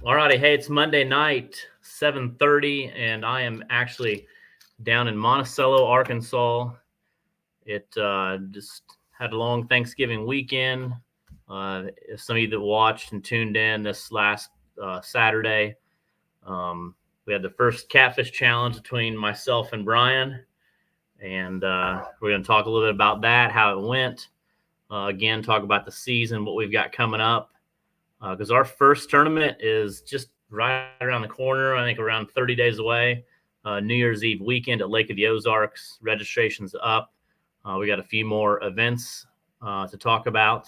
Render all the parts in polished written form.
All righty. Hey, it's Monday night, 7:30, and I am actually down in Monticello, Arkansas. It just had a long Thanksgiving weekend. If some of you that watched and tuned in this last Saturday, we had the first catfish challenge between myself and Bryan, and we're going to talk a little bit about that, how it went. Again, talk about the season, what we've got coming up, because our first tournament is just right around the corner. I think around 30 days away. New Year's Eve weekend at Lake of the Ozarks. Registration's up. We got a few more events to talk about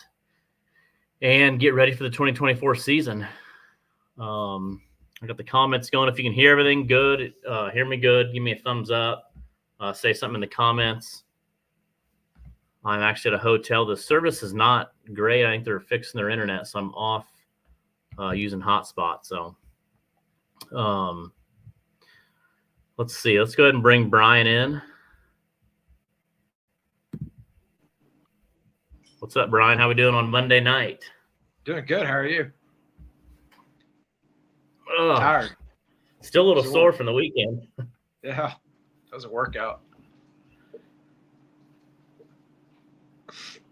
and get ready for the 2024 season. I got the comments going. If you can hear everything good, hear me good, give me a thumbs up. Say something in the comments. I'm actually at a hotel. The service is not great. I think they're fixing their internet, so I'm off using hotspot. So let's see. Let's go ahead and bring Bryan in. What's up, Bryan? How we doing on Monday night? Doing good. How are you? Tired. Still a little sore from the weekend. Yeah, that was a workout.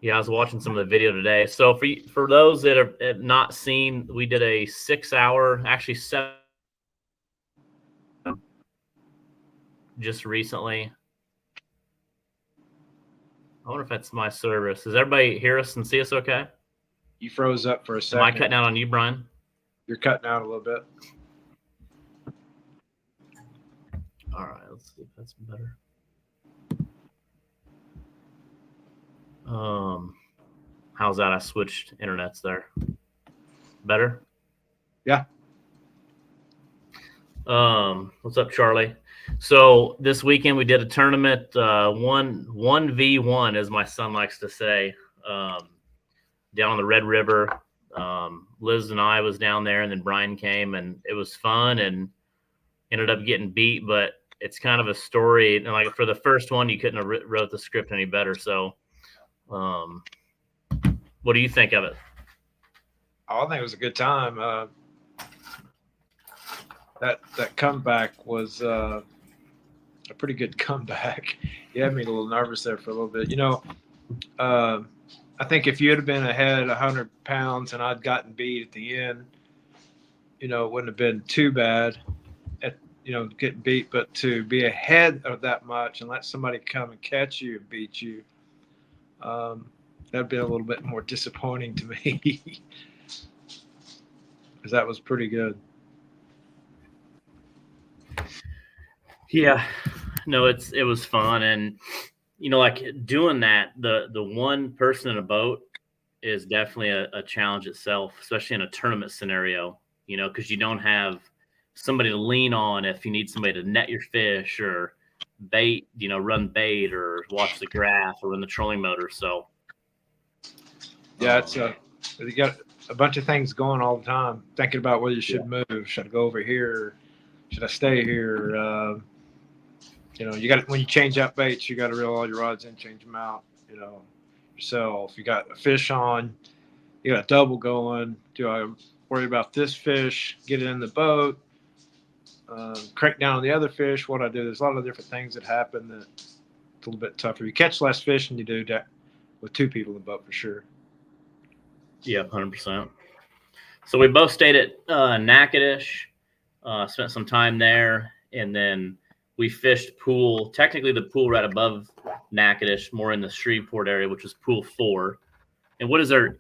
Yeah, I was watching some of the video today. So for those that have not seen, we did a 6-hour, actually 7, just recently. I wonder if that's my service. Does everybody hear us and see us okay? You froze up for a second. Am I cutting out on you, Bryan? You're cutting out a little bit. All right, let's see if that's better. How's that? I switched internets there. Better? Yeah. What's up, Charlie? So this weekend we did a tournament, 1v1, as my son likes to say, down on the Red River. Liz and I was down there, and then Bryan came, and it was fun, and ended up getting beat. But it's kind of a story, and like for the first one, you couldn't have wrote the script any better. So, what do you think of it? Oh, I think it was a good time. That comeback was a pretty good comeback. You had me a little nervous there for a little bit. I think if you had been ahead 100 pounds and I'd gotten beat at the end, it wouldn't have been too bad at, getting beat. But to be ahead of that much and let somebody come and catch you and beat you, that'd be a little bit more disappointing to me because that was pretty good. Yeah, no, it was fun, and like doing that, the one person in a boat is definitely a challenge itself, especially in a tournament scenario. Because you don't have somebody to lean on if you need somebody to net your fish or bait, run bait or watch the graph or run the trolling motor. So yeah, it's you got a bunch of things going all the time, thinking about whether you should move. Should I go over here? Should I stay here? You got when you change out baits, you got to reel all your rods in, change them out. Yourself. You got a fish on, you got a double going. Do I worry about this fish? Get it in the boat. Crank down on the other fish. What I do? There's a lot of different things that happen that it's a little bit tougher. You catch less fish than you do that with two people in the boat for sure. Yeah, 100%. So we both stayed at Natchitoches, spent some time there, and then we fished pool. Technically, the pool right above Natchitoches, more in the Shreveport area, which was pool 4. And what is there?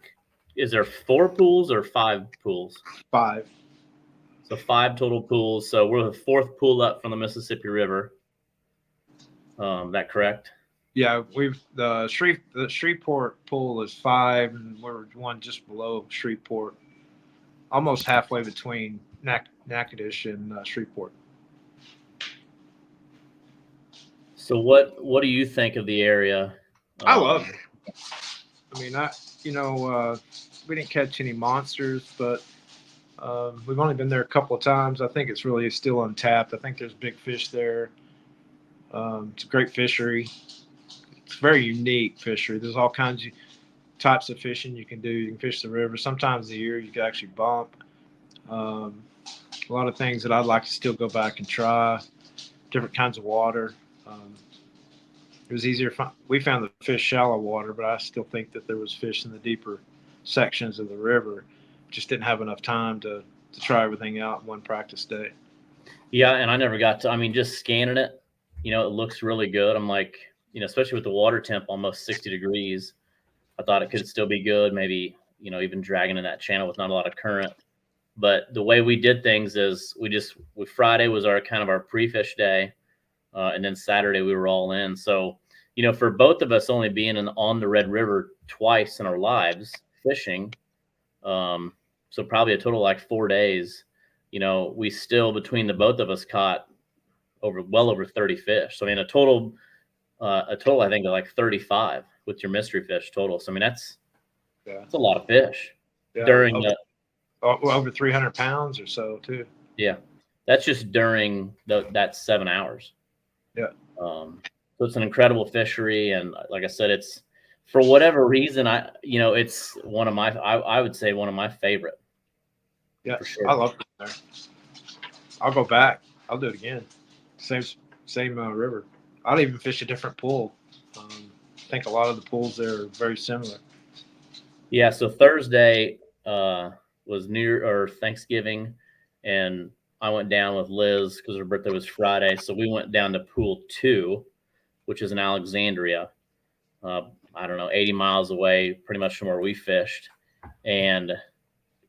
Is there 4 pools or 5 pools? 5. So 5 total pools. So we're the 4th pool up from the Mississippi River. That correct? Yeah, the Shreveport pool is 5, and we're one just below Shreveport, almost halfway between Natchitoches and Shreveport. So what do you think of the area? I love it. I mean, we didn't catch any monsters, but we've only been there a couple of times. I think it's really still untapped. I think there's big fish there. It's a great fishery. It's a very unique fishery. There's all kinds of types of fishing you can do. You can fish the river. Sometimes a year you can actually bump. a lot of things that I'd like to still go back and try. Different kinds of water. It was easier. We found the fish shallow water, but I still think that there was fish in the deeper sections of the river. Just didn't have enough time to try everything out in one practice day. Yeah, and I never got to. I mean, just scanning it, it looks really good. I'm like, especially with the water temp almost 60 degrees, I thought it could still be good. Maybe even dragging in that channel with not a lot of current. But the way we did things is Friday was our kind of our pre-fish day. And then Saturday we were all in. So, for both of us only being on the Red River twice in our lives fishing, so probably a total of like 4 days, we still between the both of us caught well over 30 fish. So I mean a total I think of like 35 with your mystery fish total. So I mean that's a lot of fish during over 300 pounds or so too. Yeah, that's just during that 7 hours. Yeah. So it's an incredible fishery, and like I said, it's for whatever reason, it's one of my, I would say one of my favorite. Yeah, for sure. I love it there. I'll go back. I'll do it again. Same river. I'll even fish a different pool. I think a lot of the pools there are very similar. Yeah. So Thursday was Thanksgiving, and I went down with Liz because her birthday was Friday. So we went down to Pool 2, which is in Alexandria. I don't know, 80 miles away, pretty much from where we fished. And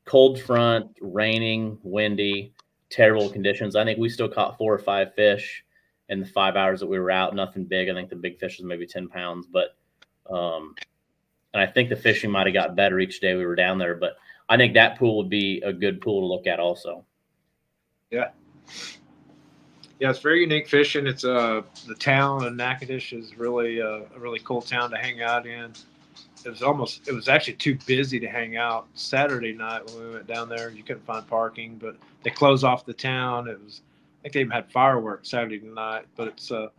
cold front, raining, windy, terrible conditions. I think we still caught 4 or 5 fish in the 5 hours that we were out. Nothing big. I think the big fish was maybe 10 pounds. But and I think the fishing might have got better each day we were down there. But I think that pool would be a good pool to look at also. Yeah. Yeah, it's very unique fishing. It's the town of Natchitoches is really a really cool town to hang out in. It was actually too busy to hang out Saturday night when we went down there. You couldn't find parking, but they closed off the town. I think they even had fireworks Saturday night, but it's a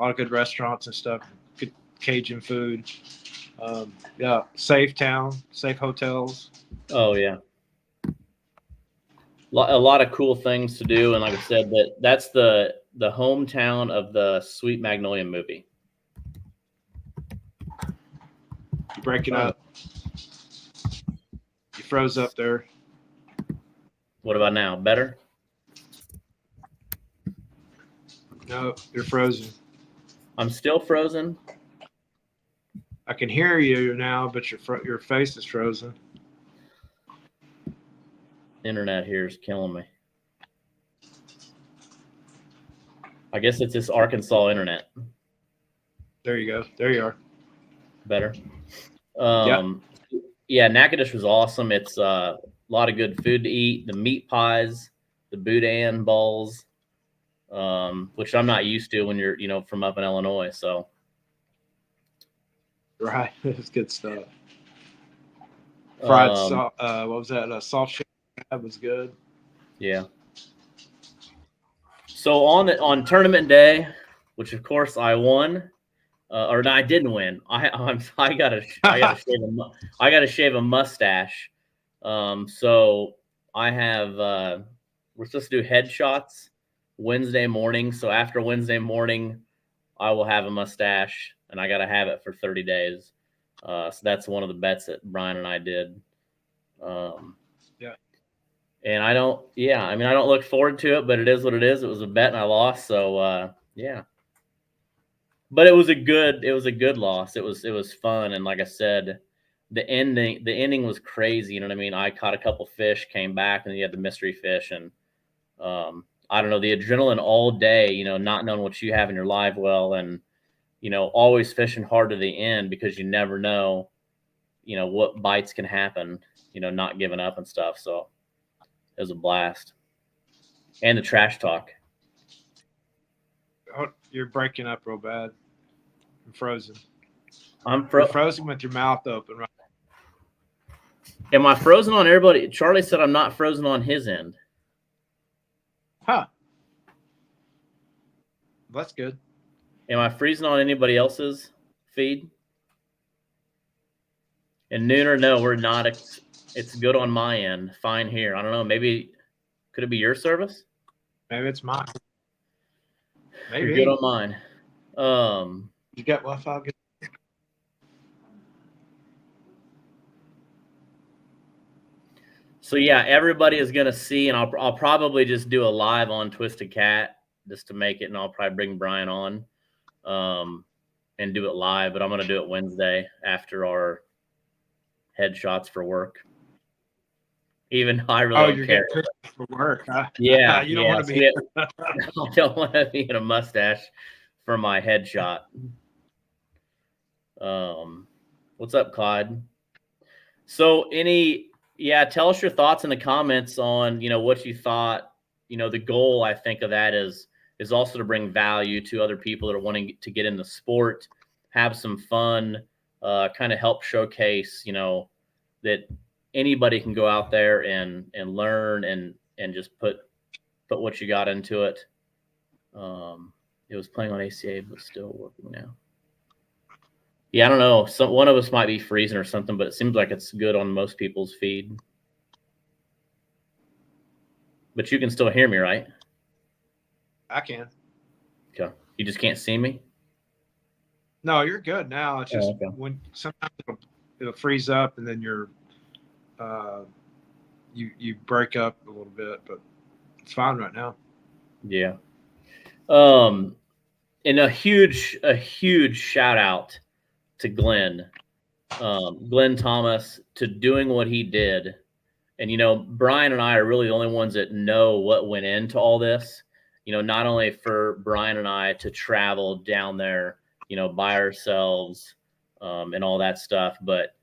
lot of good restaurants and stuff, good Cajun food. Yeah, safe town, safe hotels. Oh yeah. A lot of cool things to do, and like I said, that's the hometown of the Sweet Magnolia movie. You're breaking up. You froze up there. What about now? Better? No, you're frozen. I'm still frozen. I can hear you now, but your face is frozen. Internet here is killing me. I guess it's this Arkansas internet. There you go. There you are. Better. Yeah, Natchitoches was awesome. It's a lot of good food to eat. The meat pies, the boudin balls, which I'm not used to when you're from up in Illinois. So. Right, it's good stuff. Fried what was that? Soft shell. That was good. Yeah. So on tournament day, which of course I won, or no, I didn't win. I gotta shave a mustache. So I have we're supposed to do headshots Wednesday morning. So after Wednesday morning, I will have a mustache, and I gotta have it for 30 days. So that's one of the bets that Bryan and I did. Yeah. And I don't look forward to it, but it is what it is. It was a bet and I lost. So, yeah, but it was a good loss. It was fun. And like I said, the ending was crazy. You know what I mean? I caught a couple fish, came back, and you had the mystery fish. And, I don't know, the adrenaline all day, not knowing what you have in your live well, and, always fishing hard to the end because you never know, what bites can happen, not giving up and stuff. So, it was a blast. And the trash talk. Oh, you're breaking up real bad. I'm frozen. You're frozen with your mouth open. Right? Am I frozen on everybody? Charlie said I'm not frozen on his end. Huh. That's good. Am I freezing on anybody else's feed? And Nooner, no, we're not. It's good on my end. Fine here. I don't know. Maybe Could it be your service? Maybe it's mine. You're Maybe. good on mine. You got Wi-Fi? So yeah, everybody is gonna see, and I'll probably just do a live on Twisted Cat just to make it, and I'll probably bring Bryan on, and do it live. But I'm gonna do it Wednesday after our headshots for work. Even I really don't care. For work, huh? Yeah, you don't want to be. I don't want to be in a mustache for my headshot. What's up, Clyde? So tell us your thoughts in the comments on, what you thought. The goal, I think, of that is also to bring value to other people that are wanting to get in the sport, have some fun, kind of help showcase, that anybody can go out there and learn and just put what you got into it. It was playing on ACA, but still working now. Yeah, I don't know. One of us might be freezing or something, but it seems like it's good on most people's feed. But you can still hear me, right? I can. Okay. You just can't see me? No, you're good now. It's just when sometimes it'll freeze up and then you're you break up a little bit, but it's fine right now. Yeah. And a huge shout out to Glen Thomas, to doing what he did. And, Bryan and I are really the only ones that know what went into all this, not only for Bryan and I to travel down there, by ourselves, and all that stuff, but,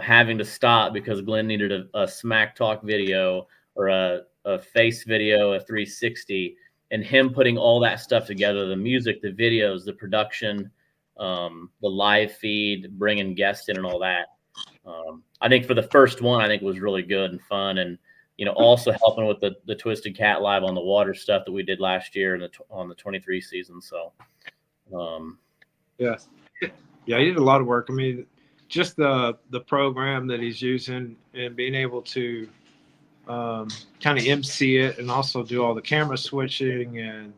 having to stop because Glen needed a smack talk video or a face video, a 360, and him putting all that stuff together, the music, the videos, the production, the live feed, bringing guests in and all that. I think for the first one, I think it was really good and fun. And, also helping with the Twisted Cat live on the water stuff that we did last year on the 23 season. So, yeah, he did a lot of work. I mean, just the program that he's using and being able to kind of MC it and also do all the camera switching and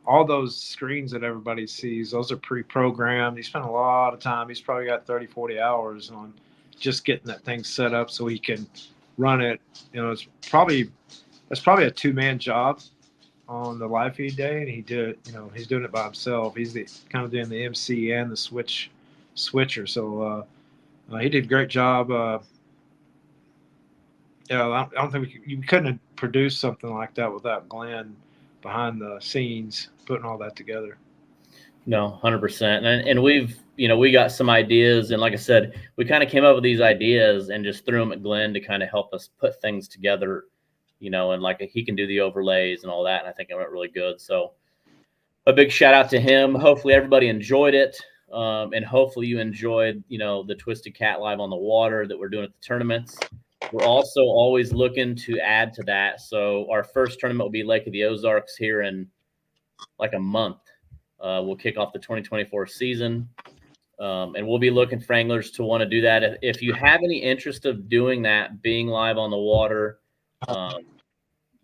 all those screens that everybody sees, those are pre-programmed. He spent a lot of time. He's probably got 30, 40 hours on just getting that thing set up so he can run it. That's probably a two-man job on the live feed day, and he's doing it by himself. He's kind of doing the MC and the switcher. So he did a great job. I don't think you couldn't have produced something like that without Glen behind the scenes putting all that together. No, 100%. And we've, we got some ideas, and like I said, we kind of came up with these ideas and just threw them at Glen to kind of help us put things together, and like he can do the overlays and all that. And I think it went really good. So a big shout out to him. Hopefully everybody enjoyed it. And hopefully you enjoyed, the Twisted Cat live on the water that we're doing at the tournaments. We're also always looking to add to that. So our first tournament will be Lake of the Ozarks here in like a month. We'll kick off the 2024 season. And we'll be looking for anglers to want to do that. If you have any interest of doing that, being live on the water,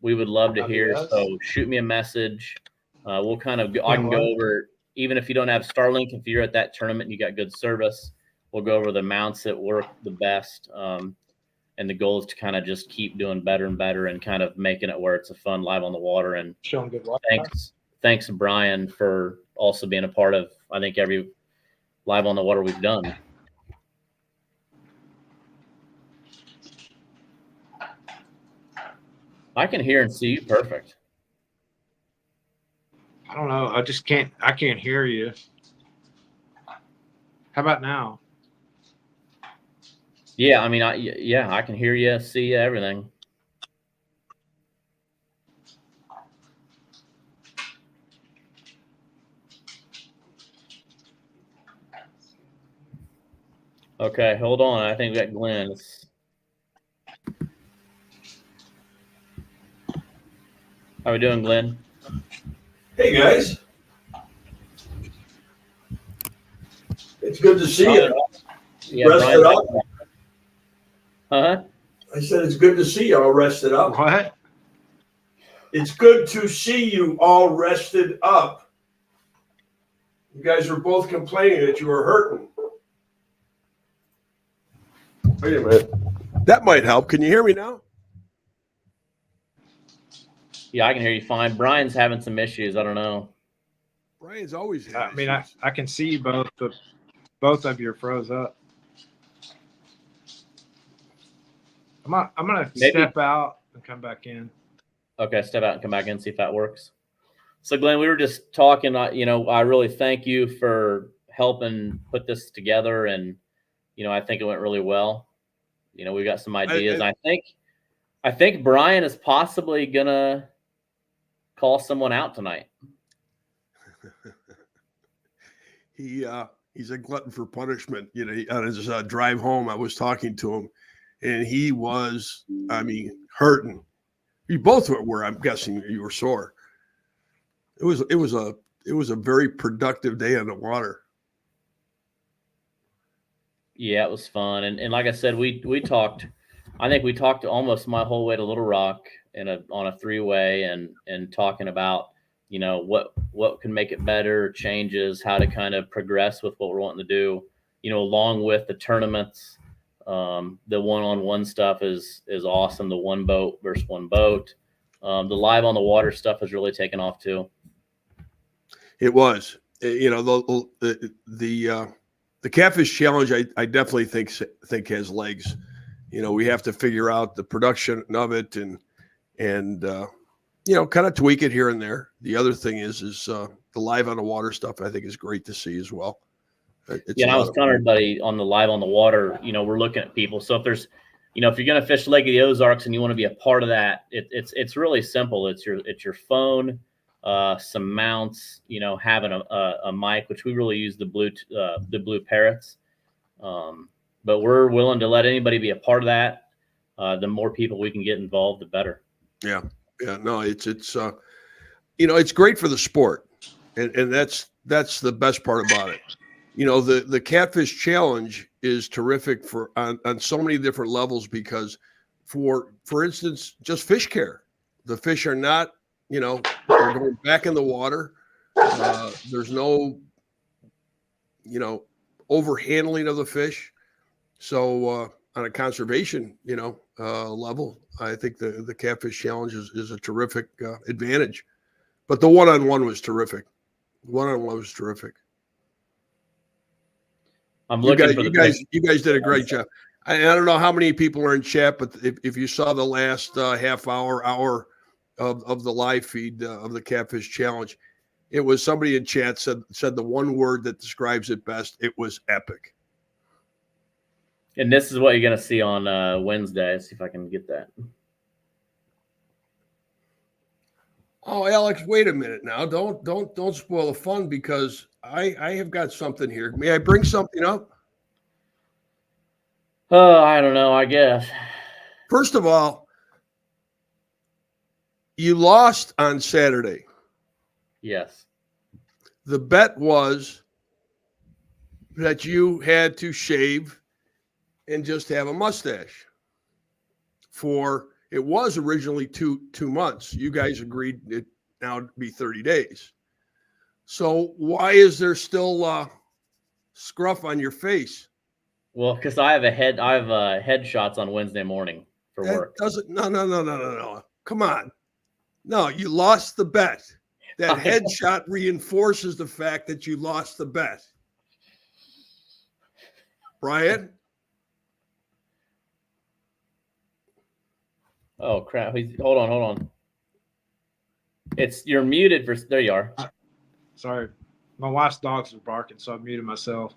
we would love to hear. So shoot me a message. I can go over, even if you don't have Starlink, if you're at that tournament and you got good service, we'll go over the mounts that work the best. And the goal is to kind of just keep doing better and better and kind of making it where it's a fun live on the water. And showing good luck. Thanks, Bryan, for also being a part of, I think, every live on the water we've done. I can hear and see you perfect. I don't know. I can't hear you. How about now? Yeah, I mean, I can hear you, see you, everything. Okay, hold on. I think we got Glen. How we doing, Glen? Hey, guys. It's good to see you. Yeah, rested up. Huh? I said it's good to see you all rested up. What? It's good to see you all rested up. You guys were both complaining that you were hurting. Wait a minute. That might help. Can you hear me now? Yeah, I can hear you fine. Brian's having some issues. I don't know. Brian's always had I mean, issues. I can see you both, but both of you are froze up. I'm gonna Maybe. step out and come back in. Okay, step out and come back in, see if that works. So, Glenn, we were just talking. I really thank you for helping put this together, and I think it went really well. We got some ideas. I think Bryan is possibly gonna call someone out tonight. He's a glutton for punishment. On his drive home, I was talking to him, and he was, hurting. You both were. I'm guessing you were sore. It was a very productive day on the water. Yeah, it was fun, and like I said, we talked. I think we talked almost my whole way to Little Rock on a 3-way, and talking about what can make it better, changes, how to kind of progress with what we're wanting to do. Along with the tournaments, the one-on-one stuff is awesome. The one boat versus one boat, the live on the water stuff has really taken off too. It was, the Catfish Challenge, I definitely think has legs. We have to figure out the production of it and kind of tweak it here and there. The other thing is the live on the water stuff. I think is great to see as well. I was telling everybody on the live on the water. We're looking at people. So if there's, if you're going to fish Lake of the Ozarks and you want to be a part of that, it's really simple. It's your phone. Some mounts, having a mic, which we really use the blue Parrots. But we're willing to let anybody be a part of that. The more people we can get involved, the better. Yeah. No, it's it's great for the sport, and that's the best part about it. The Catfish Challenge is terrific on so many different levels because, for instance, just fish care. The fish are not. They're going back in the water. There's no, overhandling of the fish. So on a conservation, level, I think the Catfish Challenge is a terrific advantage. But the one-on-one was terrific. One-on-one was terrific. I'm looking for you guys did a great job. I don't know how many people are in chat, but if you saw the last half hour of the live feed of the Catfish Challenge, it was somebody in chat said the one word that describes it best. It was epic. And this is what you're going to see on Wednesday. Let's see if I can get that. Oh, Alex, wait a minute now. Don't spoil the fun because I have got something here. May I bring something up? Oh, I don't know, I guess. First of all, you lost on Saturday. Yes. The bet was that you had to shave and just have a mustache. It was originally two months. You guys agreed it now to be 30 days. So why is there still scruff on your face? Well, because I have headshots on Wednesday morning for work. No. Come on. No, you lost the bet. That headshot reinforces the fact that you lost the bet. Bryan? Oh, crap. Hold on. You're muted there you are. Sorry. My wife's dogs are barking, so I muted myself.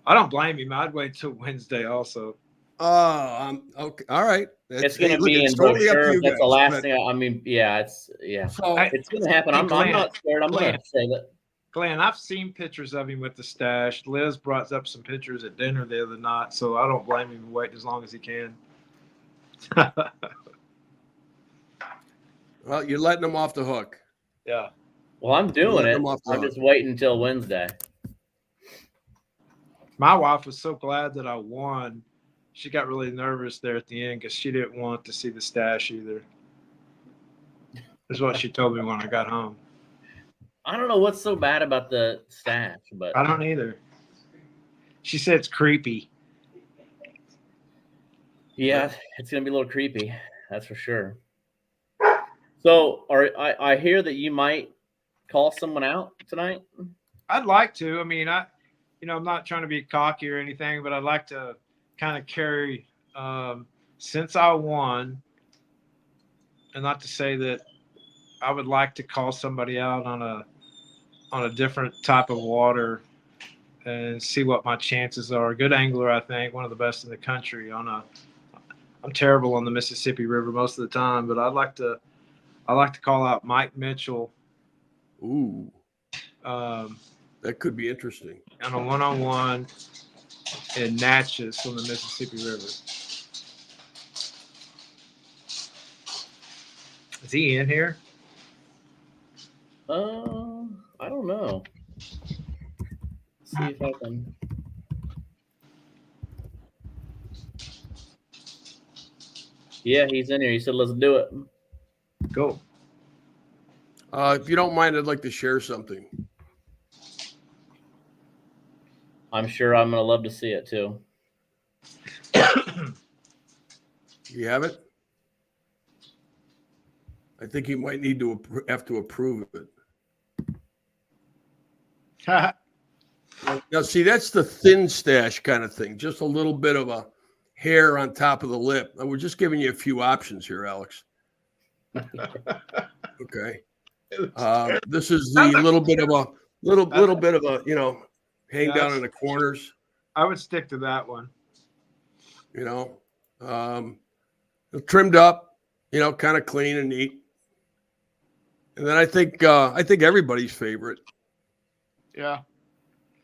I don't blame him. I'd wait till Wednesday also. Okay. All right. It's going to be in brochure. That's the last thing. So it's going to happen. I'm not scared. I'm going to say that. Glenn, I've seen pictures of him with the stash. Liz brought up some pictures at dinner the other night, so I don't blame him waiting as long as he can. Well, you're letting him off the hook. Yeah. Well, I'm doing it. I'm just waiting until Wednesday. My wife was so glad that I won. She got really nervous there at the end because she didn't want to see the stash either. is what she told me when I got home. I don't know what's so bad about the stash, but I don't either. She said it's creepy. yeah, it's gonna be a little creepy. That's for sure. So, I hear that you might call someone out tonight. I'd like to. I mean, I'm not trying to be cocky or anything, but I'd like to kind of carry, since I won, and not to say that I would like to call somebody out on a different type of water and see what my chances are. A good angler, I think, one of the best in the country. I'm terrible on the Mississippi River most of the time, but I like to call out Mike Mitchell. Ooh, that could be interesting. On a one-on-one in Natchez on the Mississippi River. Is he in here? I don't know. Let's see if I can. Yeah, he's in here. He said, "Let's do it." Go. If you don't mind, I'd like to share something. I'm sure I'm gonna love to see it too. You have it? I think you might need to have to approve it. Now, see, that's the thin stash kind of thing. Just a little bit of a hair on top of the lip. And we're just giving you a few options here, Alex. Okay. This is the little bit of a hang down in the corners. I would stick to that one. Trimmed up, kind of clean and neat. And then I think everybody's favorite. Yeah.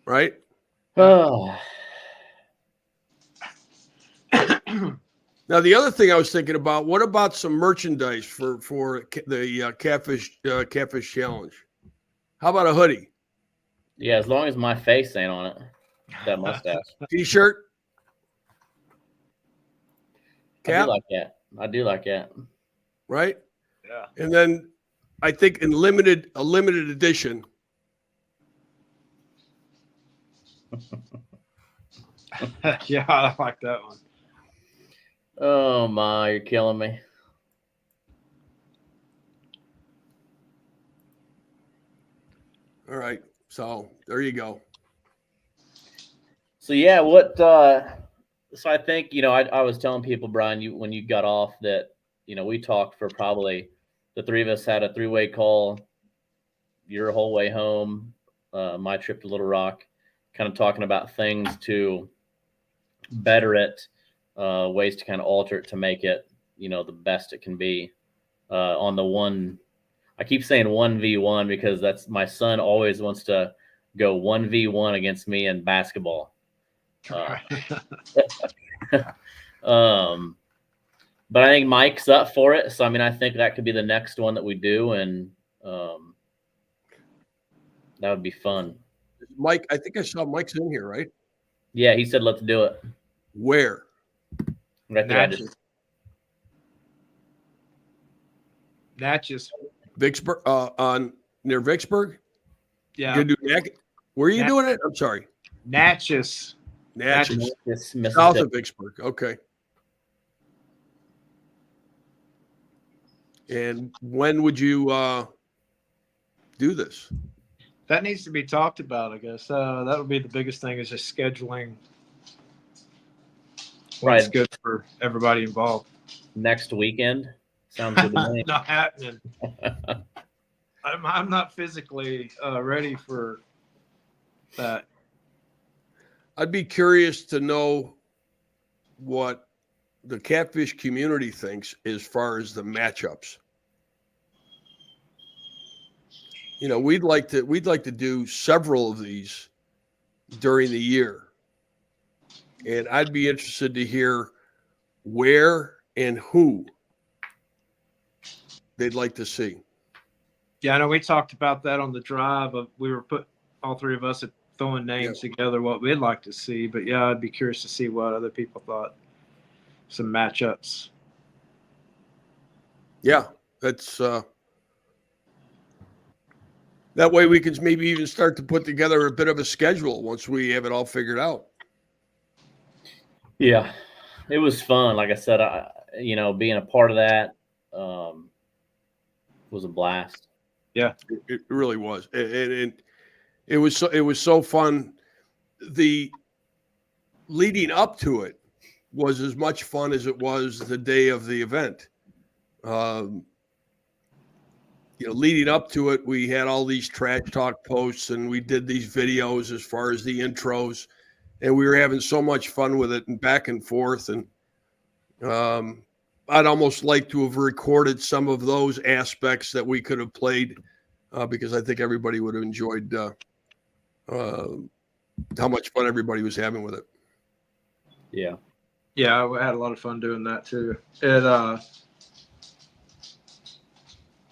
Right? Oh, Now, the other thing I was thinking about, what about some merchandise for the Catfish Challenge? How about a hoodie? yeah, as long as my face ain't on it. That mustache. T-shirt? I Cap? do like that. I do like that. Right? Yeah. And then I think a limited edition. Yeah, I like that one. Oh my, you're killing me. All right. So there you go. So yeah, so I think, I was telling people, Bryan, when you got off that, we talked for probably the three of us had a three-way call your whole way home, my trip to Little Rock, kind of talking about things to better it, ways to kind of alter it to make it, the best it can be. On the one, I keep saying 1v1 because that's my son always wants to go 1v1 against me in basketball. But I think Mike's up for it. So, I think that could be the next one that we do. And that would be fun. Mike, I think I saw Mike's in here, right? Yeah, he said, let's do it. Where? Right there. Natchez. Vicksburg, near Vicksburg? Yeah. Where are you doing it? I'm sorry. Natchez. Natchez. Mississippi. South of Vicksburg. Okay. And when would you do this? That needs to be talked about, I guess. That would be the biggest thing is just scheduling. Right. It's good for everybody involved. Next weekend. Sounds good to me. Not happening. I'm not physically ready for that. I'd be curious to know what the catfish community thinks as far as the matchups. We'd like to do several of these during the year. And I'd be interested to hear where and who they'd like to see. Yeah, I know we talked about that on the drive. We were all three of us throwing names together, what we'd like to see. But yeah, I'd be curious to see what other people thought. Some matchups. Yeah, that's That way we can maybe even start to put together a bit of a schedule once we have it all figured out. Yeah, it was fun. Like I said, being a part of that was a blast. Yeah, it really was, and it was so fun. The leading up to it was as much fun as it was the day of the event. Leading up to it, we had all these trash talk posts and we did these videos as far as the intros, and we were having so much fun with it and back and forth. And I'd almost like to have recorded some of those aspects that we could have played because I think everybody would have enjoyed how much fun everybody was having with it. Yeah. Yeah, I had a lot of fun doing that too. It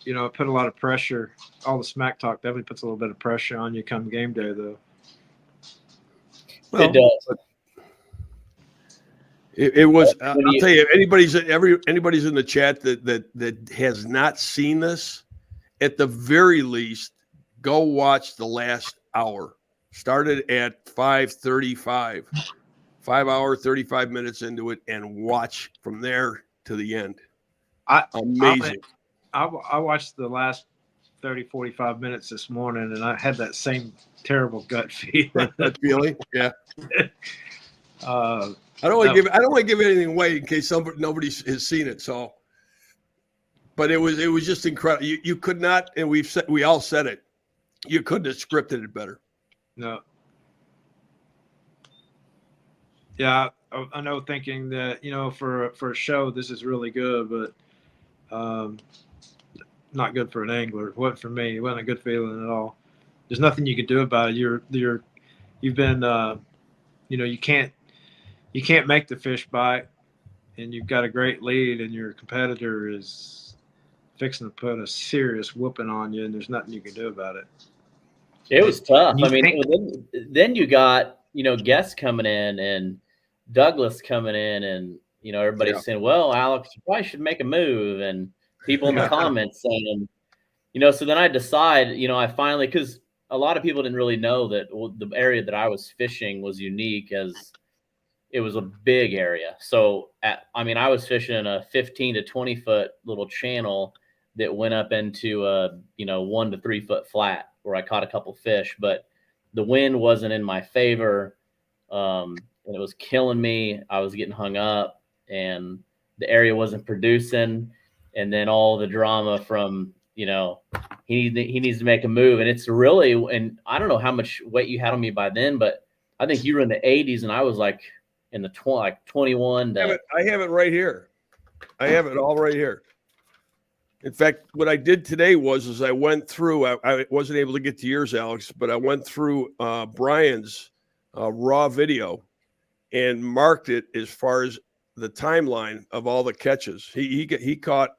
it put a lot of pressure. All the smack talk definitely puts a little bit of pressure on you come game day, though. It does. It was. I'll tell you, anybody's in the chat that has not seen this, at the very least, go watch the last hour. Started at 5:35, 5 hour, 35 minutes into it, and watch from there to the end. Amazing. I watched the last 30, 45 minutes this morning, and I had that same terrible gut feeling. That feeling, yeah. I don't want to give anything away in case nobody has seen it. So, but it was just incredible. You could not, and we all said it. You couldn't have scripted it better. No. Yeah, I know. Thinking that for a show, this is really good, but not good for an angler. It wasn't for me. It wasn't a good feeling at all. There's nothing you can do about it. You've been you can't make the fish bite, and you've got a great lead, and your competitor is fixing to put a serious whooping on you, and there's nothing you can do about it. It was tough. I mean, then you got guests coming in and Douglas coming in, and everybody's saying, "Well, Alex, you probably should make a move," and people in the comments saying, So then I decide, I finally, because a lot of people didn't really know that the area that I was fishing was unique, as it was a big area. So I was fishing in a 15 to 20 foot little channel that went up into a 1 to 3 foot flat where I caught a couple fish, but the wind wasn't in my favor. And it was killing me. I was getting hung up, and the area wasn't producing. And then all the drama from, he needs to make a move. And it's really, and I don't know how much weight you had on me by then, but I think you were in the 80s and I was like in the 21. I have it right here. I have it all right here. In fact, what I did today was I went through, I wasn't able to get to yours, Alex, but I went through Bryan's raw video and marked it as far as the timeline of all the catches. He caught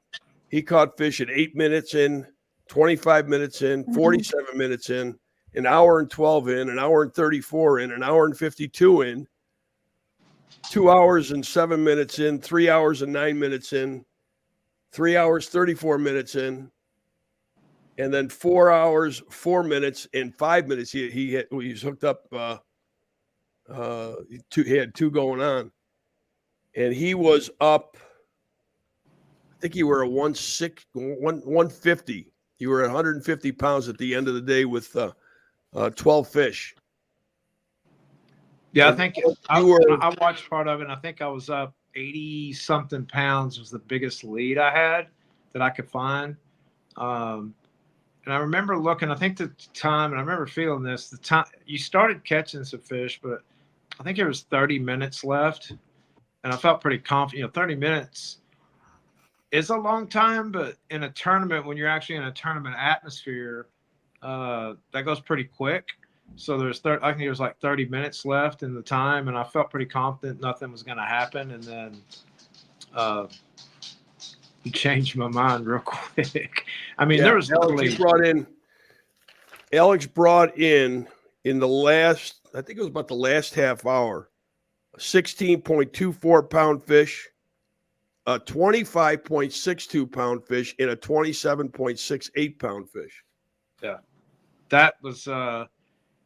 fish at 8 minutes in, 25 minutes in, 47 minutes in, an hour and 12 in, an hour and 34 in, an hour and 52 in, 2 hours and 7 minutes in, 3 hours and 9 minutes in, 3 hours, 34 minutes in, and then 4 hours, 4 minutes, and 5 minutes. He was hooked up. He had two going on, and he was up. I think you were at 150. You were at 150 pounds at the end of the day with 12 fish. Yeah, I think I watched part of it, and I think I was up 80-something pounds was the biggest lead I had that I could find. And I remember looking, I think the time, and I remember feeling this, the time you started catching some fish, but I think there was 30 minutes left, and I felt pretty confident. 30 minutes is a long time, but in a tournament, when you're actually in a tournament atmosphere, that goes pretty quick. So I think there was like 30 minutes left in the time, and I felt pretty confident nothing was going to happen. And then you changed my mind real quick. I mean, there was Alex brought in the last, I think it was about the last half hour, a 16.24 pound fish, a 25.62 pound fish, and a 27.68 pound fish. Yeah. that was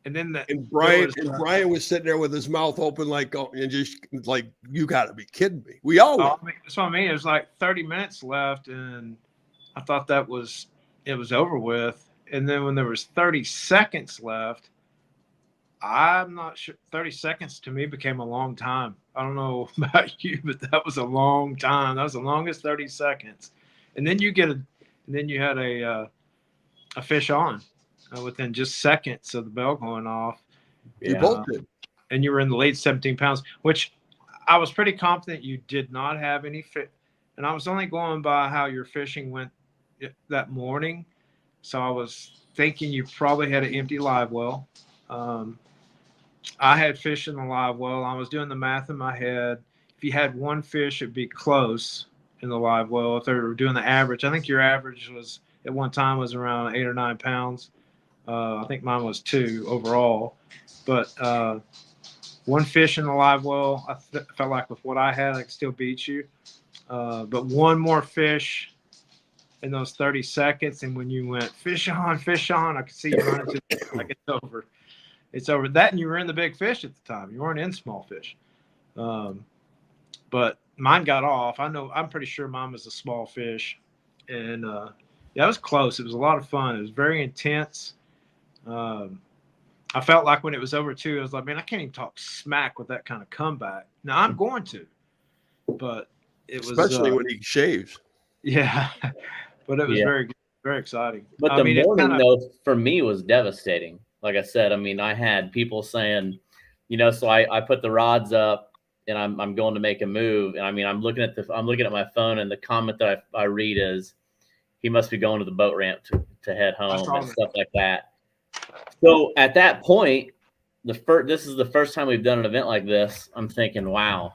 and then And Bryan was sitting there with his mouth open, like, oh, and just like, you got to be kidding me. We all went. I mean, that's what I mean. It was like 30 minutes left, and I thought it was over with. And then when there was 30 seconds left, I'm not sure. 30 seconds to me became a long time. I don't know about you, but that was a long time. That was the longest 30 seconds. And then you had a fish on within just seconds of the bell going off. You both did. And you were in the lead 17 pounds, which I was pretty confident you did not have any fish. And I was only going by how your fishing went that morning. So I was thinking you probably had an empty live well. I had fish in the live well. I was doing the math in my head. If you had one fish, it'd be close in the live well. If they were doing the average, I think your average was at one time was around 8 or 9 pounds. I think mine was 2 overall. But one fish in the live well, I felt like with what I had, I could still beat you. But one more fish in those 30 seconds, and when you went fish on, I could see you running to like it's over. It's over. That, and you were in the big fish at the time. You weren't in small fish. But mine got off. I'm pretty sure mine was a small fish. And yeah, it was close. It was a lot of fun. It was very intense. I felt like when it was over too, I was like, man, I can't even talk smack with that kind of comeback. Now I'm going to, but it was especially when he shaves. Yeah, but it was very good, very exciting. But the morning though, for me, was devastating. Like I said, I mean, I had people saying, so I put the rods up and I'm going to make a move, and I mean, I'm looking at my phone, and the comment that I read is, he must be going to the boat ramp to head home and stuff like that. So at that point, this is the first time we've done an event like this. I'm thinking, wow,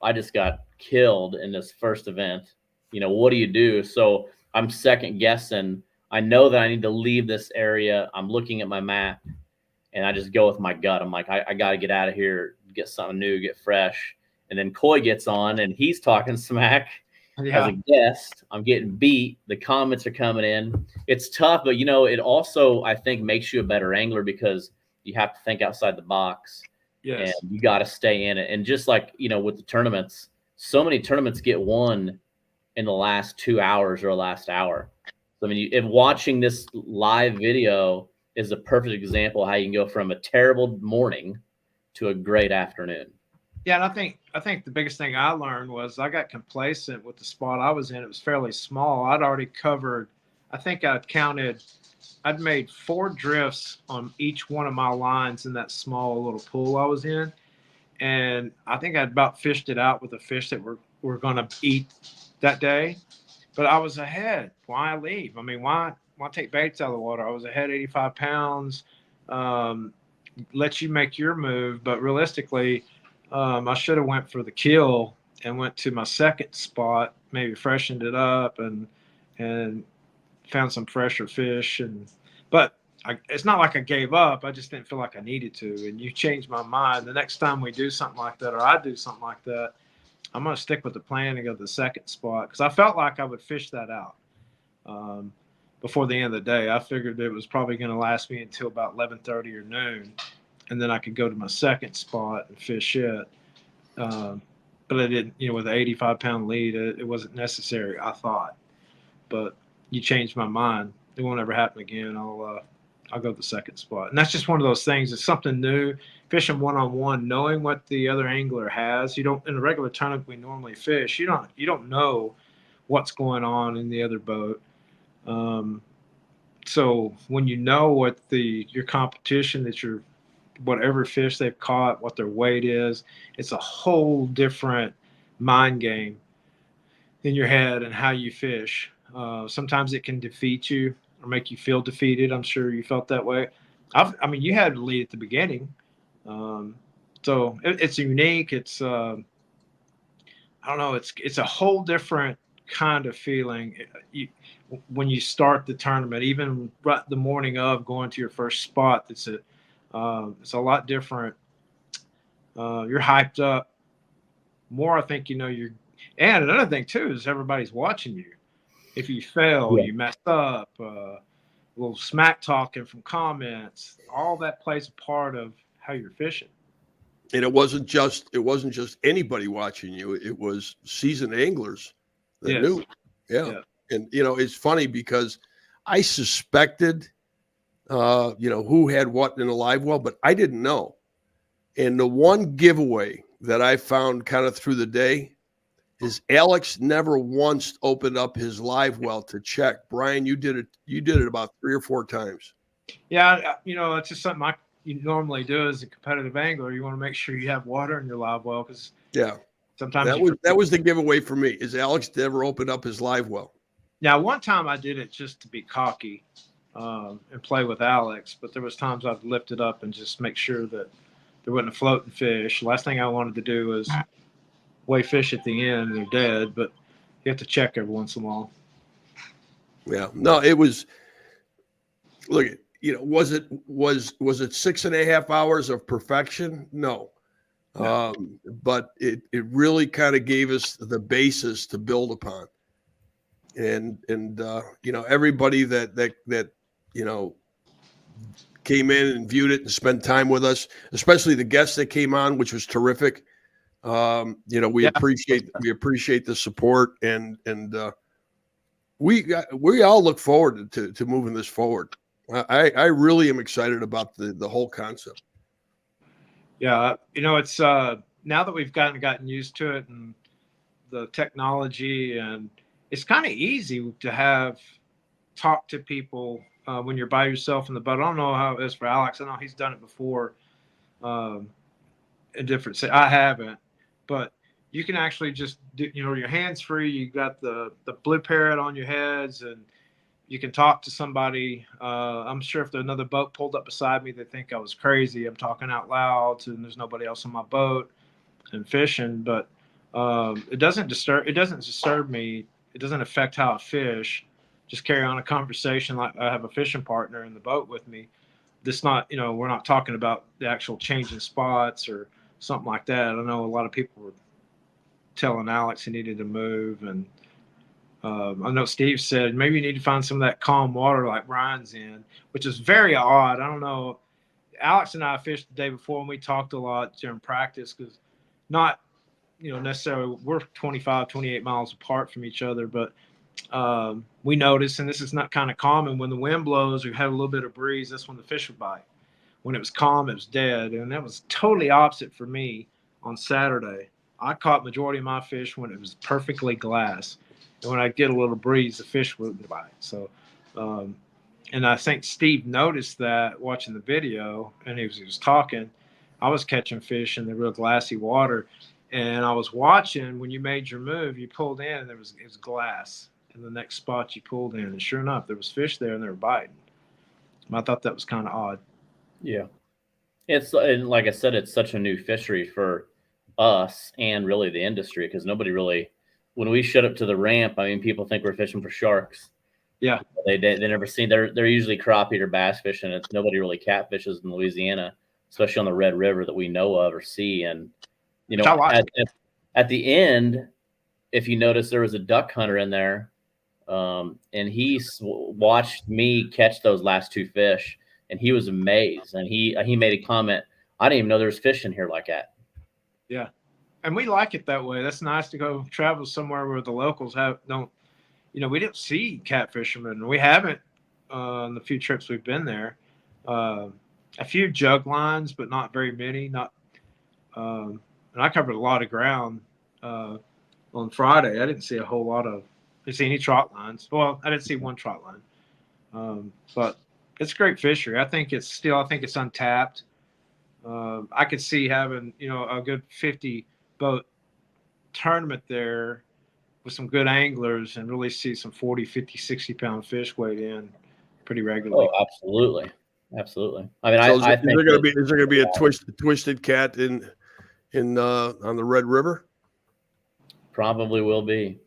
I just got killed in this first event. What do you do? So I'm second guessing. I know that I need to leave this area. I'm looking at my map, and I just go with my gut. I'm like, I got to get out of here, get something new, get fresh. And then Coy gets on, and he's talking smack. As a guest, I'm getting beat. The comments are coming in. It's tough, but it also, I think, makes you a better angler because you have to think outside the box. Yes. And you got to stay in it. And just like, with the tournaments, so many tournaments get won in the last 2 hours or last hour. So, I mean, if watching this live video is a perfect example of how you can go from a terrible morning to a great afternoon. Yeah, and I think the biggest thing I learned was I got complacent with the spot I was in. It was fairly small. I'd already covered, I think I'd made 4 drifts on each one of my lines in that small little pool I was in. And I think I'd about fished it out with the fish that we're going to eat that day. But I was ahead. Why leave? I mean, why take baits out of the water? I was ahead 85 pounds. Let you make your move. But realistically, I should have went for the kill and went to my second spot, maybe freshened it up and found some fresher fish. But it's not like I gave up. I just didn't feel like I needed to. And you changed my mind. The next time we do something like that, or I do something like that, I'm going to stick with the plan and go to the second spot because I felt like I would fish that out before the end of the day. I figured it was probably going to last me until about 11:30 or noon. And then I could go to my second spot and fish it. But I didn't, with an 85-pound lead, it wasn't necessary, I thought. But you changed my mind. It won't ever happen again. I'll go to the second spot. And that's just one of those things. It's something new. Fishing one-on-one, knowing what the other angler has. You don't, in a regular tournament we normally fish, you don't know what's going on in the other boat. So when you know what your competition, whatever fish they've caught, what their weight is, it's a whole different mind game in your head and how you fish. Sometimes it can defeat you or make you feel defeated. I'm sure you felt that way. I mean, you had to lead at the beginning. So it's unique. It's, I don't know, it's a whole different kind of feeling when you start the tournament, even right the morning of going to your first spot. It's a lot different. You're hyped up more. I think, and another thing too is everybody's watching you. If you fail, you mess up, little smack talking from comments. All that plays a part of how you're fishing. And it wasn't just anybody watching you. It was seasoned anglers that Yes. knew. Yeah. Yeah. And it's funny because I suspected who had what in a live well, but I didn't know. And the one giveaway that I found kind of through the day is Alex never once opened up his live well to check. Bryan, you did it about 3 or 4 times. Yeah, it's just something you normally do as a competitive angler. You want to make sure you have water in your live well, because sometimes that was the giveaway for me. Is Alex never opened up his live well? Now, one time I did it just to be cocky and play with Alex, but there was times I'd lift it up and just make sure that there wasn't a floating fish. Last thing I wanted to do was weigh fish at the end and they're dead, but you have to check every once in a while. Yeah, no, it was. Look, was it 6.5 hours of perfection? No. But it really kind of gave us the basis to build upon. And everybody that came in and viewed it and spent time with us, especially the guests that came on, which was terrific. We appreciate the support, and we all look forward to moving this forward. I really am excited about the whole concept. Yeah, it's now that we've gotten used to it and the technology, and it's kind of easy to talk to people when you're by yourself in the boat. I don't know how it is for Alex. I know he's done it before in different. I haven't, but you can actually just do, your hands free. You got the blue parrot on your heads, and you can talk to somebody. I'm sure if another boat pulled up beside me, they think I was crazy. I'm talking out loud, and there's nobody else on my boat and fishing. But it doesn't disturb me. It doesn't affect how I fish. Just carry on a conversation like I have a fishing partner in the boat with me. We're not talking about the actual changing spots or something like that. I know a lot of people were telling Alex he needed to move, and I know Steve said maybe you need to find some of that calm water like Bryan's in, which is very odd. I don't know. Alex and I fished the day before, and we talked a lot during practice because not, necessarily we're 25, 28 miles apart from each other, but we noticed, and this is not kind of common, when the wind blows or you have a little bit of breeze, that's when the fish would bite. When it was calm, it was dead. And that was totally opposite for me on Saturday. I caught majority of my fish when it was perfectly glass. And when I get a little breeze, the fish wouldn't bite. So, and I think Steve noticed that watching the video, and he was talking. I was catching fish in the real glassy water, and I was watching when you made your move, you pulled in, and it was glass in the next spot you pulled in. And sure enough, there was fish there, and they were biting. I thought that was kind of odd. Yeah. And like I said, it's such a new fishery for us and really the industry, because nobody really, when we showed up to the ramp, I mean, people think we're fishing for sharks. Yeah. They never seen, they're usually crappie or bass fishing. It's nobody really catfishes in Louisiana, especially on the Red River that we know of or see. And, at the end, if you notice, there was a duck hunter in there, and he watched me catch those last 2 fish, and he was amazed. And he made a comment, I didn't even know there was fish in here like that. Yeah. And we like it that way. That's nice to go travel somewhere where the locals we didn't see catfishermen. We haven't on the few trips we've been there. A few jug lines, but not very many. And I covered a lot of ground on Friday. I didn't see a whole lot of. Didn't see any trot lines. Well, I didn't see one trot line. But it's a great fishery. I think it's untapped. I could see having a good 50 boat tournament there with some good anglers and really see some 40, 50, 60 pound fish weighed in pretty regularly. Oh, absolutely. I mean, So I think is there gonna be a twisted cat in on the Red River? Probably will be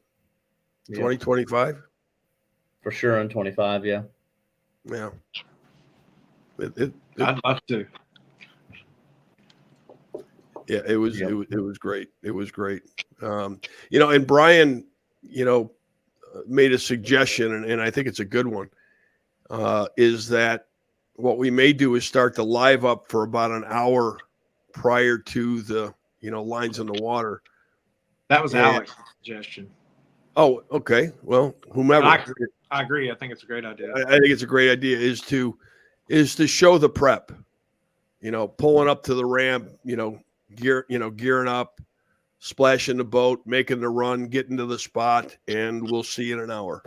2025 for sure in 25. Yeah. Yeah. I'd love to. Yeah, it was great. It was great. And Bryan, made a suggestion, and I think it's a good one. is that what we may do is start the live up for about an hour prior to the, lines in the water. That was Yeah. Alex's suggestion. Oh, okay. Well, whomever. I agree. I think it's a great idea. I think it's a great idea is to show the prep, pulling up to the ramp, gearing up, splashing the boat, making the run, getting to the spot, and we'll see in an hour.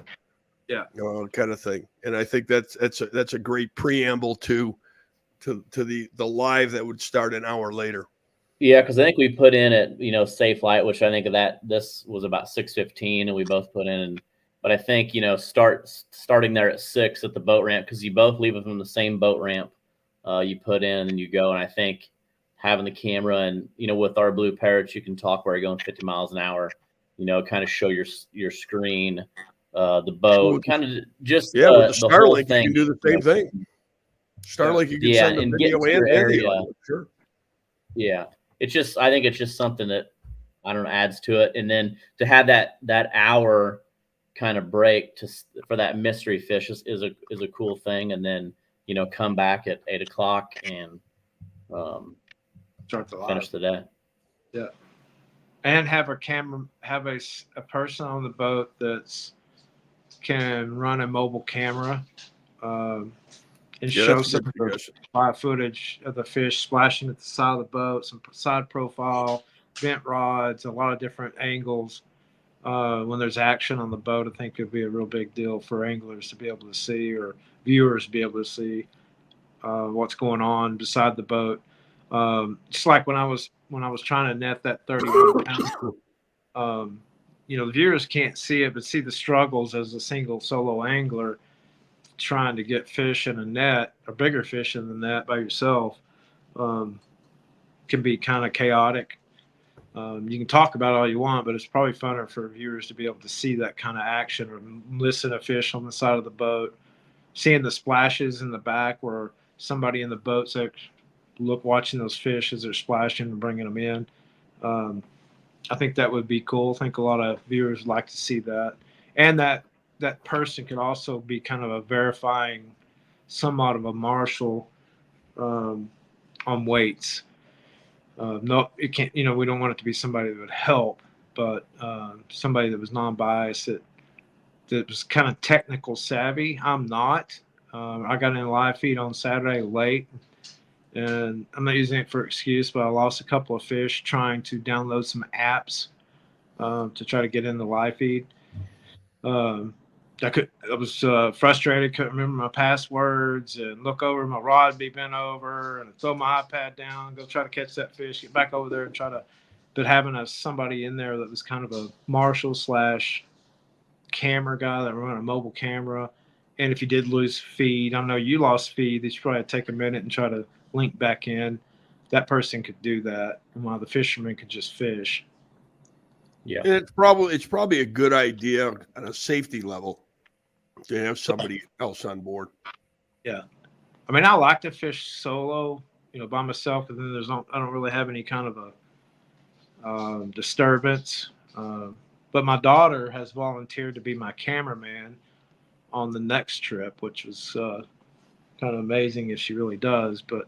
Yeah. Kind of thing. And I think that's a great preamble to the live that would start an hour later. Yeah, because I think we put in at safe light, which I think this was about 6:15, and we both put in. But I think starting there at 6 at the boat ramp, because you both leave it from the same boat ramp. You put in and you go, and I think having the camera and with our blue parrots, you can talk where you're going 50 miles an hour. Kind of show your screen, the boat, kind of just with the Starlink, thing. you can do the same thing. Starlink, you can send a video and audio. Sure. Yeah. I think it's just something that adds to it. And then to have that hour kind of break for that mystery fish is a cool thing. And then, come back at 8 o'clock and Start the live. Finish the day. Yeah. And have a person on the boat can run a mobile camera, and show some of the live footage of the fish splashing at the side of the boat, some side profile, bent rods, a lot of different angles. When there's action on the boat, I think it'd be a real big deal for anglers to be able to see, or viewers to be able to see what's going on beside the boat. Just like when I was trying to net that 31 pound, the viewers can't see it, but see the struggles as a single solo angler trying to get fish in a net, or bigger fish in the net by yourself, can be kind of chaotic. You can talk about it all you want, but it's probably funner for viewers to be able to see that kind of action, or listen to fish on the side of the boat, seeing the splashes in the back where somebody in the boat's watching those fish as they're splashing and bringing them in. I think that would be cool. I think a lot of viewers would like to see that. And that person could also be kind of a verifying, somewhat of a marshal on weights. No, it can't. We don't want it to be somebody that would help, but somebody that was non-biased, that was kind of technical savvy. I'm not. I got in a live feed on Saturday late, and I'm not using it for excuse, but I lost a couple of fish trying to download some apps to try to get in the live feed. I was frustrated, couldn't remember my passwords, and look over, my rod be bent over, and throw my iPad down, go try to catch that fish, get back over there and but having somebody in there that was kind of a marshal / camera guy that run a mobile camera. And if you did lose feed, I know you lost feed, that you probably had to take a minute and try to link back in. That person could do that, and while the fisherman could just fish. Yeah, and it's probably a good idea on a safety level to have somebody else on board. Yeah, I mean, I like to fish solo, by myself, and then I don't really have any kind of a disturbance. But my daughter has volunteered to be my cameraman on the next trip, which was kind of amazing if she really does. But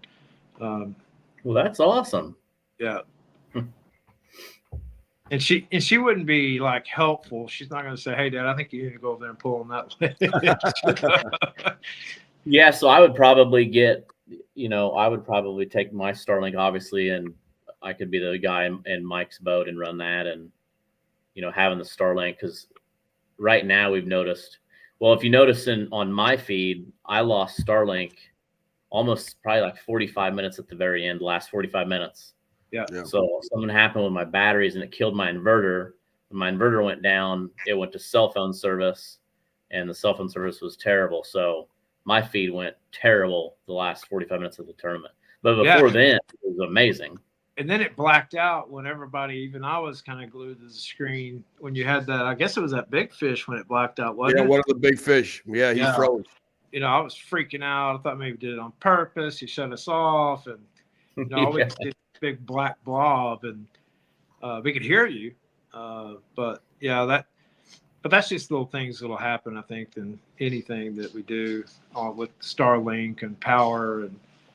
well, that's awesome. Yeah. And she wouldn't be like helpful. She's not going to say, "Hey, Dad, I think you need to go over there and pull them that way." Yeah, so I would probably take my Starlink, obviously, and I could be the guy in Mike's boat and run that, and having the Starlink, because right now we've noticed. Well, if you notice on my feed, I lost Starlink almost probably like 45 minutes at the very end, the last 45 minutes. Yeah. So something happened with my batteries and it killed my inverter. When my inverter went down, it went to cell phone service, and the cell phone service was terrible. So my feed went terrible the last 45 minutes of the tournament. But before then, it was amazing. And then it blacked out when everybody, even I was kind of glued to the screen when you had that. I guess it was that big fish when it blacked out, wasn't it? Yeah, one of the big fish. Yeah, he froze. I was freaking out. I thought maybe he did it on purpose. He shut us off, and all we did this big black blob, and we could hear you. But yeah, but that's just little things that'll happen, I think, than anything that we do with Starlink and power,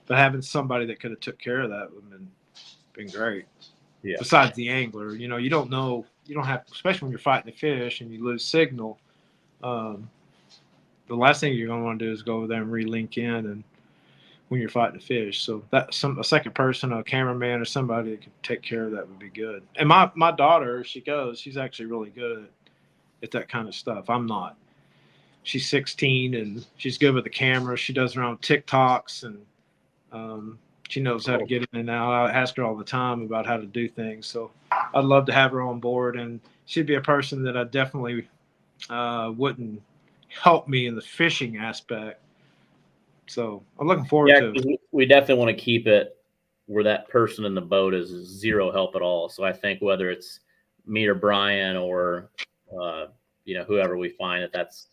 but having somebody that could have took care of that would have been great. Yeah. Besides the angler, you don't know, you don't have, especially when you're fighting a fish and you lose signal. The last thing you're going to want to do is go over there and relink in, and when you're fighting a fish. So that a second person, a cameraman or somebody that could take care of that would be good. And my daughter, she's actually really good at that kind of stuff. I'm not. She's 16 and she's good with the camera. She does her own TikToks, and she knows how to get in and out. I ask her all the time about how to do things. So I'd love to have her on board, and she'd be a person that I definitely wouldn't help me in the fishing aspect. So I'm looking forward to it. We definitely want to keep it where that person in the boat is zero help at all. So I think whether it's me or Bryan or whoever we find, that's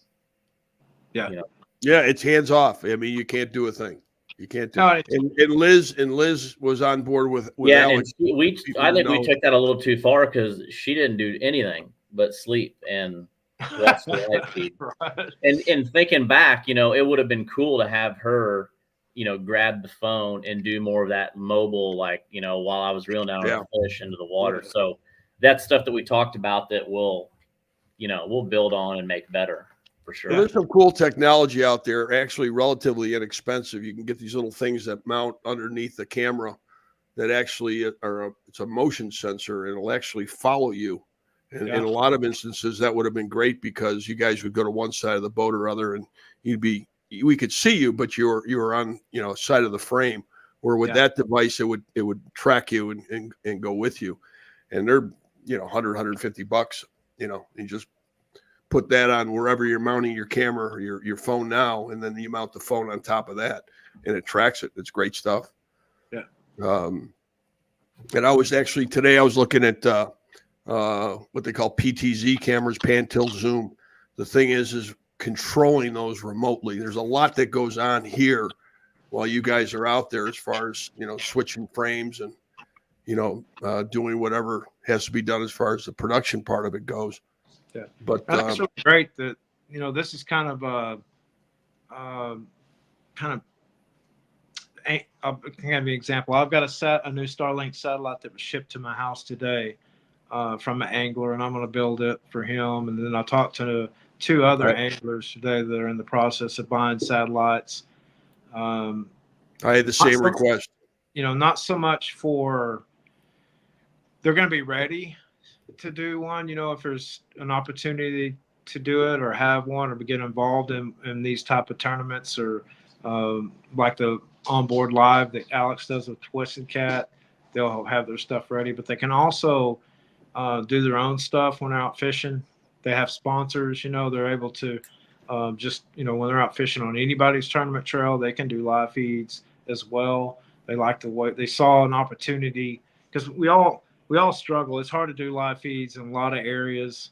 it's hands off. I mean, you can't do a thing. You can't do. And Liz was on board with Alex. And I think we took that a little too far because she didn't do anything but sleep and watch the live feed. Right. And thinking back, it would have been cool to have her, grab the phone and do more of that mobile, while I was reeling down a fish into the water. Yeah. So that's stuff that we talked about that we'll build on and make better for sure. Well, there's some cool technology out there, actually relatively inexpensive. You can get these little things that mount underneath the camera that actually it's a motion sensor, and it'll actually follow you. And in a lot of instances, that would have been great because you guys would go to one side of the boat or other, and we could see you, but you were on side of the frame. Where with that device, it would track you and go with you, and they're $100, $150. You just put that on wherever you're mounting your camera or your phone now, and then you mount the phone on top of that, and it tracks it. It's great stuff. Yeah. And I was actually today I was looking at what they call PTZ cameras, pan, tilt, zoom. The thing is controlling those remotely. There's a lot that goes on here while you guys are out there as far as, switching frames and, doing whatever has to be done as far as the production part of it goes. Yeah. But it's really great that, this is kind of I'll give you an example. I've got a new Starlink satellite that was shipped to my house today from an angler, and I'm going to build it for him. And then I talked to two other anglers today that are in the process of buying satellites. I had the same request. Not so much for they're going to be ready to do one, if there's an opportunity to do it or have one or get involved in these type of tournaments or like the onboard live that Alex does with Twisted Cat, they'll have their stuff ready, but they can also do their own stuff when they're out fishing. They have sponsors, they're able to when they're out fishing on anybody's tournament trail, they can do live feeds as well. They like the way they saw an opportunity because we all struggle. It's hard to do live feeds in a lot of areas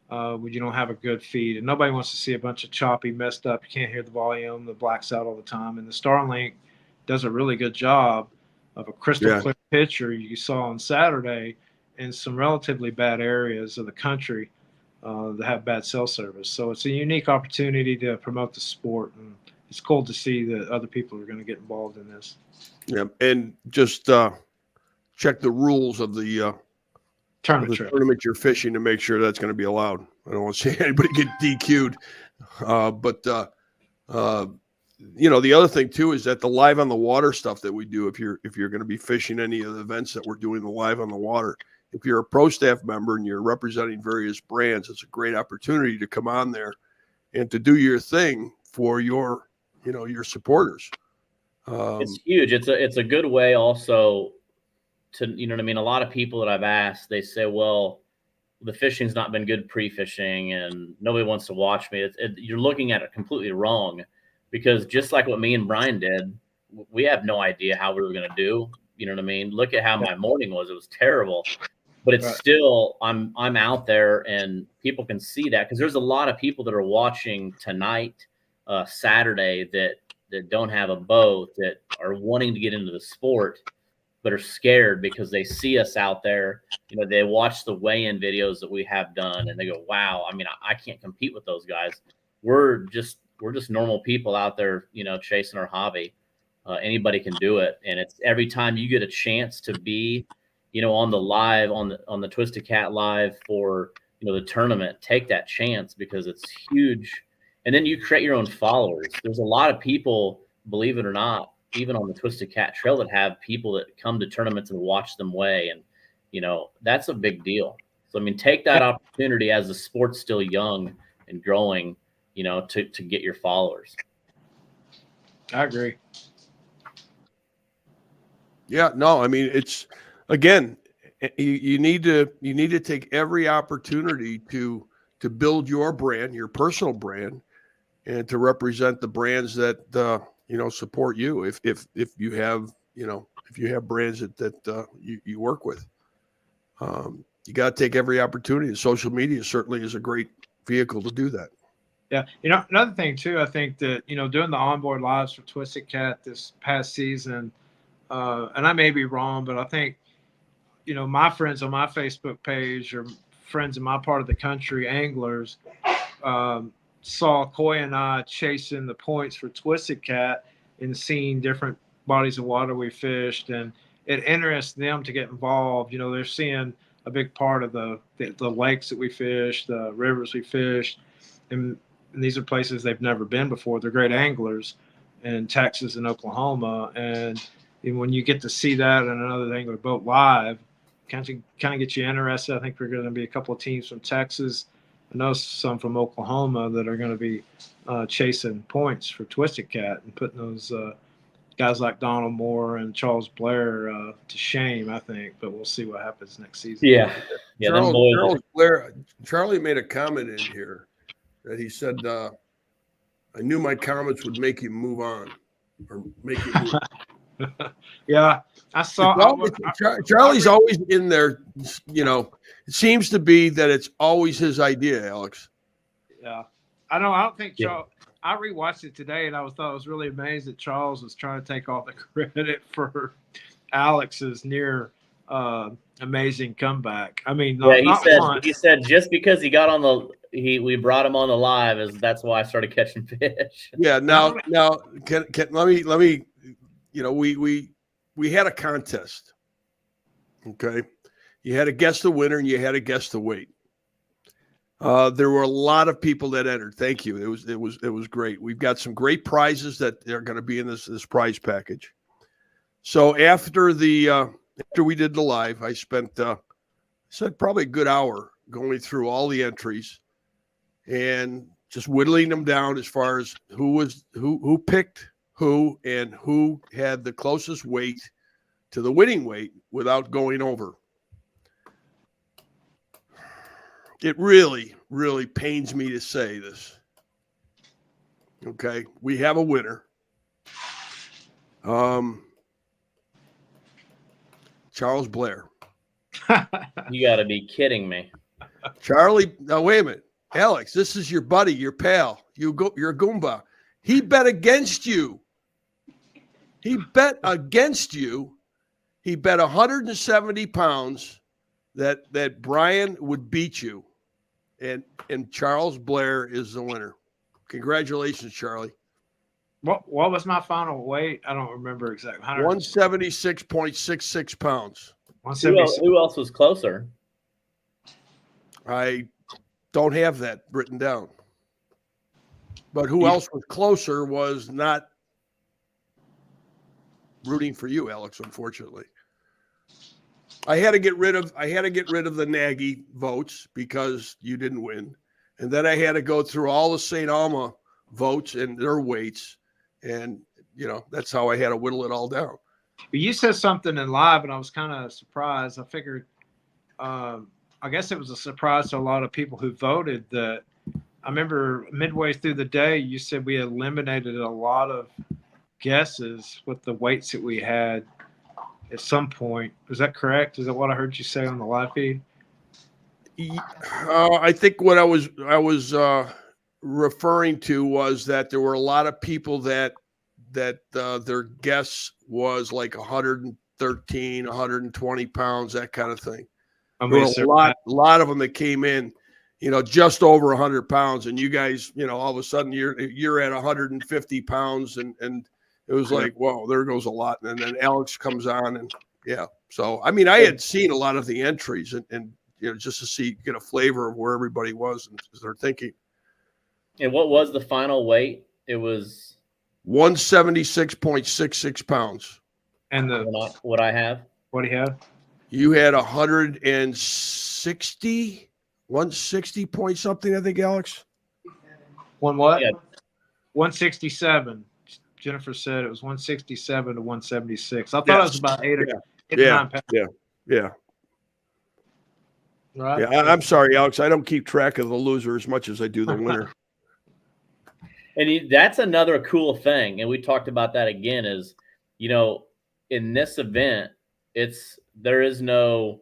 when you don't have a good feed, and nobody wants to see a bunch of choppy, messed up. You can't hear the volume, the blacks out all the time. And the Starlink does a really good job of a crystal clear picture you saw on Saturday in some relatively bad areas of the country that have bad cell service. So it's a unique opportunity to promote the sport, and it's cool to see that other people are going to get involved in this. Yeah, and just check the rules of the tournament you're fishing to make sure that's going to be allowed. I don't want to see anybody get DQ'd. But the other thing too is that the live on the water stuff that we do, if you're going to be fishing any of the events that we're doing the live on the water, if you're a pro staff member and you're representing various brands, it's a great opportunity to come on there and to do your thing for your supporters. It's huge. It's a good way also to, a lot of people that I've asked, they say, well, the fishing's not been good pre-fishing and nobody wants to watch me. You're looking at it completely wrong, because just like what me and Bryan did, we have no idea how we were going to do. Look at how my morning was. It was terrible. But it's still, I'm out there and people can see that, because there's a lot of people that are watching tonight, Saturday, that don't have a boat, that are wanting to get into the sport. but are scared because they see us out there. You know, they watch the weigh-in videos that we have done, and they go, "Wow! I mean, I can't compete with those guys. We're just normal people out there, you know, chasing our hobby. Anybody can do it, and it's every time you get a chance to be, you know, on the live on the Twisted Cat live for, you know, the tournament. Take that chance because it's huge, and then you create your own followers. There's a lot of people, believe it or not, even on the Twisted Cat Trail, that have people that come to tournaments and watch them weigh, and you know that's a big deal. So I mean, take that opportunity as the sport's still young and growing, you know, to get your followers. I agree. Yeah, no, I mean, it's again, you need to take every opportunity to build your brand, your personal brand, and to represent the brands that you know, support you. If you have, you know, if you have brands that you work with, you got to take every opportunity. And social media certainly is a great vehicle to do that. Yeah. You know, another thing too, I think that, you know, doing the onboard lives for Twisted Cat this past season, and I may be wrong, but I think, you know, my friends on my Facebook page or friends in my part of the country, anglers, saw Coy and I chasing the points for Twisted Cat and seeing different bodies of water we fished, and it interests them to get involved. You know, they're seeing a big part of the lakes that we fished, the rivers we fished, and these are places they've never been before. They're great anglers in Texas and Oklahoma, and when you get to see that and another angler boat live, kind of get you interested. I think we're going to be a couple of teams from Texas. I know some from Oklahoma that are going to be chasing points for Twisted Cat and putting those guys like Donald Moore and Charles Blair to shame, I think. But we'll see what happens next season. Yeah, yeah. Charles Blair, Charlie made a comment in here that he said, "I knew my comments would make you move on, or make you move." Yeah, I saw. Charlie's always in there. You know, it seems to be that it's always his idea, Alex. Yeah, I don't think Charles. I rewatched it today, and I was really amazed that Charles was trying to take all the credit for Alex's near amazing comeback. I mean, he said just because he got on we brought him on the live, that's why I started catching fish. Yeah. Now, let me. You know, we had a contest. Okay, you had to guess the winner and you had to guess the weight. There were a lot of people that entered. Thank you. It was great. We've got some great prizes that are going to be in this prize package. So after we did the live, I spent probably a good hour going through all the entries and just whittling them down as far as who picked who and who had the closest weight to the winning weight without going over. It really, really pains me to say this. Okay, we have a winner. Charles Blair. You got to be kidding me. Charlie, now wait a minute. Alex, this is your buddy, your pal. You're a Goomba. He bet against you. He bet against you. He bet 170 pounds that Bryan would beat you. And Charles Blair is the winner. Congratulations, Charlie. What was my final weight? I don't remember exactly. 176.66 pounds. Who else was closer? I don't have that written down. But who else was closer was not rooting for you, Alex, unfortunately. I had to get rid of the Nagy votes because you didn't win. And then I had to go through all the StAma votes and their weights. And, you know, that's how I had to whittle it all down. But you said something in live, and I was kind of surprised. I figured, I guess it was a surprise to a lot of people who voted that I remember midway through the day, you said we eliminated a lot of guesses with the weights that we had at some point. Is that correct? Is that what I heard you say on the live feed? I think what I was referring to was that there were a lot of people that their guess was like 130 113, 120 pounds, that kind of thing. I There mean, were a lot of them that came in, just over 100 pounds, and you guys, all of a sudden you're at 150 pounds, and it was like, whoa, there goes a lot. And then Alex comes on, and yeah. So I mean, I had seen a lot of the entries, and just to get a flavor of where everybody was and their thinking. And what was the final weight? It was 176.66 pounds. And what I have. What do you have? You had 160 point something, I think, Alex. One what? Yeah. 167. Jennifer said it was 167 to 176. I thought it was about 8 or 9 pounds. Yeah. Right? Yeah, I'm sorry, Alex. I don't keep track of the loser as much as I do the winner. And that's another cool thing. And we talked about that again is, in this event, there is no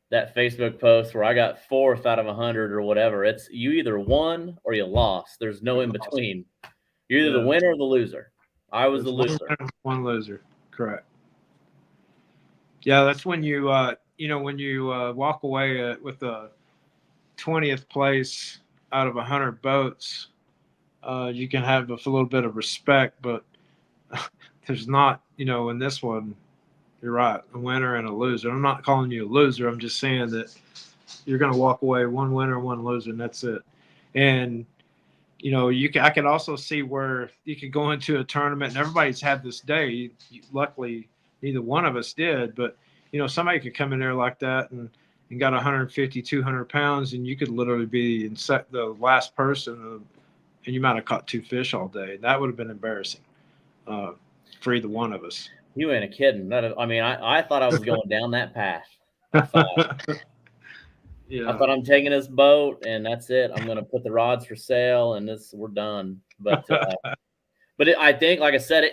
that Facebook post where I got 4th out of 100 or whatever. It's you either won or you lost. There's no in between. You're either the winner or the loser. I was the loser. One loser. Correct. Yeah, that's when you when you walk away with a 20th place out of 100 boats, you can have a little bit of respect, but there's not, in this one, you're right, a winner and a loser. I'm not calling you a loser. I'm just saying that you're going to walk away one winner, one loser, and that's it. And, I can also see where you could go into a tournament, and everybody's had this day. Luckily, neither one of us did, but, somebody could come in there like that and got 150, 200 pounds, and you could literally be the last person, and you might have caught 2 fish all day. That would have been embarrassing for either one of us. You ain't kidding. I thought I was going down that path. I thought I'm taking this boat and that's it. I'm going to put the rods for sale and we're done. But I think, like I said,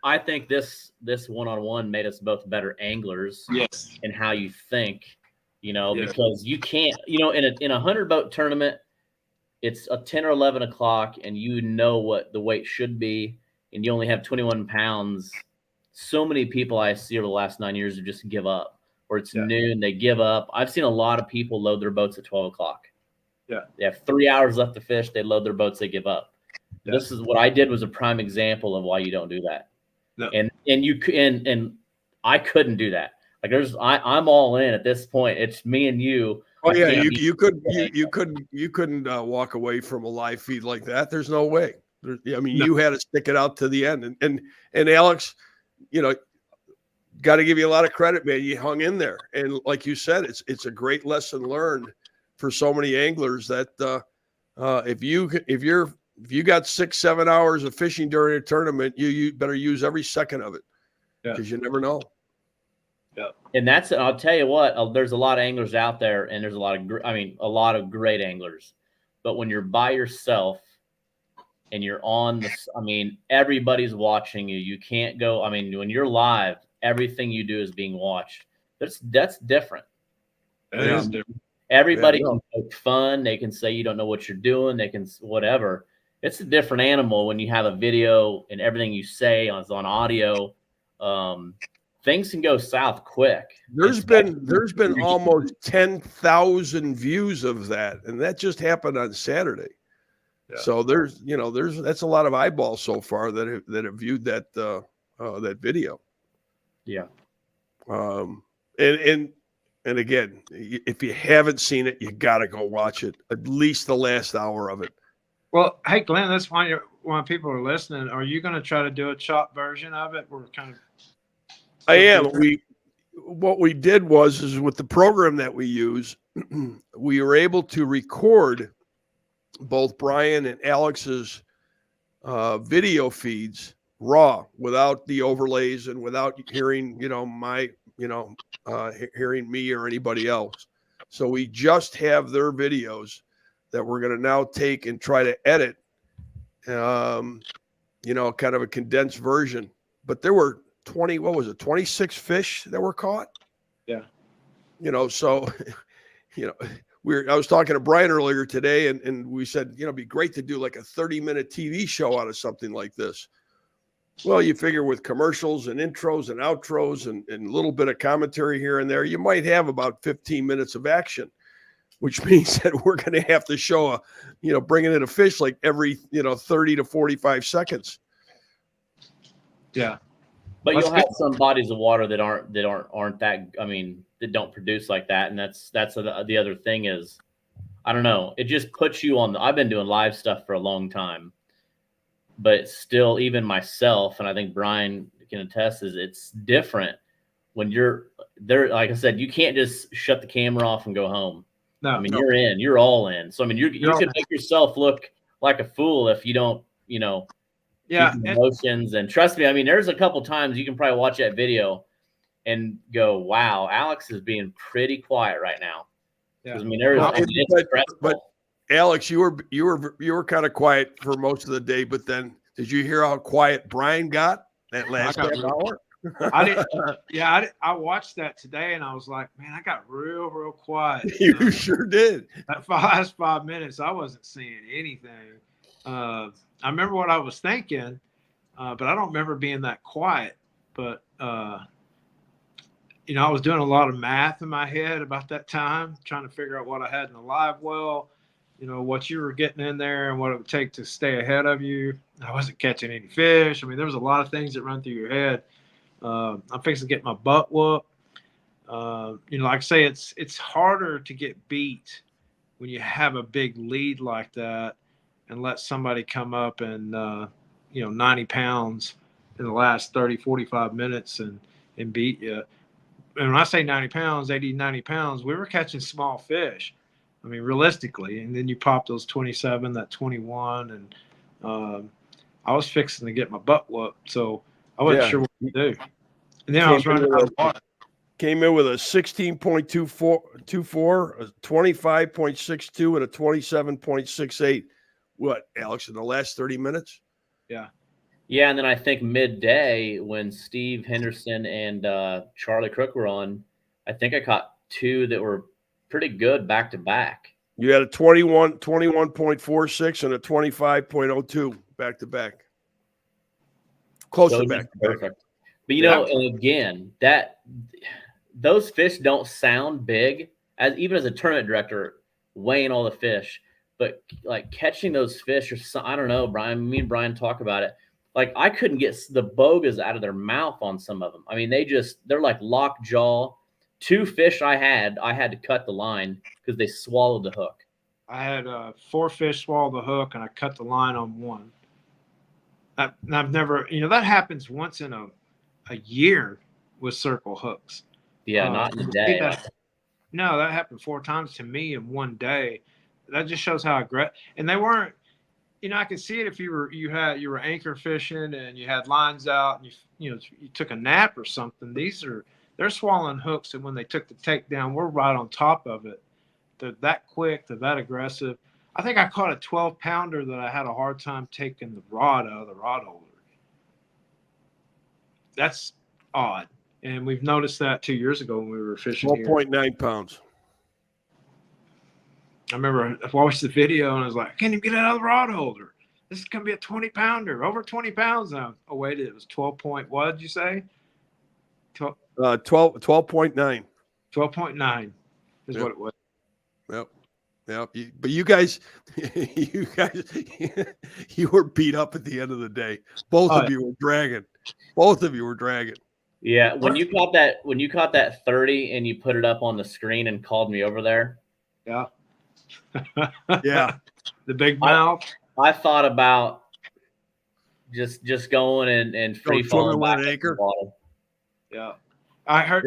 I think this one-on-one made us both better anglers. Yes. In how you think, because you can't, in a 100 boat tournament, it's a 10 or 11 o'clock and what the weight should be. And you only have 21 pounds. So many people I see over the last 9 years who just give up, or it's noon, they give up. I've seen a lot of people load their boats at 12 o'clock. Yeah. They have 3 hours left to fish. They load their boats. They give up. Yeah. This is what I did was a prime example of why you don't do that. No. And I couldn't do that. Like I'm all in at this point. It's me and you. Oh yeah. You couldn't walk away from a live feed like that. There's no way. You had to stick it out to the end. And Alex, got to give you a lot of credit, man. You hung in there. And like you said, it's a great lesson learned for so many anglers that if you got 6-7 hours of fishing during a tournament, you better use every second of it because you never know. Yeah. And I'll tell you what, there's a lot of anglers out there and there's a lot of great anglers, but when you're by yourself, and you're on everybody's watching you. You can't go. When you're live, everything you do is being watched. That's different. That is different. Everybody can poke fun. They can say you don't know what you're doing. They can whatever. It's a different animal when you have a video and everything you say is on audio. Things can go south quick. There's been almost 10,000 views of that, and that just happened on Saturday. Yeah. So that's a lot of eyeballs so far that have viewed that video. Yeah. And again, if you haven't seen it, you got to go watch it. At least the last hour of it. Well, hey Glenn, that's why when people are listening, are you going to try to do a chop version of it? We're kind of. I am. What we did was with the program that we use, we were able to record both Bryan and Alex's video feeds raw without the overlays and without hearing, hearing me or anybody else. So we just have their videos that we're going to now take and try to edit, kind of a condensed version. But there were 26 fish that were caught? Yeah. So, I was talking to Bryan earlier today and we said, it'd be great to do like a 30-minute TV show out of something like this. Well, you figure with commercials and intros and outros and a little bit of commentary here and there, you might have about 15 minutes of action, which means that we're going to have to show bringing in a fish like every, 30 to 45 seconds. Yeah. But you'll have some bodies of water that aren't that, I mean, that don't produce like that. And that's the other thing is, I don't know. It just puts you on I've been doing live stuff for a long time, but still, even myself, and I think Bryan can attest, is it's different when you're there. Like I said, you can't just shut the camera off and go home. No, I mean, you're all in. So, I mean, you can make yourself look like a fool if you don't, yeah, emotions. And trust me, I mean, there's a couple times you can probably watch that video and go, wow, Alex is being pretty quiet right now. Yeah. I mean, it's stressful. But Alex, you were kind of quiet for most of the day, but then did you hear how quiet Bryan got that last half hour? I didn't. Yeah, I watched that today, and I was like, man, I got real quiet. You sure did. That last 5 minutes, I wasn't seeing anything. I remember what I was thinking, but I don't remember being that quiet. But I was doing a lot of math in my head about that time, trying to figure out what I had in the live well, what you were getting in there and what it would take to stay ahead of you. I wasn't catching any fish. I mean, there was a lot of things that run through your head. I'm fixing to get my butt whooped. Like I say, it's harder to get beat when you have a big lead like that and let somebody come up and 90 pounds in the last 30, 45 minutes and beat you. And when I say 90 pounds, 80, 90 pounds, we were catching small fish. I mean, realistically. And then you pop those 27, that 21, and I was fixing to get my butt whooped. So I wasn't sure what to do. And then I was running out of water. Came in with a 16.24, a 25.62, and a 27.68. What, Alex, in the last 30 minutes? Yeah. Yeah, and then I think midday when Steve Henderson and Charlie Crook were on, I think I caught two that were pretty good back to back. You had a 21.46 and a 25.02 back to back. Close to back. Perfect. But and again, those fish don't sound big even as a tournament director weighing all the fish, but like catching those fish I don't know, Bryan, me and Bryan talk about it. Like I couldn't get the bogas out of their mouth on some of them. I mean, they're like lock jaw. Two fish I had to cut the line because they swallowed the hook. I had 4 fish swallow the hook, and I cut the line on one. I've never, that happens once in a year with circle hooks. Yeah, not in a day. No, that happened 4 times to me in one day. That just shows how aggressive. And they weren't. I could see it if you were anchor fishing and you had lines out and you took a nap or something. They're swallowing hooks, and when they took the takedown, we're right on top of it. They're that quick. They're that aggressive. I think I caught a 12-pounder that I had a hard time taking the rod out of the rod holder. That's odd, and we've noticed that 2 years ago when we were fishing. 12.9 pounds. I remember I watched the video and I was like, I can't even get it out of the rod holder. This is going to be a 20-pounder, over 20 pounds now. Oh, wait, it was 12 point. What did you say? 12.9. 12.9 is what it was. Yep. But you guys, you were beat up at the end of the day. Both of you were dragging. Yeah. When you caught that 30 and you put it up on the screen and called me over there. Yeah. Yeah. The big mouth. I thought about just going and free falling back in the water. Yeah. I heard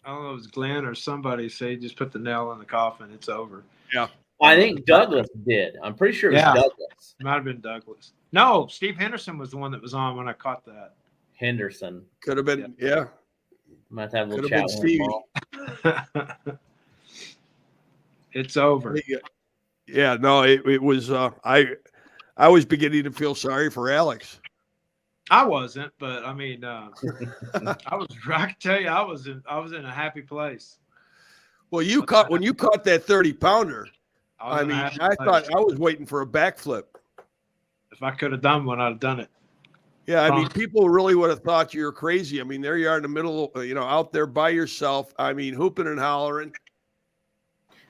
I don't know if it was Glen or somebody say just put the nail in the coffin, it's over. Yeah. I think Douglas did. I'm pretty sure it was Douglas. It might have been Douglas. No, Steve Henderson was the one that was on when I caught that. Henderson. Could have been, yeah. Might have a little chat with him. It's over. Yeah, no, it was I was beginning to feel sorry for Alex. I wasn't, but I mean, I can tell you, I was in a happy place. Well, when you caught that 30-pounder, I thought I was waiting for a backflip. If I could have done one, I'd have done it. Yeah, I mean, people really would have thought you're crazy. I mean, there you are in the middle, out there by yourself. I mean, hooping and hollering.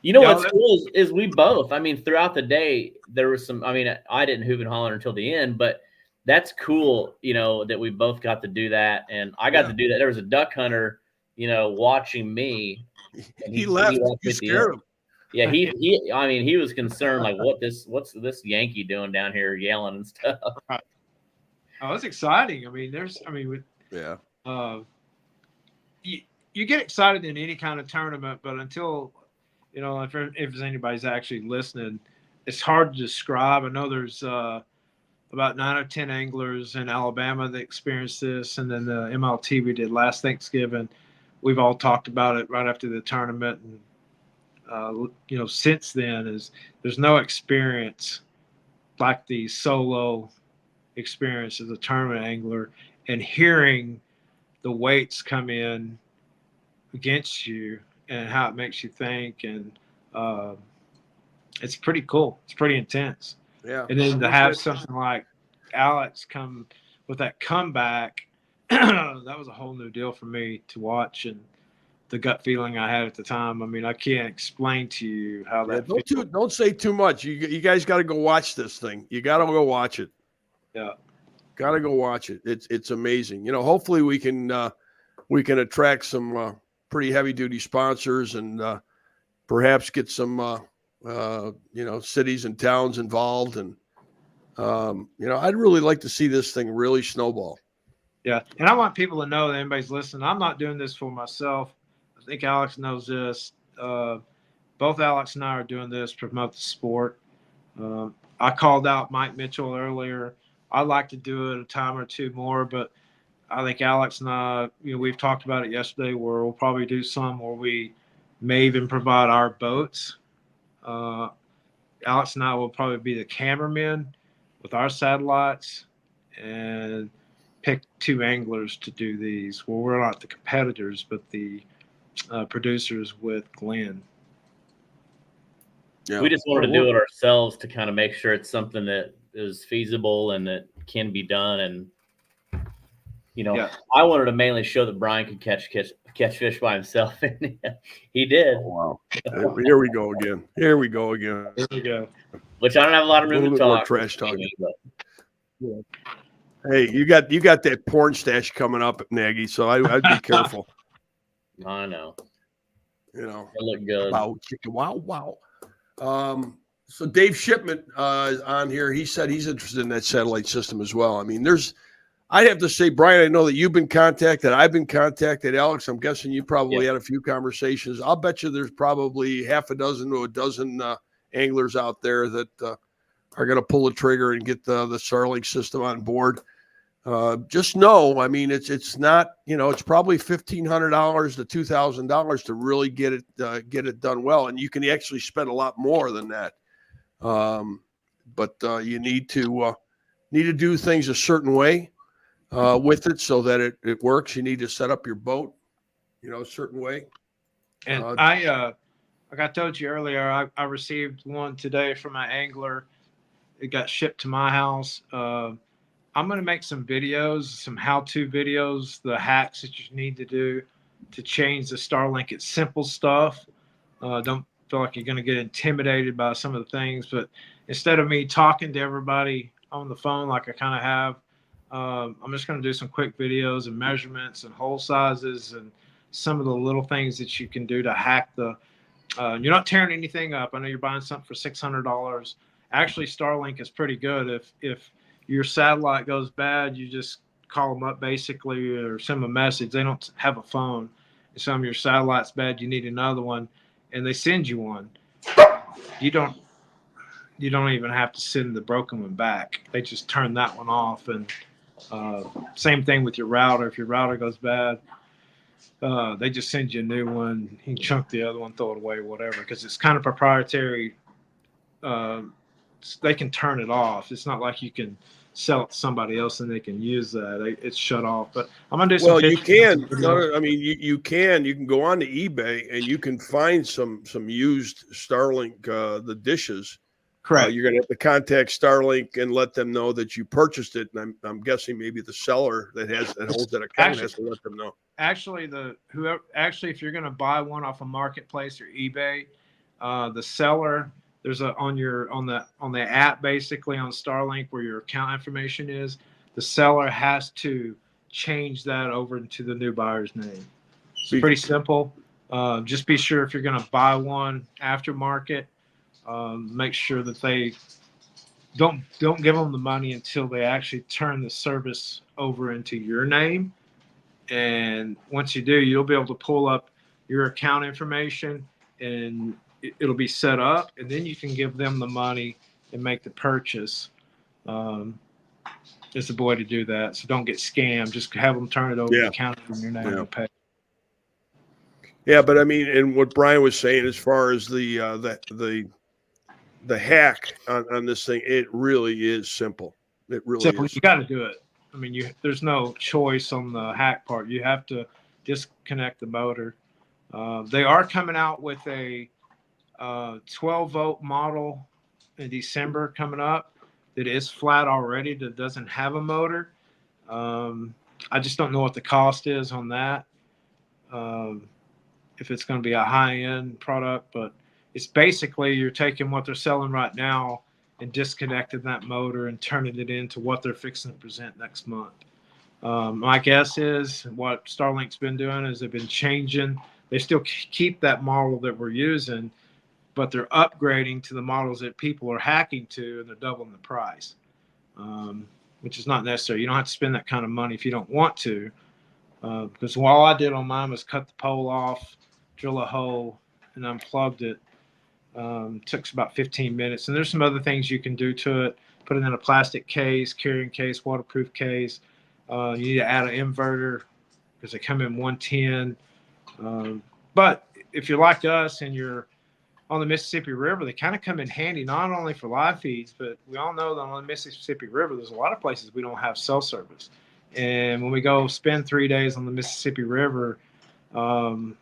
You know what's cool is we both. I mean, throughout the day, there was some. I mean, I didn't hoop and holler until the end, but that's cool. That we both got to do that, and I got to do that. There was a duck hunter, watching me. And he left. You scared him. Yeah, he. I mean, he was concerned, like, what's this Yankee doing down here yelling and stuff. Right. Oh, it's exciting. You get excited in any kind of tournament, but until, if there's anybody's actually listening, it's hard to describe. I know there's about 9 or 10 anglers in Alabama that experienced this, and then the MLT we did last Thanksgiving. We've all talked about it right after the tournament, and since then there's no experience like the solo experience as a tournament angler, and hearing the weights come in against you and how it makes you think, and it's pretty cool. It's pretty intense. Yeah. And then to have something like Alex come with that comeback, that was a whole new deal for me to watch, and the gut feeling I had at the time. I mean, I can't explain to you how that. Don't say too much. You guys got to go watch this thing. You got to go watch it. Yeah. Got to go watch it. It's amazing. Hopefully we can attract some pretty heavy duty sponsors, and perhaps get some cities and towns involved, and I'd really like to see this thing really snowball. Yeah, and I want people to know that anybody's listening, I'm not doing this for myself. I think Alex knows this. Both Alex and I are doing this to promote the sport. I called out Mike Mitchell earlier. I'd like to do it a time or two more, but I think Alex and I, we've talked about it yesterday, where we'll probably do some where we may even provide our boats. Alex and I will probably be the cameramen with our satellites, and pick 2 anglers to do these. Well, we're not the competitors, but the producers with Glen. Yeah. We just wanted to do it ourselves to kind of make sure it's something that is feasible and that can be done. And, I wanted to mainly show that Bryan could catch fish by himself, and he did. Oh, wow. Here we go again. Here we go. Which I don't have a lot of room to talk. More trash talking. Yeah. Hey, you got that porn stash coming up, Nagy, so I'd be careful. I know. It look good. Wow, chicken, wow. So Dave Shipman on here, he said he's interested in that satellite system as well. I mean, I'd have to say, Bryan, I know that you've been contacted. I've been contacted. Alex, I'm guessing you probably had a few conversations. I'll bet you there's probably half a dozen to a dozen anglers out there that are going to pull the trigger and get the Starlink system on board. Just know, I mean, it's not, it's probably $1,500 to $2,000 to really get it done well, and you can actually spend a lot more than that. But you need to do things a certain way with it so that it works. You need to set up your boat, a certain way. And like I told you earlier, I received one today from my angler. It got shipped to my house. I'm going to make some videos, some how-to videos, the hacks that you need to do to change the Starlink. It's simple stuff. Don't feel like you're going to get intimidated by some of the things, but instead of me talking to everybody on the phone like I kind of have, I'm just going to do some quick videos and measurements and hole sizes and some of the little things that you can do to hack the you're not tearing anything up. I know you're buying something for $600. Actually, Starlink is pretty good. If your satellite goes bad, you just call them up basically or send them a message. They don't have a phone. If some of your satellite's bad, you need another one, and they send you one. You don't even have to send the broken one back. They just turn that one off. And same thing with your router. If your router goes bad, they just send you a new one. You can chunk the other one, throw it away, whatever, because it's kind of proprietary. They can turn it off. It's not like you can sell it to somebody else and they can use that. It's shut off. But I'm gonna do some. Well, you can. No, I mean, you can. You can go on to eBay and you can find some used Starlink the dishes Correct. You're going to have to contact Starlink and let them know that you purchased it. And I'm guessing maybe the seller that holds that account has to let them know. Actually, if you're going to buy one off a marketplace or eBay, the seller, there's on the app, basically on Starlink where your account information is, the seller has to change that over into the new buyer's name. It's pretty simple. Just be sure if you're going to buy one aftermarket, make sure that they don't give them the money until they actually turn the service over into your name. And once you do, you'll be able to pull up your account information and it'll be set up, and then you can give them the money and make the purchase. It's a way to do that. So don't get scammed. Just have them turn it over the account in your name and pay. Yeah, but I mean, and what Bryan was saying as far as the hack on this thing, it really is simple. It really is. You got to do it. I mean, there's no choice on the hack part. You have to disconnect the motor. They are coming out with a 12-volt model in December coming up that is flat already, that doesn't have a motor. I just don't know what the cost is on that, if it's going to be a high-end product. But it's basically you're taking what they're selling right now and disconnecting that motor and turning it into what they're fixing to present next month. My guess is what Starlink's been doing is they've been changing. They still keep that model that we're using, but they're upgrading to the models that people are hacking to, and they're doubling the price, which is not necessary. You don't have to spend that kind of money if you don't want to, because all I did on mine was cut the pole off, drill a hole, and unplugged it. Took about 15 minutes. And there's some other things you can do to it. Put it in a plastic case, carrying case, waterproof case. You need to add an inverter because they come in 110. But if you're like us and you're on the Mississippi River, they kind of come in handy, not only for live feeds, but we all know that on the Mississippi River, there's a lot of places we don't have cell service. And when we go spend 3 days on the Mississippi River,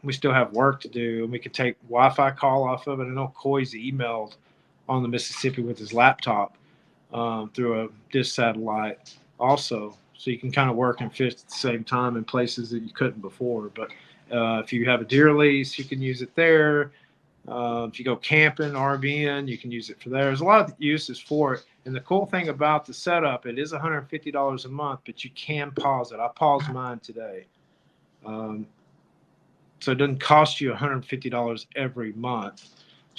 we still have work to do, and we could take Wi-Fi call off of it. I know Coy's emailed on the Mississippi with his laptop through a dish satellite also. So you can kind of work and fish at the same time in places that you couldn't before. But if you have a deer lease, you can use it there. If you go camping, RVing, you can use it for there. There's a lot of uses for it. And the cool thing about the setup, it is $150 a month, but you can pause it. I paused mine today. So it doesn't cost you $150 every month.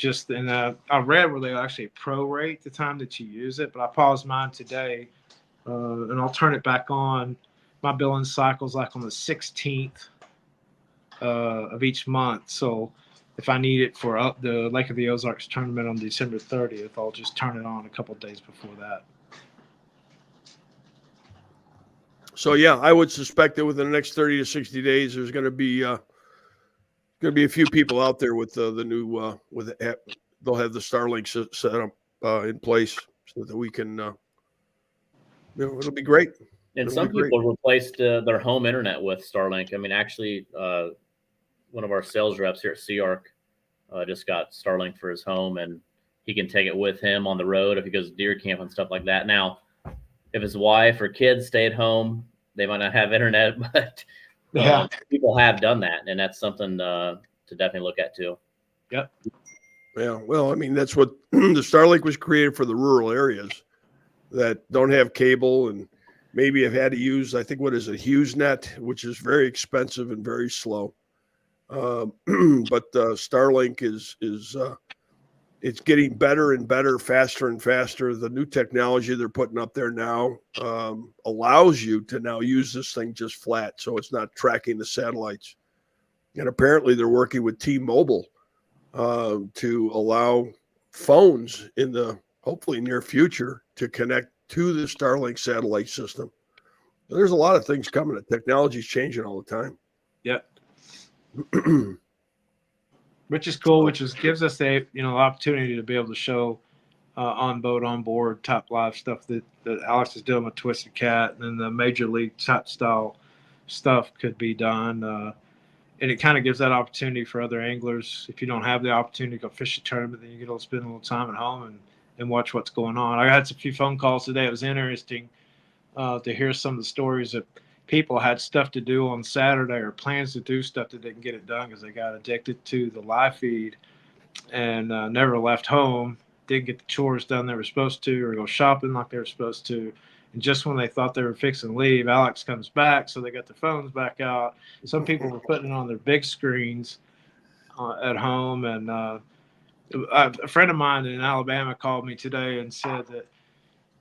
I read where they actually prorate the time that you use it, but I paused mine today, and I'll turn it back on. My billing cycle is like on the 16th of each month. So if I need it for the Lake of the Ozarks tournament on December 30th, I'll just turn it on a couple of days before that. So yeah, I would suspect that within the next 30 to 60 days, there's going to be a few people out there with the new they'll have the Starlink set up in place so that we can it'll be great. And some people replaced their home internet with Starlink. I mean, actually, one of our sales reps here at SeaArk just got Starlink for his home, and he can take it with him on the road if he goes deer camp and stuff like that. Now, if his wife or kids stay at home, they might not have internet, but people have done that, and that's something to definitely look at too. Yep. Yeah. Well, I mean, that's what the Starlink was created for, the rural areas that don't have cable and maybe have had to use, I think, what is it, HughesNet, which is very expensive and very slow. But Starlink is it's getting better and better, faster and faster. The new technology they're putting up there now allows you to now use this thing just flat, so it's not tracking the satellites. And apparently they're working with T-Mobile to allow phones in the hopefully near future to connect to the Starlink satellite system. There's a lot of things coming. The technology's changing all the time. Yep. Which is cool, gives us the opportunity to be able to show on board top live stuff that Alex is doing with Twisted Cat, and then the major league type style stuff could be done. And it kind of gives that opportunity for other anglers. If you don't have the opportunity to go fish a tournament, then you get to spend a little time at home and watch what's going on. I had a few phone calls today. It was interesting to hear some of the stories that people had stuff to do on Saturday or plans to do stuff that didn't get it done because they got addicted to the live feed and never left home, didn't get the chores done they were supposed to, or go shopping like they were supposed to. And just when they thought they were fixing to leave, Alex comes back, so they got their phones back out. Some people were putting it on their big screens at home. And a friend of mine in Alabama called me today and said that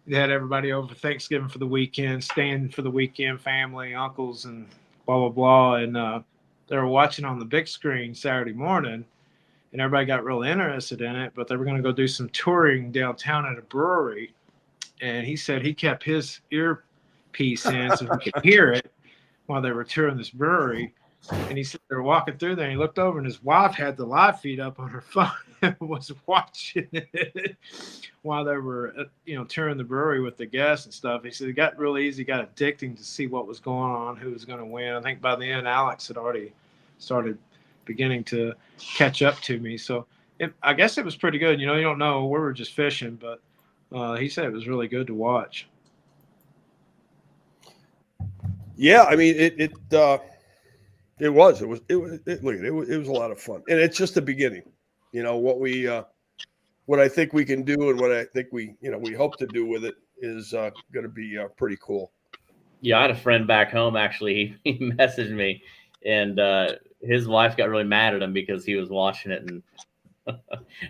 they had everybody over for Thanksgiving for the weekend, staying for the weekend, family, uncles, and blah, blah, blah. And they were watching on the big screen Saturday morning, and everybody got real interested in it, but they were going to go do some touring downtown at a brewery. And he said he kept his earpiece in so he could hear it while they were touring this brewery. And he said they were walking through there, and he looked over, and his wife had the live feed up on her phone and was watching it while they were, touring the brewery with the guests and stuff. He said it got real easy, got addicting to see what was going on, who was going to win. I think by the end, Alex had already started beginning to catch up to me. So I guess it was pretty good. You don't know. We were just fishing, but he said it was really good to watch. Yeah, I mean it was a lot of fun, and it's just the beginning. What I think we can do, and what I think we hope to do with it is going to be pretty cool. Yeah, I had a friend back home actually. He messaged me, and his wife got really mad at him because he was watching it and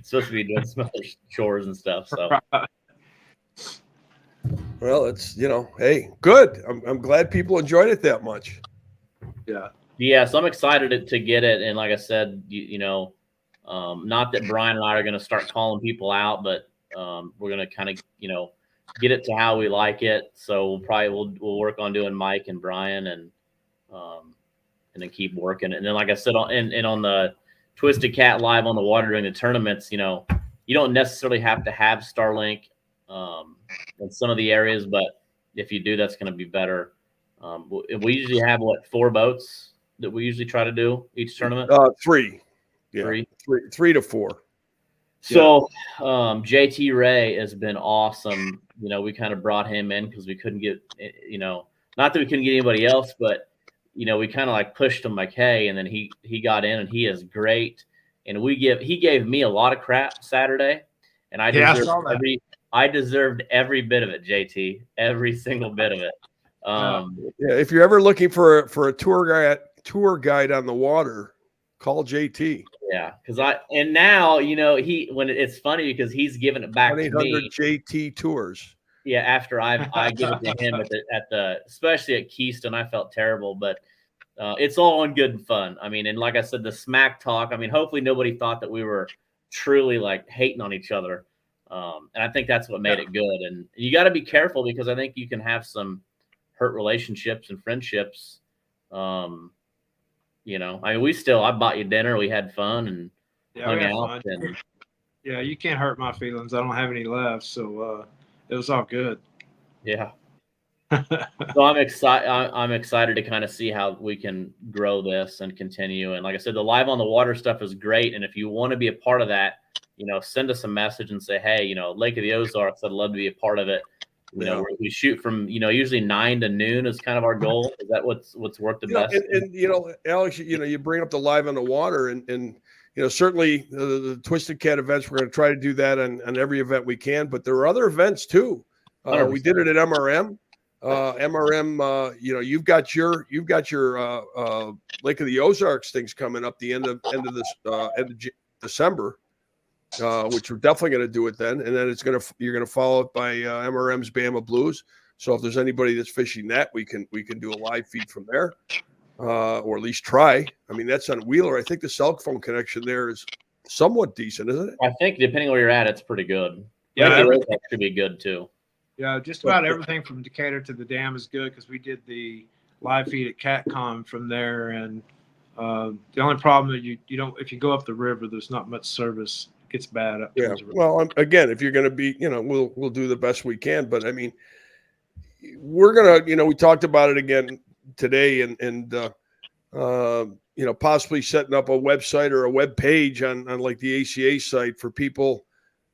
supposed to be doing some other chores and stuff. So, well, it's hey, good. I'm glad people enjoyed it that much. Yeah. So I'm excited to get it, and like I said, not that Bryan and I are going to start calling people out, but we're going to kind of get it to how we like it. So we'll work on doing Mike and Bryan and then keep working. And then, like I said, on the Twisted Cat live on the water during the tournaments, you don't necessarily have to have Starlink in some of the areas, but if you do, that's going to be better. We usually have 4 boats that we usually try to do each tournament. 3. Yeah, 3 to 4. So JT Ray has been awesome. We kind of brought him in because we couldn't get, not that we couldn't get anybody else, but we kind of like pushed him like, hey, and then he got in, and he is great. And he gave me a lot of crap Saturday, and I deserved every bit of it, JT, every single bit of it. If you're ever looking for a tour guide on the water, call JT. Yeah, and now it's funny because he's giving it back to me. JT Tours. Yeah, after I give it to him at the especially at Keystone, I felt terrible, but it's all in good and fun. I mean, and like I said, the smack talk. I mean, hopefully nobody thought that we were truly like hating on each other, and I think that's what made it good. And you got to be careful because I think you can have some hurt relationships and friendships. I mean, I bought you dinner. We had fun and hung out. And, you can't hurt my feelings. I don't have any left, so it was all good. Yeah. So I'm excited to kind of see how we can grow this and continue. And like I said, the live on the water stuff is great. And if you want to be a part of that, send us a message and say, hey, Lake of the Ozarks, I'd love to be a part of it. We shoot from, usually 9 to noon is kind of our goal. Is that what's worked the best? And Alex, you bring up the live on the water and certainly the Twisted Cat events, we're going to try to do that on every event we can, but there are other events too. We did it at MRM. You've got your Lake of the Ozarks things coming up the end of December. Which we're definitely going to do it then, and then you're going to follow it by MRM's Bama Blues. So if there's anybody that's fishing that, we can do a live feed from there, or at least try. I mean, that's on Wheeler. I think the cell phone connection there is somewhat decent, isn't it? I think depending where you're at, it's pretty good. Yeah, that should be good too. Yeah, just about everything from Decatur to the dam is good because we did the live feed at CatCon from there, and the only problem is you don't if you go up the river, there's not much service. Gets bad up. Yeah. Well, again, if you're going to be, we'll do the best we can. But I mean, we're gonna, we talked about it again today, and possibly setting up a website or a web page on like the ACA site for people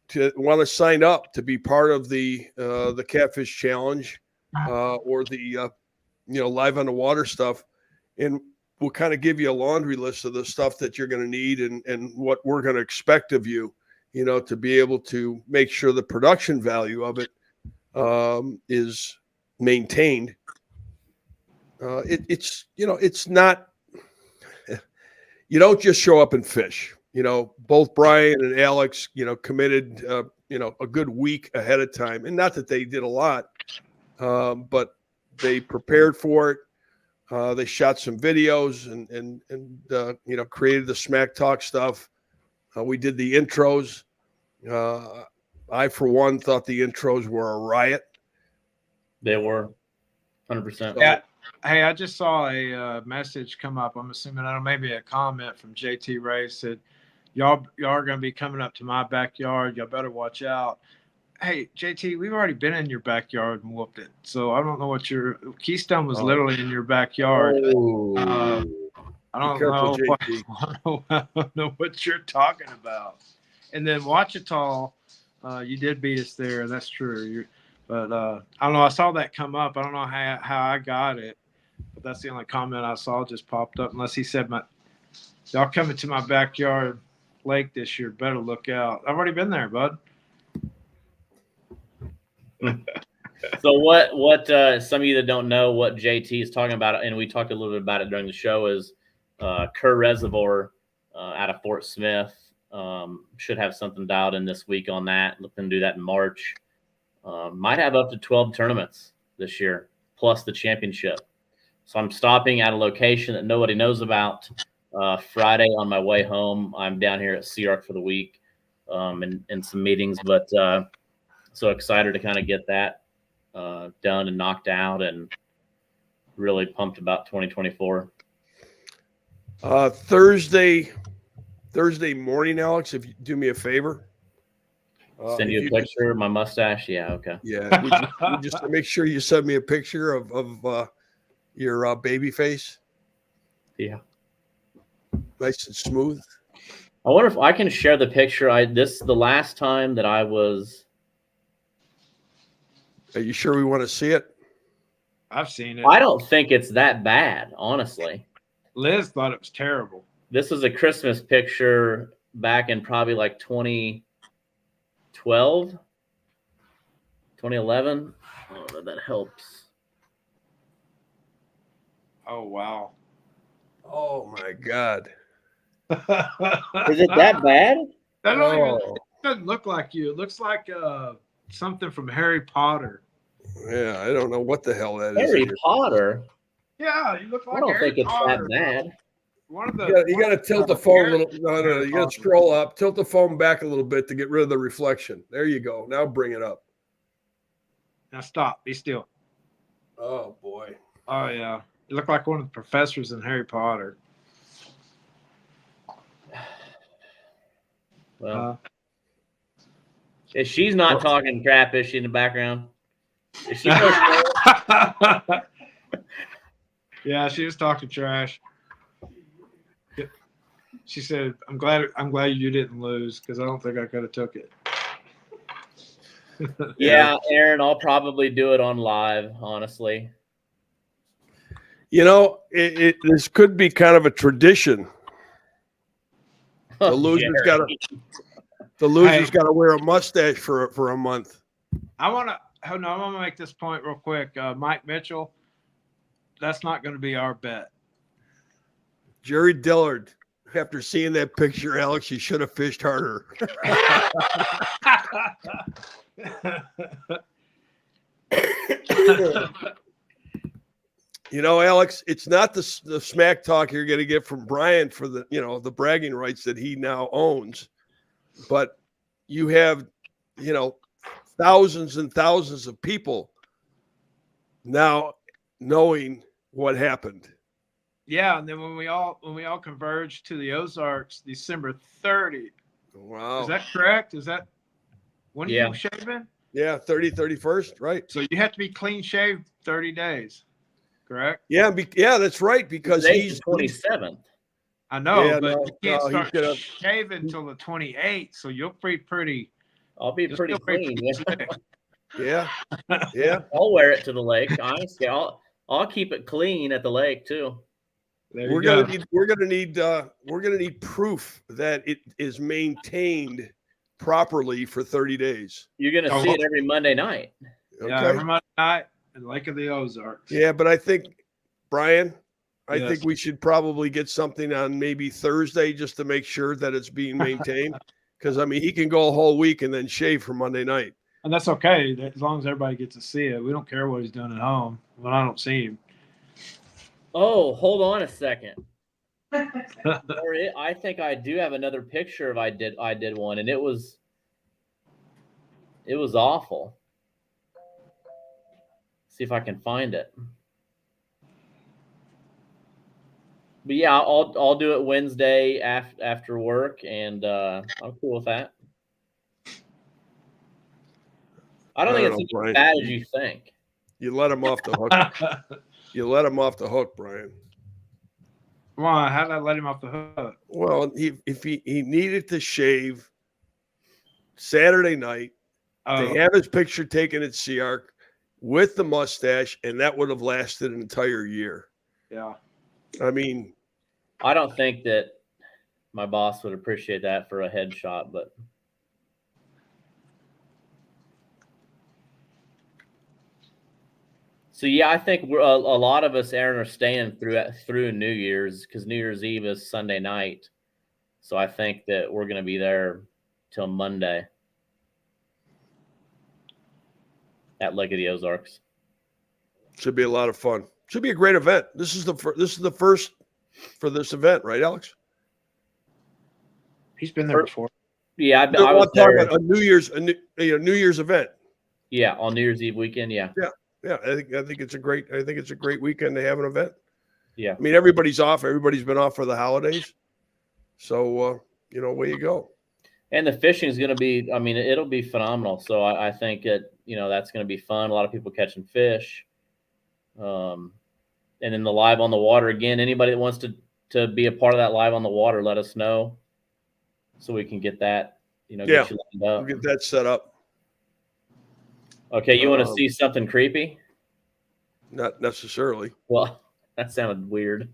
to want to sign up to be part of the Catfish Challenge or the Live on the Water stuff, and we'll kind of give you a laundry list of the stuff that you're going to need and what we're going to expect of you, to be able to make sure the production value of it is maintained. It's not, you don't just show up and fish. Both Bryan and Alex, committed, a good week ahead of time. And not that they did a lot, but they prepared for it. They shot some videos and created the Smack Talk stuff. We did the intros. I, for one, thought the intros were a riot. They were 100%. Yeah. Hey, I just saw a message come up. I'm assuming, maybe a comment from JT Ray said, y'all are going to be coming up to my backyard. Y'all better watch out. Hey, JT, we've already been in your backyard and whooped it. So I don't know what Keystone was literally in your backyard. I don't know what you're talking about. And then Ouachita, you did beat us there. That's true. But I don't know. I saw that come up. I don't know how I got it. But that's the only comment I saw just popped up. Unless he said, y'all coming to my backyard lake this year, better look out. I've already been there, bud. So what some of you that don't know what JT is talking about, and we talked a little bit about it during the show, is Kerr Reservoir out of Fort Smith. Should have something dialed in this week on that. Looking to do that in March. Might have up to 12 tournaments this year, plus the championship. So I'm stopping at a location that nobody knows about. Friday on my way home, I'm down here at Sea Arc for the week and some meetings, but so excited to kind of get that done and knocked out, and really pumped about 2024. Thursday morning, Alex, if you do me a favor. Send you a picture of my mustache. Yeah. Okay. Yeah. Would you just make sure you send me a picture of your baby face. Yeah. Nice and smooth. I wonder if I can share the picture. The last time that I was. Are you sure we want to see it? I've seen it. I don't think it's that bad, honestly. Liz thought it was terrible. This is a Christmas picture back in probably like 2012, 2011. Oh, that helps. Oh, wow. Oh, my God. Is it that bad? It doesn't look like you. It looks like something from Harry Potter. Yeah, I don't know what the hell that is. Harry Potter? Yeah, you look like I don't Harry think it's Potter. that bad. You got to tilt the phone a little. No. You got to scroll up, tilt the phone back a little bit to get rid of the reflection. There you go. Now bring it up. Now stop. Be still. Oh, boy. Oh, yeah. You look like one of the professors in Harry Potter. Well, if she's not talking crap, is she in the background? Is she Yeah, she was talking trash. She said, "I'm glad you didn't lose because I don't think I could have took it." Yeah, Aaron, I'll probably do it on live, honestly. This could be kind of a tradition. The loser's got to wear a mustache for a month. I'm gonna make this point real quick. Mike Mitchell, that's not going to be our bet. Jerry Dillard, after seeing that picture, Alex, you should have fished harder. Alex, it's not the smack talk you're going to get from Bryan for the bragging rights that he now owns, but you have, thousands and thousands of people now knowing what happened. Yeah, and then when we all converge to the Ozarks, December 30. Wow. Is that correct? Is that when are you shaving? Yeah, 31st, right. So you have to be clean shaved 30 days, correct? Yeah, that's right, because he's 27th. I know, Yeah, but no, you can't no, start shaving until the 28th, so you'll be pretty I'll be Just pretty feel free clean. to Yeah. get sick. Yeah. Yeah. I'll wear it to the lake. Honestly, I'll keep it clean at the lake too. There We're you go. gonna need proof that it is maintained properly for 30 days. You're gonna Oh, see it every Monday night. Okay. Yeah, every Monday night in Lake of the Ozarks. Yeah, but I think, Brian, I Yes. think we should probably get something on maybe Thursday just to make sure that it's being maintained. Because I mean, he can go a whole week and then shave for Monday night. And that's okay as long as everybody gets to see it. We don't care what he's doing at home when I don't see him. Oh, hold on a second. I think I do have another picture of I did one, and it was awful. See if I can find it. But yeah, I'll do it Wednesday after work, and I'm cool with that. I don't think it's as Brian. bad as you think. You let him off the hook. You let him off the hook, Brian. Come on, how did I let him off the hook? Well, if he needed to shave Saturday night to have his picture taken at Sea Arc with the mustache, and that would have lasted an entire year. Yeah. I mean, I don't think that my boss would appreciate that for a headshot, but so yeah, I think we're a lot of us, Aaron, are staying through New Year's because New Year's Eve is Sunday night. So I think that we're going to be there till Monday at Lake of the Ozarks. should be a lot of fun. Should be a great event. This is the first for this event, right, Alex? He's been there before. Yeah, I No, was I'm talking there. about a New Year's event. Yeah, on New Year's Eve weekend. Yeah. Yeah, I think it's a great weekend to have an event. Yeah. I mean, everybody's off. Everybody's been off for the holidays. So, away you go. And the fishing is going to be, I mean, it'll be phenomenal. So I think that, that's going to be fun. A lot of people catching fish. And then the live on the water again. Anybody that wants to be a part of that live on the water, let us know so we can get that, get you lined up. We'll get that set up. Okay, you want to see something creepy? Not necessarily. Well, that sounded weird.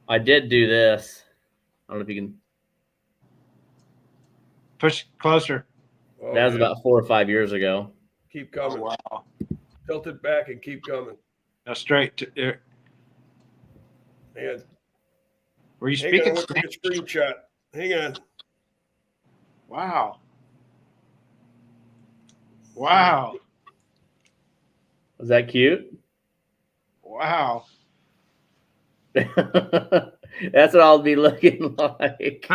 I did do this. I don't know if you can. Push closer. Oh, That was yeah. about 4 or 5 years ago. Keep coming. Oh, wow. Tilt it back and keep coming. Now straight to there. And Were you hang speaking? on, we'll take a screenshot. Hang on. Wow. Wow. Was that cute? Wow. That's what I'll be looking like.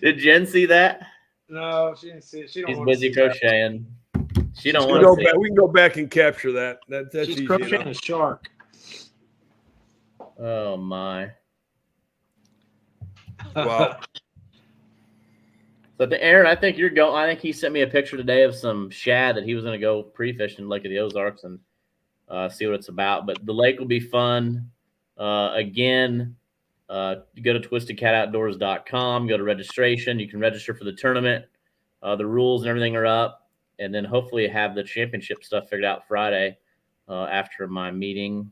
Did Jen see that? No, she didn't see it. She don't She's want to busy see that. crocheting. She don't We want to see it. can go back and capture that. That's She's easy crocheting enough. a shark. Oh my. Wow. So Aaron, I think I think he sent me a picture today of some shad that he was going to go pre-fishing Lake of the Ozarks and see what it's about. But the lake will be fun. Again, go to twistedcatoutdoors.com, go to registration. You can register for the tournament. The rules and everything are up. And then hopefully have the championship stuff figured out Friday after my meeting.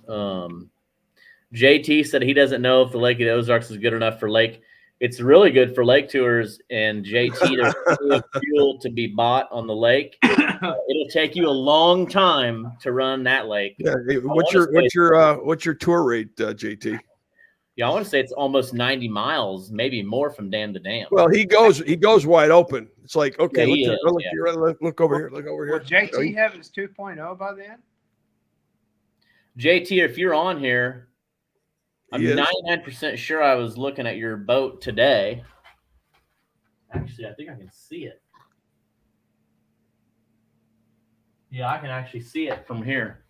JT said he doesn't know if the Lake of the Ozarks is good enough for lake. It's really good for lake tours. And JT, there's plenty of fuel to be bought on the lake. It'll take you a long time to run that lake. Yeah. Hey, what's your tour rate, JT? Yeah, I want to say it's almost 90 miles, maybe more from dam to dam. Well, he goes wide open. It's like, okay, Yeah, look over here. Look over here. Will JT have his 2.0 by then? JT, if you're on here, I'm 99% sure I was looking at your boat today. Actually, I think I can see it. Yeah, I can actually see it from here.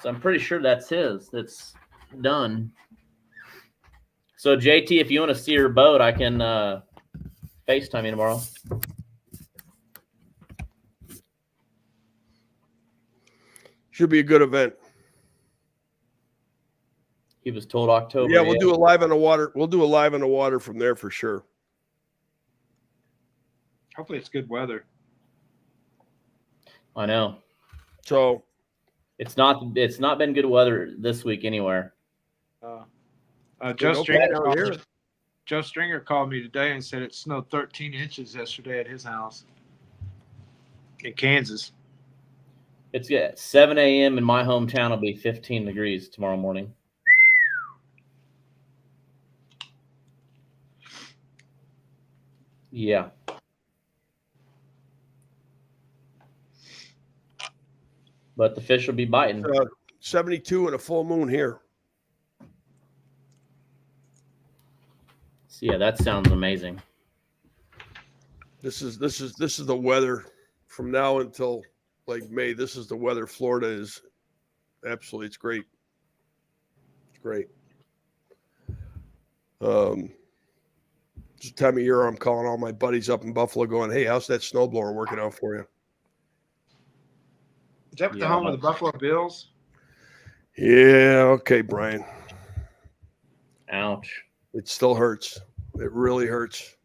So I'm pretty sure that's his. That's done. So JT, if you want to see your boat, I can FaceTime you tomorrow. Should be a good event. He was told October. Yeah, we'll do a live on the water. We'll do a live on the water from there for sure. Hopefully it's good weather. I know. So It's not been good weather this week anywhere. Joe here. Joe Stringer called me today and said it snowed 13 inches yesterday at his house in Kansas. It's 7 a.m. in my hometown. It'll be 15 degrees tomorrow morning. Yeah. But the fish will be biting. 72 and a full moon here. So yeah, that sounds amazing. This is the weather from now until like May. This is the weather. Florida is absolutely. It's great. It's great. It's the time of year I'm calling all my buddies up in Buffalo, going, "Hey, how's that snowblower working out for you?" Is that the home of the Buffalo Bills? Yeah. Okay, Bryan. Ouch. It still hurts. It really hurts.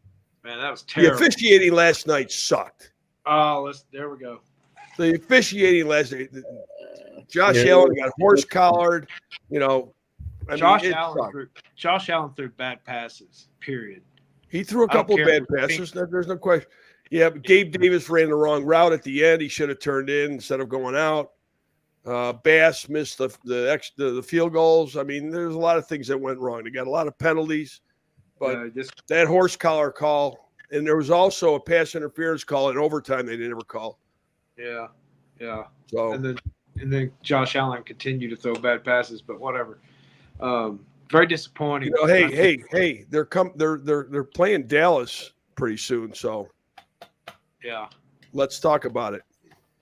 Man, that was terrible. The officiating last night sucked. Oh, there we go. The officiating last night, Josh Allen got horse collared. You know, Josh Allen threw bad passes. Period. He threw a couple of bad passes. There's no question. Yeah, but Gabe Davis ran the wrong route at the end. He should have turned in instead of going out. Bass missed the field goals. I mean, there's a lot of things that went wrong. They got a lot of penalties. But that horse collar call, and there was also a pass interference call in overtime they never called. Yeah. So and then Josh Allen continued to throw bad passes, but whatever. Very disappointing. You know, hey, they're playing Dallas pretty soon, so yeah. Let's talk about it.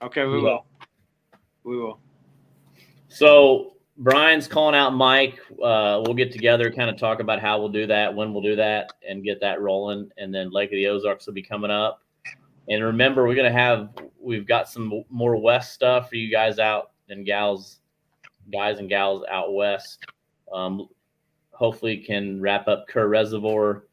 Okay, we will. So Brian's calling out Mike. We'll get together, kind of talk about how we'll do that, when we'll do that, and get that rolling. And then Lake of the Ozarks will be coming up. And remember, we've got some more West stuff for you guys out and guys and gals out West. Hopefully can wrap up Kerr Reservoir,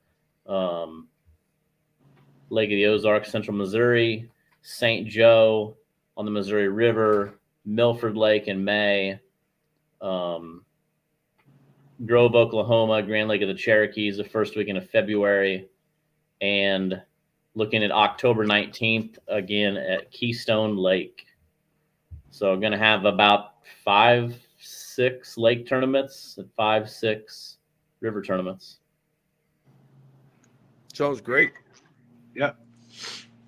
Lake of the Ozarks, Central Missouri, St. Joe on the Missouri River, Milford Lake in May, Grove, Oklahoma, Grand Lake of the Cherokees the first weekend of February, and looking at October 19th again at Keystone Lake. So I'm going to have about 5-6 lake tournaments and 5-6 river tournaments. Sounds great. Yep.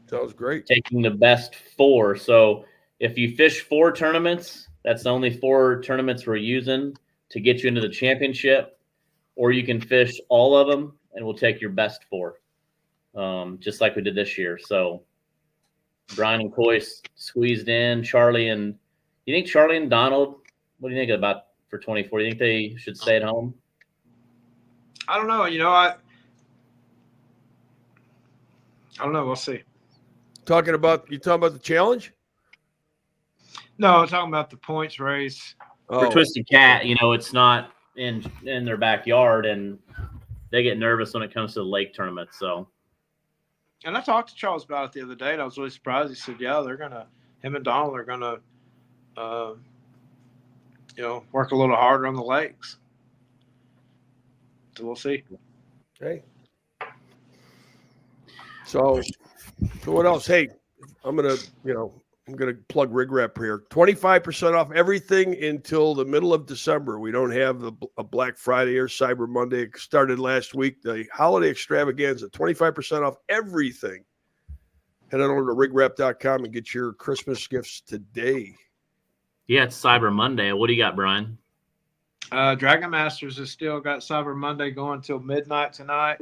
Sounds great. Taking the best 4. So if you fish 4 tournaments, that's the only 4 tournaments we're using to get you into the championship, or you can fish all of them and we'll take your best 4. Just like we did this year. So Bryan and Coy squeezed in. You think Charlie and Donald, what do you think about for 24? Do you think they should stay at home? I don't know. You know, I don't know. We'll see. You talking about the challenge? No, I'm talking about the points race. For Twisted Cat, it's not in their backyard, and they get nervous when it comes to the lake tournament. So, and I talked to Charles about it the other day, and I was really surprised. He said, "Yeah, him and Donald are gonna, work a little harder on the lakes." So we'll see. Okay. So what else? Hey, I'm gonna plug Rig Rep here. 25% off everything until the middle of December. We don't have a Black Friday or Cyber Monday. It started last week. The holiday extravaganza, 25% off everything. Head on over to rigrep.com and get your Christmas gifts today. Yeah, it's Cyber Monday. What do you got, Bryan? Dragon Masters has still got Cyber Monday going till midnight tonight.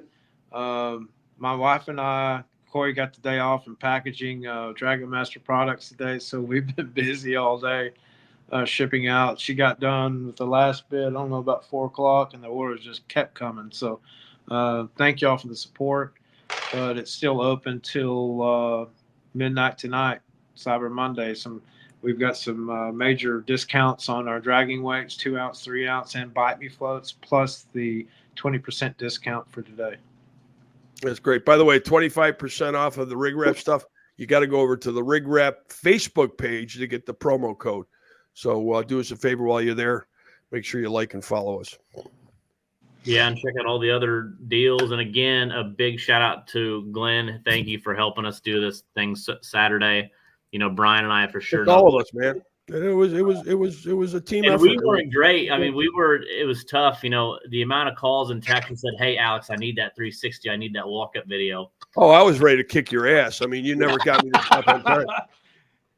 My wife and I, Corey, got the day off in packaging Dragon Master products today, so we've been busy all day shipping out. She got done with the last bid, I don't know, about 4 o'clock, and the orders just kept coming. So thank y'all for the support, but it's still open till midnight tonight, Cyber Monday. We've got some major discounts on our dragging weights, 2 ounce, 3 ounce, and bite me floats, plus the 20% discount for today. That's great. By the way, 25% off of the Rig Wrap stuff. You got to go over to the Rig Wrap Facebook page to get the promo code. So do us a favor while you're there. Make sure you like and follow us. Yeah, and check out all the other deals. And again, a big shout out to Glen. Thank you for helping us do this thing Saturday. You know, Bryan and I for sure. It's all of us, man. It was a team and effort. We weren't great. I mean, it was tough. You know, the amount of calls and texts and said, "Hey, Alex, I need that 360. I need that walk-up video." Oh, I was ready to kick your ass. I mean, you never got me to stop on time.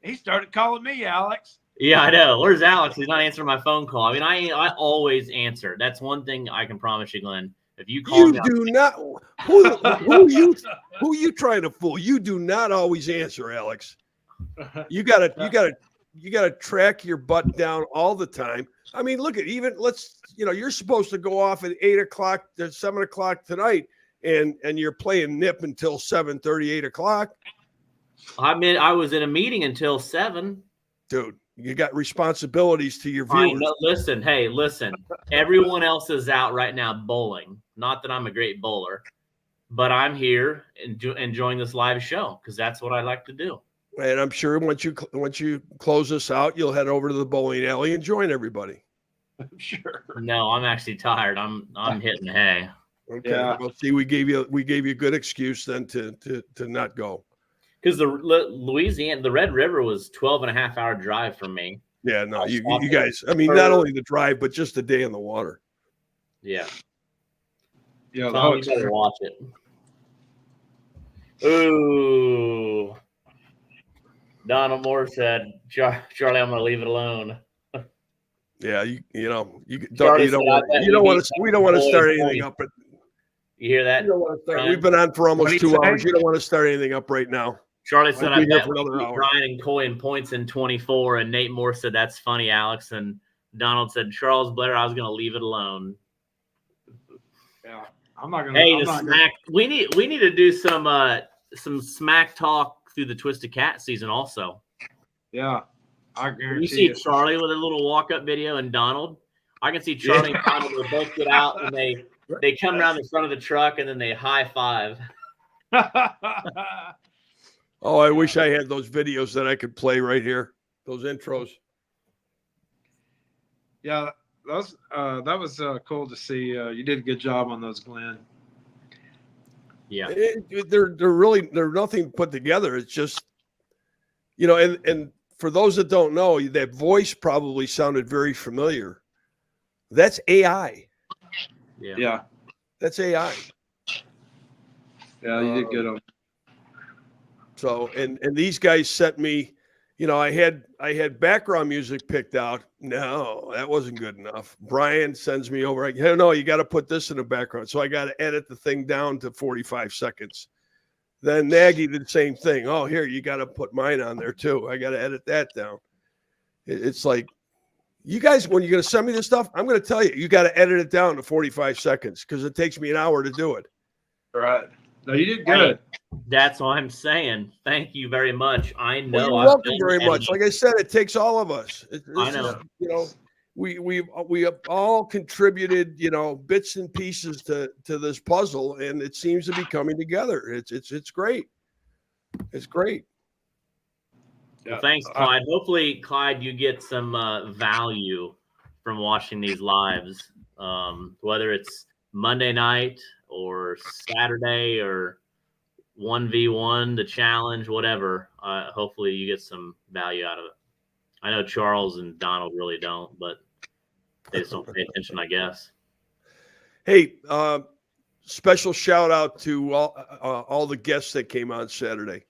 He started calling me, Alex. Yeah, I know. Where's Alex? He's not answering my phone call. I mean, I always answer. That's one thing I can promise you, Glen. If you call me, do not. Who you trying to fool? You do not always answer, Alex. You gotta track your butt down all the time. I mean, look at you're supposed to go off at 8 o'clock to 7 o'clock tonight, and you're playing nip until 7:30, 8 o'clock. I mean, I was in a meeting until 7. Dude, you got responsibilities to your viewers. Listen. Everyone else is out right now bowling. Not that I'm a great bowler, but I'm here enjoying this live show because that's what I like to do. And I'm sure once you close this out, you'll head over to the bowling alley and join everybody. I'm sure. No, I'm actually tired. I'm hitting hay. Okay. Yeah. Well, see, we gave you a good excuse then to not go. Because the Red River was 12.5-hour drive from me. Yeah, no, you guys. I mean, not only the drive, but just the day in the water. Yeah. Yeah, Tom, you better watch it. Ooh. Donald Moore said, "Charlie, I'm going to leave it alone." Yeah, we don't want to start anything up. But you hear that? We've been on for almost 2 hours. You don't want to start anything up right now. Charlie said, "I bet another hour." Bryan and Coy in points in 24, and Nate Moore said, "That's funny, Alex." And Donald said, "Charles Blair, I was going to leave it alone." Yeah, I'm not gonna. We need to do some smack talk through the Twisted Cat season also. Yeah, I guarantee you see Charlie with a little walk-up video and Donald. I can see Charlie and Donald will both get out and they come around the front of the truck and then they high five. Oh, I wish I had those videos that I could play right here. Those intros. Yeah, that was cool to see. You did a good job on those, Glen. Yeah, they're nothing put together. It's just, and for those that don't know, that voice probably sounded very familiar. That's AI. Yeah. That's AI. Yeah, you did good on. So, and these guys sent me, I had background music picked out. No, that wasn't good enough. Bryan sends me over. No, you got to put this in the background. So I got to edit the thing down to 45 seconds. Then Nagy did the same thing. Oh, here, you got to put mine on there too. I got to edit that down. It's like, you guys, when you're going to send me this stuff, I'm going to tell you, you got to edit it down to 45 seconds because it takes me an hour to do it. Right. No, you did good. That's what I'm saying. Thank you very much. I know. Well, you're welcome very much. Like I said, it takes all of us. I know. We have all contributed, bits and pieces to this puzzle, and it seems to be coming together. It's great. It's great. Well, thanks, Clyde. Hopefully, Clyde, you get some value from watching these lives, whether it's Monday night or Saturday or 1v1, the challenge, whatever. Hopefully you get some value out of it. I know Charles and Donald really don't, but they just don't pay attention, I guess. Hey, special shout out to all the guests that came on Saturday.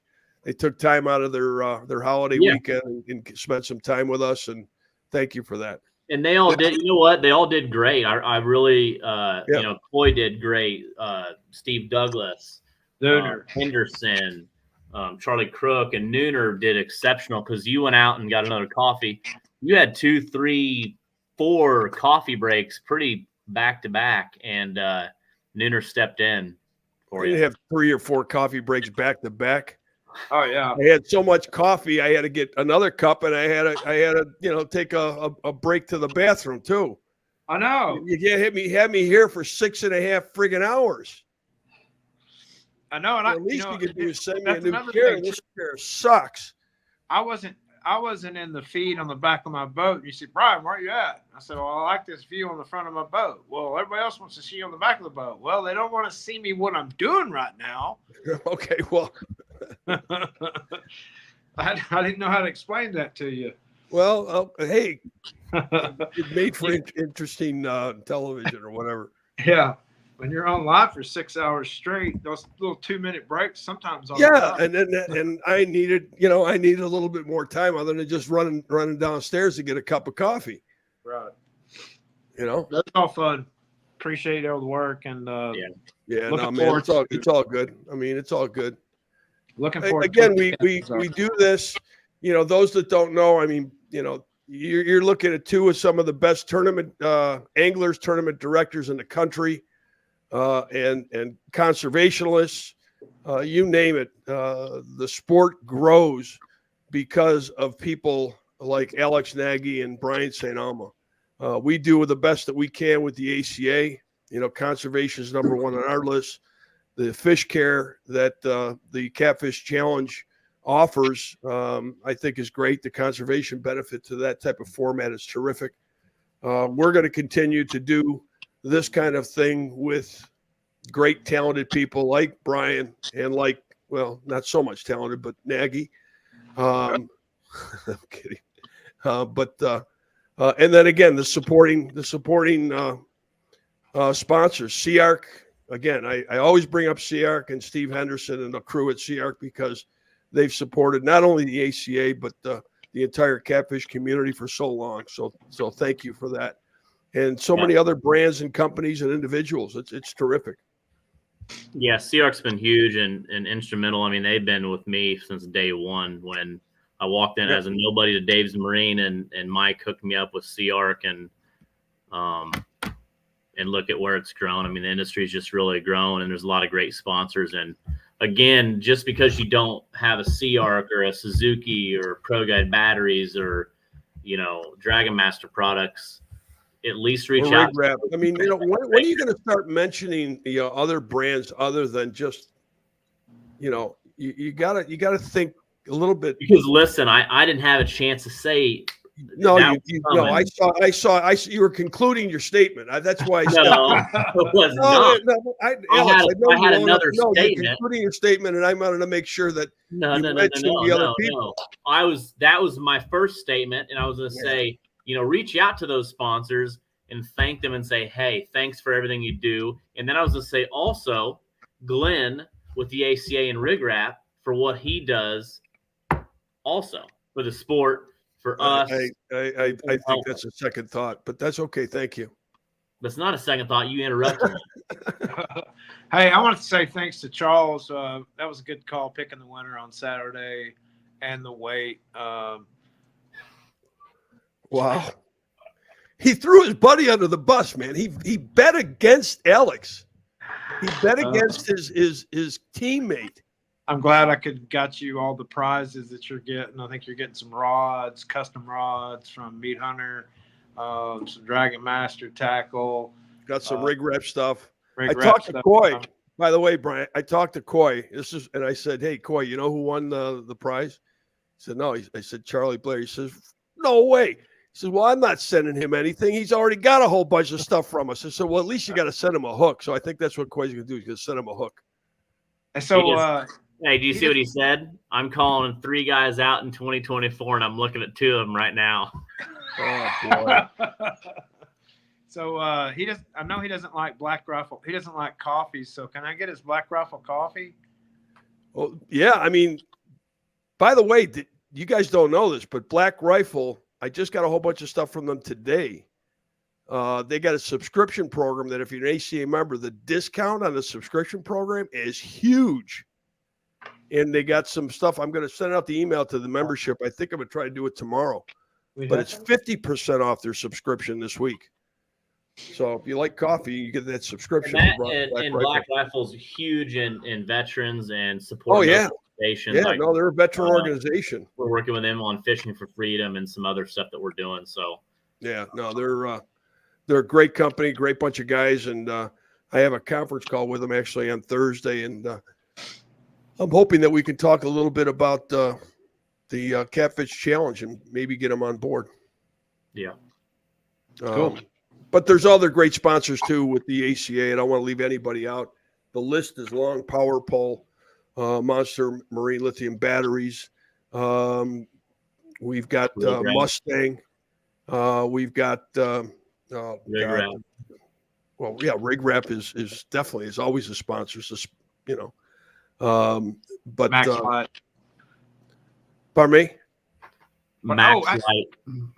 They took time out of their holiday weekend and spent some time with us, and thank you for that. And they all did. You know what? They all did great. I really, Coy did great. Steve Douglas, Henderson, Charlie Crook, and Nooner did exceptional because you went out and got another coffee. You had 2, 3, 4 coffee breaks pretty back to back, and Nooner stepped in for you. You have 3 or 4 coffee breaks back to back. Oh yeah. I had so much coffee, I had to get another cup, and I had to take a break to the bathroom too. I know. You had me here for 6.5 friggin' hours. I know, and At least you could do is send me a that's new another chair. thing, This chair sucks. I wasn't in the feed on the back of my boat. You said, Bryan, where you at? I said, well, I like this view on the front of my boat. Well, everybody else wants to see you on the back of the boat. Well, they don't want to see me what I'm doing right now. Okay, well, I didn't know how to explain that to you. well, hey, it made for interesting television or whatever. Yeah. When you're on live for 6 hours straight, those little 2-minute breaks sometimes. And I needed a little bit more time other than just running downstairs to get a cup of coffee. Right. That's all fun. Appreciate all the work and yeah. No, man, it's all good. I mean, it's all good. Looking forward. Again, we do this. Those that don't know, I mean, you're looking at two of some of the best tournament anglers, tournament directors in the country. And conservationists, you name it. The sport grows because of people like Alex Nagy and Bryan StAma. We do the best that we can with the ACA. Conservation is number one on our list. The fish care that the Catfish Challenge offers, I think, is great. The conservation benefit to that type of format is terrific. We're going to continue to do this kind of thing with great talented people like Bryan and not so much talented, but Nagy. I'm kidding. And then again, the supporting sponsors, SeaArc. Again, I always bring up SeaArc and Steve Henderson and the crew at SeaArc because they've supported not only the ACA, but the entire catfish community for so long. So thank you for that. And so many other brands and companies and individuals. It's terrific. Yeah, SeaArc's been huge and instrumental. I mean, they've been with me since day one when I walked in as a nobody to Dave's Marine, and Mike hooked me up with SeaArc, and look at where it's grown. I mean, the industry's just really grown, and there's a lot of great sponsors. And again, just because you don't have a SeaArc or a Suzuki or Pro Guide batteries or Dragon Master products, at least reach out. I mean, when are you going to start mentioning other brands other than just you gotta think a little bit. Because listen, I didn't have a chance to say. No, I saw. You were concluding your statement. That's why I said. No, it was not. I had another statement. You're concluding your statement, and I wanted to make sure that no. That was my first statement, and I was going to say, reach out to those sponsors and thank them and say, hey, thanks for everything you do. And then I was going to say also, Glen with the ACA and Rig Wrap for what he does, also for the sport. For us, I think that's a second thought, but that's okay. Thank you. That's not a second thought. You interrupted me. Hey, I want to say thanks to Charles. That was a good call picking the winner on Saturday and the weight. Wow. He threw his buddy under the bus, man. He bet against Alex. He bet against his teammate. I'm glad I got you all the prizes that you're getting. I think you're getting some rods, custom rods from Meat Hunter, some Dragon Master tackle. Got some rig wrap stuff. I talked to Coy. By the way, Bryan, I talked to Coy. And I said, hey, Coy, you know who won the prize? He said, no. I said, Charlie Blair. He says, no way. He says, well, I'm not sending him anything. He's already got a whole bunch of stuff from us. I said, well, at least you got to send him a hook. So I think that's what Coy's going to do. He's going to send him a hook. And so, hey, do you see what he said? I'm calling 3 guys out in 2024, and I'm looking at 2 of them right now. Oh, boy. So I know he doesn't like Black Rifle. He doesn't like coffee. So can I get his Black Rifle coffee? Well, yeah. I mean, by the way, you guys don't know this, but Black Rifle, I just got a whole bunch of stuff from them today. They got a subscription program that if you're an ACA member, the discount on the subscription program is huge. And they got some stuff. I'm going to send out the email to the membership. I think I'm going to try to do it tomorrow. But it's 50% off their subscription this week. So if you like coffee, you get that subscription. And Black Rifle's huge in veterans and support. Oh, yeah. stations. Yeah, no, they're a veteran uh, organization. We're working with them on Fishing for Freedom and some other stuff that we're doing. So Yeah, no, they're a great company, great bunch of guys, and I have a conference call with them actually on Thursday, and I'm hoping that we can talk a little bit about the Catfish Challenge and maybe get them on board. yeah, Cool. But there's other great sponsors too with the ACA. I don't want to leave anybody out. The list is long. Power Pole, Monster Marine Lithium Batteries. We've got Mustang. We've got Rig Wrap. well, yeah, Rig Wrap is definitely is always a sponsor. So, but Max Light. Pardon me. Max oh, Light.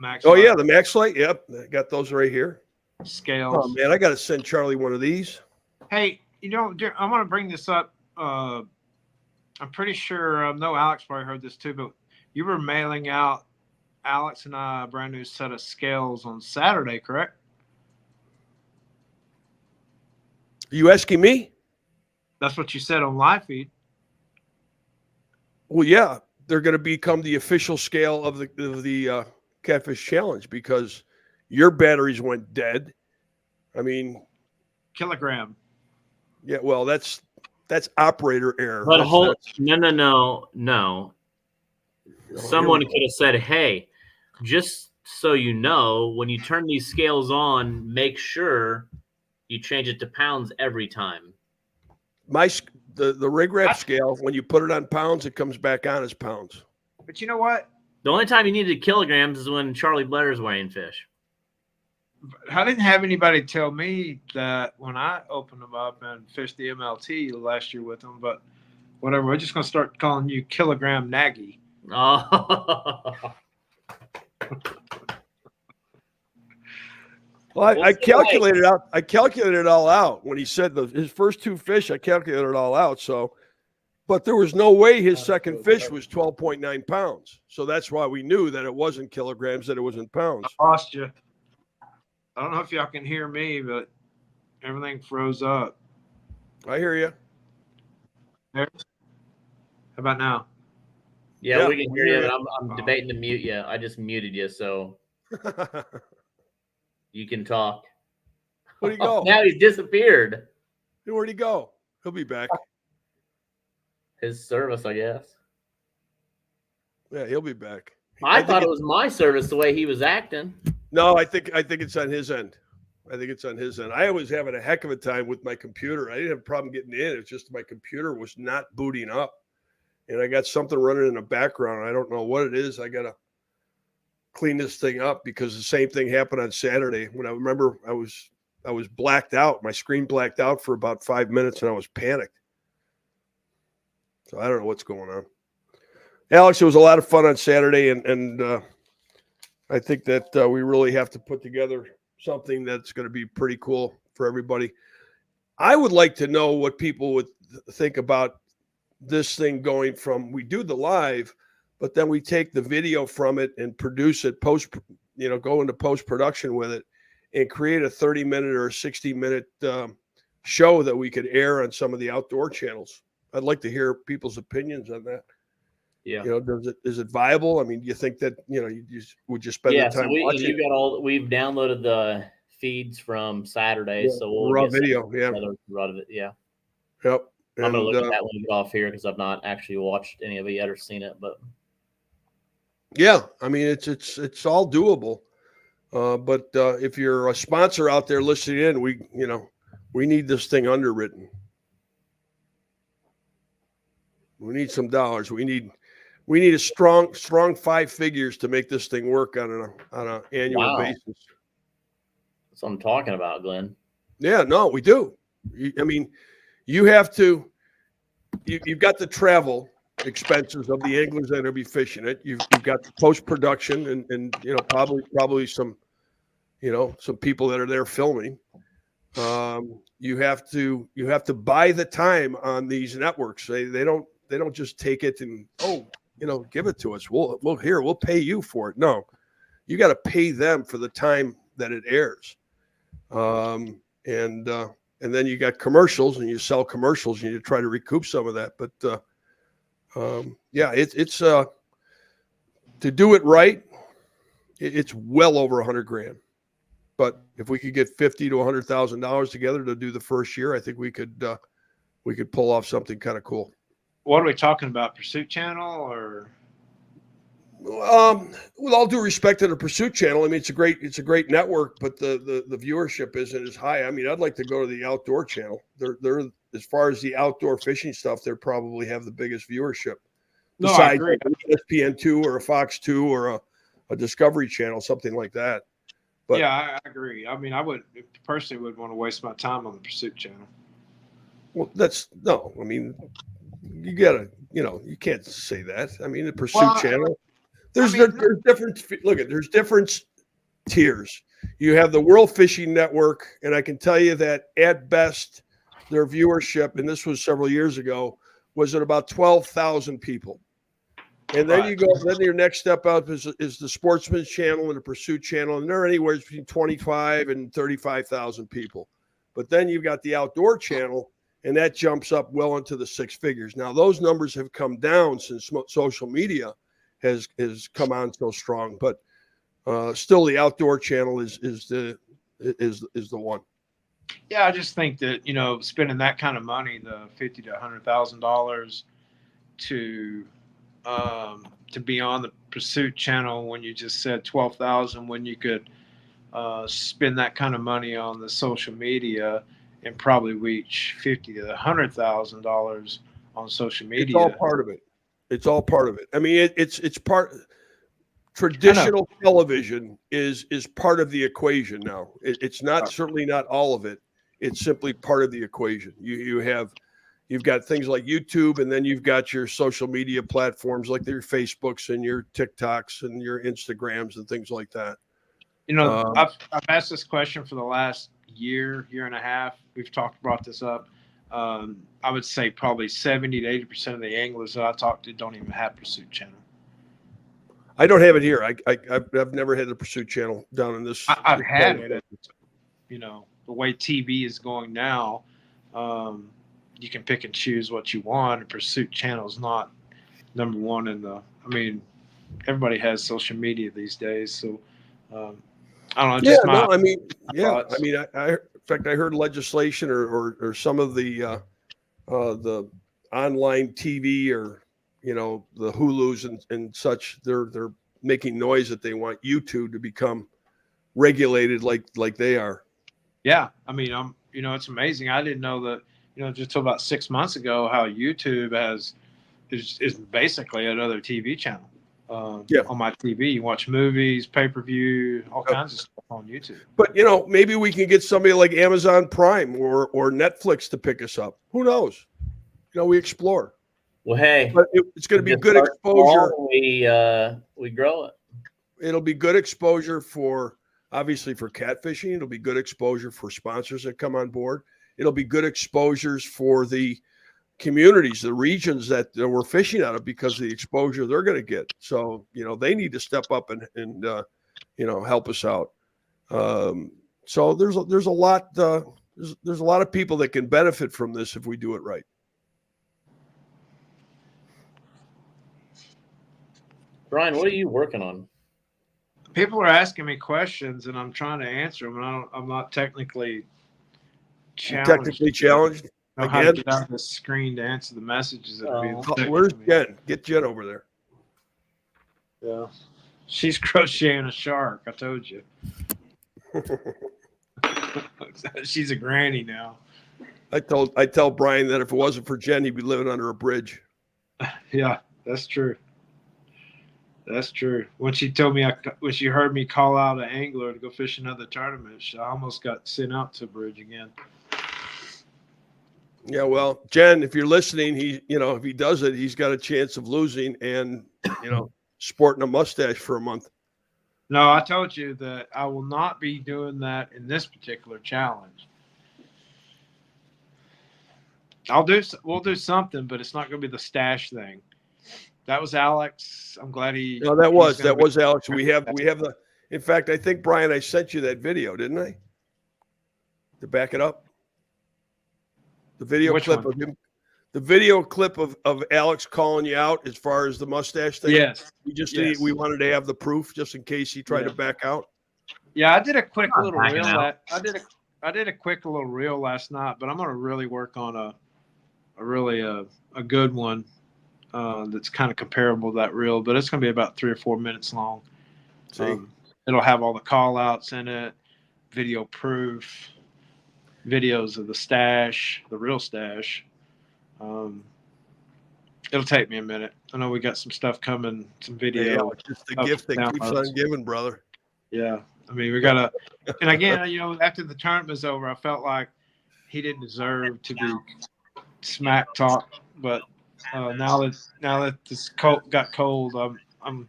Max Oh Light. yeah, the Max Light. Yep, I got those right here. Scales. Oh man, I got to send Charlie one of these. Hey, I want to bring this up. I'm pretty sure, I know Alex probably heard this too, but you were mailing out Alex and I a brand new set of scales on Saturday, correct? Are you asking me? That's what you said on live feed. Well, yeah, they're going to become the official scale of the Catfish Challenge because your batteries went dead. I mean, Kilogram. yeah, well, that's operator error. But That's no. Someone could have said, "Hey, just so you know, when you turn these scales on, make sure you change it to pounds every time." The Rig Wrap scale, when you put it on pounds, it comes back on as pounds. But you know what? The only time you needed kilograms is when Charlie Blair's weighing fish. I didn't have anybody tell me that when I opened them up and fished the MLT last year with them, but whatever. We're just going to start calling you Kilogram Nagy. Oh. Well, I calculated out. I calculated it all out when he said his first two fish. I calculated it all out. So, but there was no way his second fish was 12.9 pounds. So that's why we knew that it wasn't kilograms, that it was in pounds. I lost you. I don't know if y'all can hear me, but everything froze up. I hear you. How about now? Yeah, we can hear you, but I'm Oh. debating to mute you. I just muted you, so you can talk. Where'd he go? Now he's disappeared. Where'd he go? He'll be back. His service, I guess. Yeah, he'll be back. I thought it was my service the way he was acting. No, I think it's on his end. I think it's on his end. I was having a heck of a time with my computer. I didn't have a problem getting in. It's just my computer was not booting up. And I got something running in the background. I don't know what it is. I got to clean this thing up because the same thing happened on Saturday. When I remember I was blacked out. My screen blacked out for about 5 minutes and I was panicked. So I don't know what's going on. Alex, it was a lot of fun on Saturday, and I think that we really have to put together something that's going to be pretty cool for everybody. I would like to know what people would think about this thing going from, we do the live, but then we take the video from it and produce it go into post-production with it and create a 30-minute or a 60-minute show that we could air on some of the outdoor channels. I'd like to hear people's opinions on that. Yeah. Is it viable? I mean, do you think that, you would just spend the time watching? We've downloaded the feeds from Saturday, so we'll raw get video. Yeah. Run of it. Yeah. Yep. I'm going to look at that when we get off here because I've not actually watched any of it yet or seen it, but yeah, I mean, it's all doable. But if you're a sponsor out there listening in, we need this thing underwritten. We need some dollars. We need a strong 5 figures to make this thing work on an annual basis. That's what I'm talking about, Glenn. Yeah, no, we do. I mean, you have to. You've got the travel expenses of the anglers that will be fishing it. You've got the post production and probably some some people that are there filming. You have to buy the time on these networks. They don't just take it and give it to us. We'll pay you for it. No, you got to pay them for the time that it airs. And then you got commercials and you sell commercials and you try to recoup some of that. But Yeah, it's to do it right, it's well over $100,000. But if we could get $50,000 to $100,000 together to do the first year, I think we could pull off something kind of cool. What are we talking about? Pursuit Channel or? With all due respect to the Pursuit Channel, I mean it's a great network, but the viewership isn't as high. I mean, I'd like to go to the Outdoor Channel. They're as far as the outdoor fishing stuff, they probably have the biggest viewership. No, I Besides agree. ESPN2 or a Fox 2 or a Discovery Channel, something like that. But yeah, I agree. I mean, I would personally would want to waste my time on the Pursuit Channel. well, I mean, you gotta, you can't say that. I mean, the Pursuit Channel. There's different. Look there's different tiers. You have the World Fishing Network, and I can tell you that at best, their viewership, and this was several years ago, was at about 12,000 people. And then then your next step up is the Sportsman's Channel and the Pursuit Channel, and they're anywhere between 25 and 35,000 people. But then you've got the Outdoor Channel, and that jumps up well into the six figures. Now those numbers have come down since social media has come on so strong, but still the Outdoor Channel is the one. Yeah, I just think that spending that kind of money, the $50,000 to $100,000, to be on the Pursuit Channel when you just said 12,000, when you could spend that kind of money on the social media and probably reach $50,000 to $100,000 on social media. It's all part of it. It's all part of it. I mean, it's part. Traditional television is part of the equation now. It's not certainly not all of it. It's simply part of the equation. You've got things like YouTube, and then you've got your social media platforms like your Facebooks and your TikToks and your Instagrams and things like that. I've asked this question for the last year and a half. We've brought this up. I would say probably 70 to 80% of the anglers that I talk to don't even have Pursuit Channel. I don't have it here. I've never had the Pursuit Channel down in this. I've had it. The way TV is going now, you can pick and choose what you want. And Pursuit Channel is not number one everybody has social media these days. So, I don't know. In fact, I heard legislation or some of the online TV or the Hulus and such. They're making noise that they want YouTube to become regulated like they are. Yeah, it's amazing. I didn't know that. Just till about 6 months ago, how YouTube is basically another TV channel. On my TV, you watch movies, pay-per-view, all kinds of stuff on YouTube. But maybe we can get somebody like Amazon Prime or Netflix to pick us up. Who knows? We explore. Well, hey, but it's going to be good exposure. We grow it. It'll be good exposure obviously for catfishing. It'll be good exposure for sponsors that come on board. It'll be good exposures for the communities, the regions that we're fishing out of, because of the exposure they're going to get. So, they need to step up and help us out. So there's a lot of people that can benefit from this if we do it right. Bryan, what are you working on? People are asking me questions and I'm trying to answer them, and I'm not technically challenged. Technically challenged? I know how to get out the screen to answer the messages. Where's Jen? Get Jen over there. Yeah. She's crocheting a shark, I told you. She's a granny now. I tell Bryan that if it wasn't for Jen, he'd be living under a bridge. Yeah, that's true. That's true. When she heard me call out an angler to go fish another tournament, I almost got sent out to a bridge again. Yeah, well, Jen, if you're listening, if he does it, he's got a chance of losing and, sporting a mustache for a month. No, I told you that I will not be doing that in this particular challenge. We'll do something, but it's not going to be the stash thing. That was Alex. I'm glad he. No, that was Alex. We have the. In fact, I think Bryan, I sent you that video, didn't I? To back it up. The video clip of him. the video clip of Alex calling you out as far as the mustache thing? Yes. We wanted to have the proof just in case he tried to back out. Yeah, I did a quick I'm not little backing reel. out. I did a quick little reel last night, but I'm gonna really work on a good one that's kind of comparable to that reel. But it's gonna be about 3 or 4 minutes long. It'll have all the call outs in it, video proof, videos of the stash, the real stash. It'll take me a minute. I know we got some stuff coming, some video. It's just the gift that keeps on giving, brother. Yeah. I mean, we got to – and again, after the tournament was over, I felt like he didn't deserve to be smack talk. But now that this got cold, I'm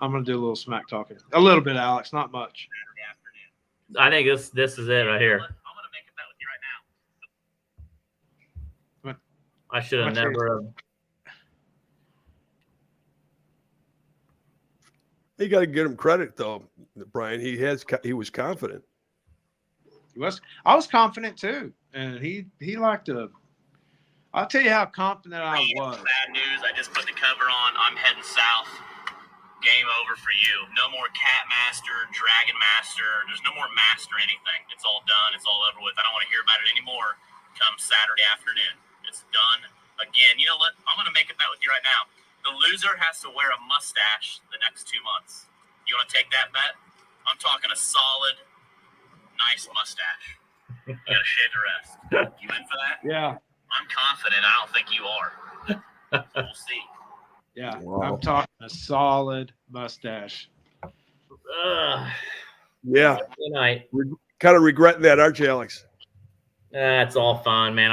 going to do a little smack talking. A little bit, Alex, not much. I think this is it right here. I should have never. You got to give him credit, though, Bryan. He was confident. I was confident too, and he liked to. I'll tell you how confident I was. Bad news. I just put the cover on. I'm heading south. Game over for you. No more Cat Master, Dragon Master. There's no more Master anything. It's all done. It's all over with. I don't want to hear about it anymore. Come Saturday afternoon. It's done. Again, you know what? I'm going to make a bet with you right now. The loser has to wear a mustache the next 2 months. You want to take that bet? I'm talking a solid, nice mustache. You got to shave the rest. You in for that? Yeah. I'm confident. I don't think you are. So we'll see. Yeah. Wow. I'm talking a solid mustache. Yeah. Good night. Kind of regretting that, aren't you, Alex? It's all fun, man.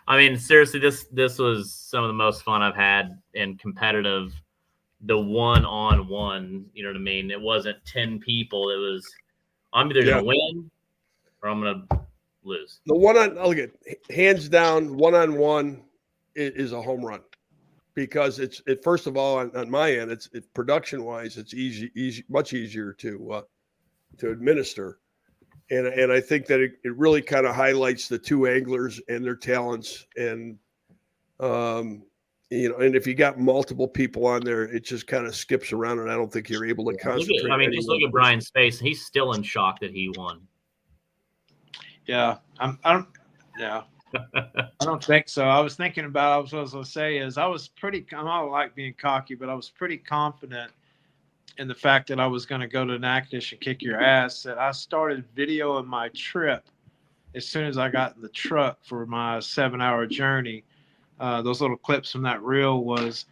I mean, seriously, this was some of the most fun I've had in competitive. The one-on-one, you know what I mean? It wasn't 10 people. It was, I'm either going to win or I'm going to lose. The look at hands down, one-on-one is a home run because it's first of all on my end, it's production-wise, it's easy, much easier to administer. And I think that it really kind of highlights the two anglers and their talents. And, and if you got multiple people on there, it just kind of skips around. And I don't think you're able to concentrate. Just look at Bryan's face. He's still in shock that he won. Yeah. I don't think so. I was thinking about, what I was going to say is I don't like being cocky, but I was pretty confident in the fact that I was going to go to Natchitoches and kick your ass. That I started videoing my trip as soon as I got in the truck for my 7-hour journey. Those little clips from that reel was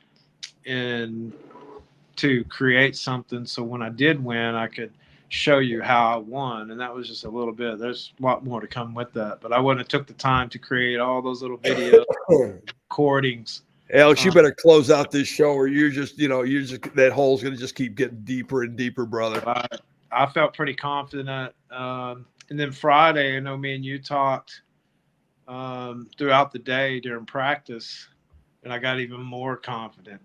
to create something. So when I did win, I could show you how I won. And that was just a little bit. There's a lot more to come with that. But I wouldn't have took the time to create all those little video recordings. Alex, you better close out this show or you're just that hole's going to just keep getting deeper and deeper, brother. I felt pretty confident. And then Friday, I know me and you talked throughout the day during practice, and I got even more confident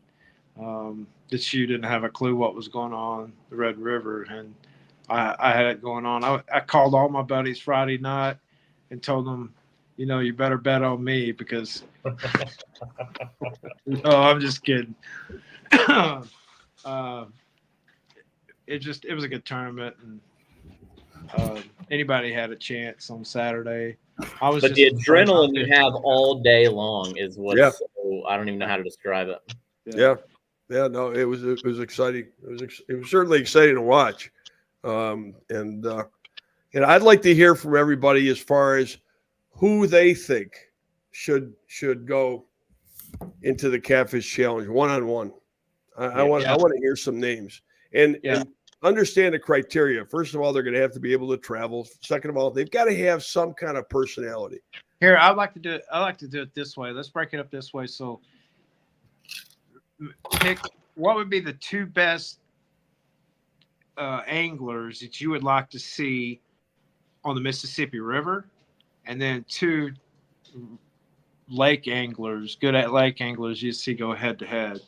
that you didn't have a clue what was going on the Red River. And I had it going on. I called all my buddies Friday night and told them, you better bet on me because no, I'm just kidding. It was a good tournament, and anybody had a chance on Saturday. But the adrenaline you have all day long is what. Yeah. So I don't even know how to describe it. Yeah. No, it was exciting. It was certainly exciting to watch. And I'd like to hear from everybody as far as who they think should go into the Catfish Challenge one-on-one. I want to hear some names and understand the criteria. First of all, they're going to have to be able to travel. Second of all, they've got to have some kind of personality. Here, I'd like to do it this way. Let's break it up this way. So pick what would be the two best anglers that you would like to see on the Mississippi River, and then two lake anglers, good at lake anglers, you see go head to head.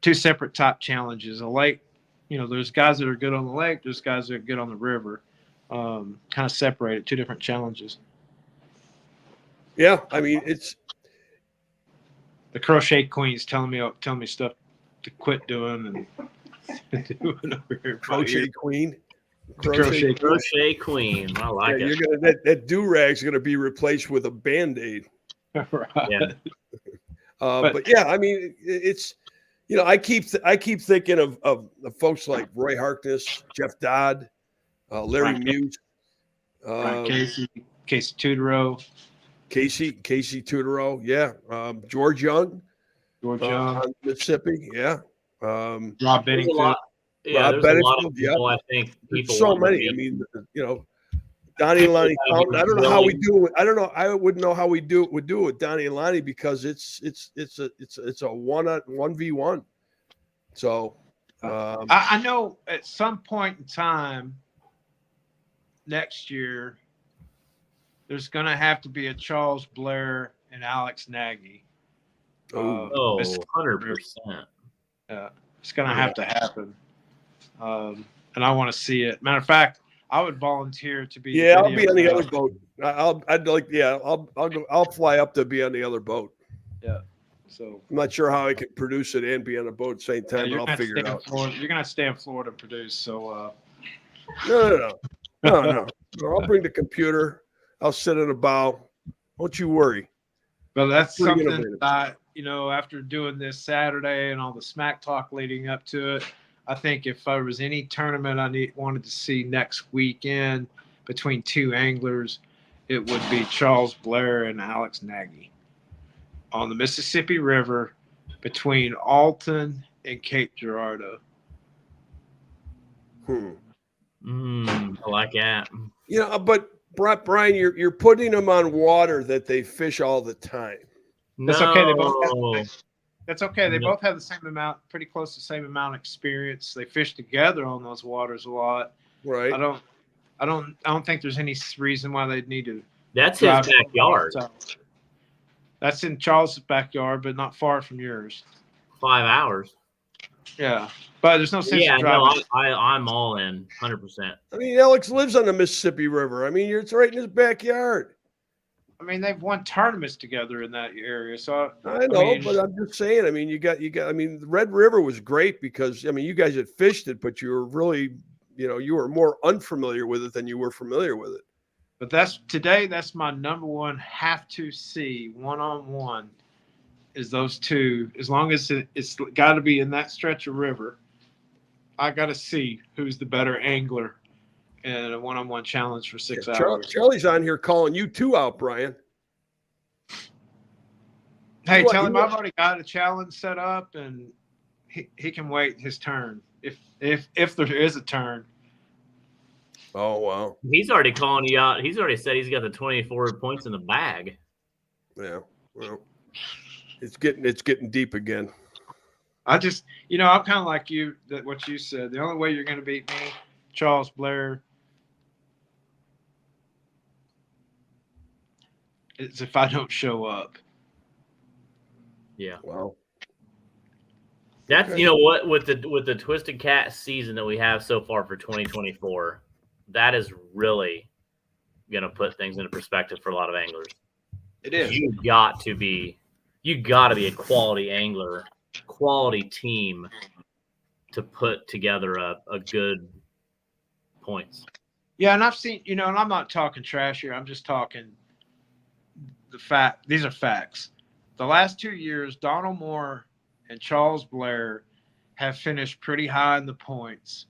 Two separate type challenges. A lake, there's guys that are good on the lake, there's guys that are good on the river. Kind of separated, two different challenges. Yeah, I mean it's The crochet queen's telling me stuff to quit doing and doing over here. crochet queen. Crochet. Crochet queen. I like Yeah, it. you're gonna that do-rag's gonna be replaced with a Band-Aid. Right. Yeah. But yeah, I mean it's I keep thinking of folks like Roy Harkness, Jeff Dodd, Larry Right. Mute, Right. Casey Tudorow, Casey Tudorow, yeah, George Young, George Young, on Mississippi, yeah, Rob There's a Bennington. lot. Yeah, Rob there's a lot of Bedingfield, yeah. people. I think There's people so want to many. I meet. mean, Donnie and Lonnie People Fountain. I don't know how we do it. I don't know. I wouldn't know how we would do it with Donnie and Lonnie because it's a 1v1. So I know at some point in time next year, there's going to have to be a Charles Blair and Alex Nagy. Oh, Mississippi 100%. It's going to have to happen. And I want to see it. Matter of fact, I would volunteer to be. yeah, I'll be on the other boat. I'll fly up to be on the other boat. Yeah. So I'm not sure how I can produce it and be on a boat at the same time, but I'll figure it out. You're going to stay in Florida and produce. So No. I'll bring the computer. I'll sit in a bow. Don't you worry. But that's Pretty something innovative. that, after doing this Saturday and all the smack talk leading up to it, I think if there was any tournament I wanted to see next weekend between two anglers, it would be Charles Blair and Alex Nagy on the Mississippi River between Alton and Cape Girardeau. I like that. But Brian, you're putting them on water that they fish all the time. That's No. okay. That's okay. They both have the same amount, pretty close to the same amount of experience. They fish together on those waters a lot. Right. I don't think there's any reason why they'd need to. That's his backyard. That's in Charles' backyard, but not far from yours. 5 hours. Yeah, but there's no sense Yeah, in driving. no, I'm all in, 100%. I mean, Alex lives on the Mississippi River. I mean, it's right in his backyard. I mean, they've won tournaments together in that area. So I know, but I'm just saying. I mean, you got. I mean, the Red River was great because you guys had fished it, but you were really, you were more unfamiliar with it than you were familiar with it. But that's my number one have to see one-on-one is those two. As long as it's got to be in that stretch of river, I got to see who's the better angler in a one-on-one challenge for 6 hours. Charlie's on here calling you two out, Brian. Hey, tell him I've already got a challenge set up, and he can wait his turn if there is a turn. Oh wow! He's already calling you out. He's already said he's got the 24 points in the bag. Yeah, well, it's getting deep again. I just, I'm kind of like you. That what you said. The only way you're going to beat me, Charles Blair, is if I don't show up. Yeah. Wow. That's what with the Twisted Cat season that we have so far for 2024, that is really gonna put things into perspective for a lot of anglers. It is. You got to be a quality angler, quality team to put together a good points. Yeah, and I've seen, and I'm not talking trash here. I'm just talking the fact. These are facts. The last 2 years, Donald Moore and Charles Blair have finished pretty high in the points,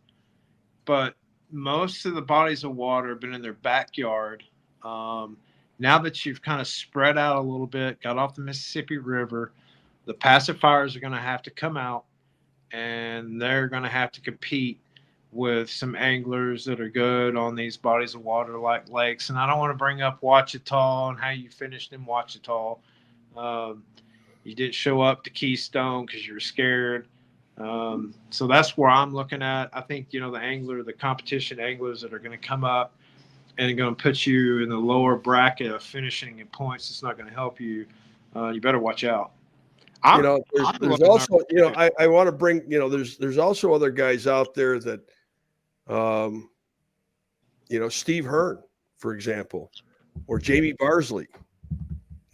but most of the bodies of water have been in their backyard. Now that you've kind of spread out a little bit, got off the Mississippi River, the pacifiers are going to have to come out, and they're going to have to compete with some anglers that are good on these bodies of water like lakes. And I don't want to bring up Ouachita and how you finished in Ouachita. You didn't show up to Keystone because you were scared. So that's where I'm looking at. I think, the competition anglers that are going to come up and are going to put you in the lower bracket of finishing in points, it's not going to help you. You better watch out. There's also, I want to bring, there's also other guys out there that, Steve Hearn, for example, or Jamie Barsley.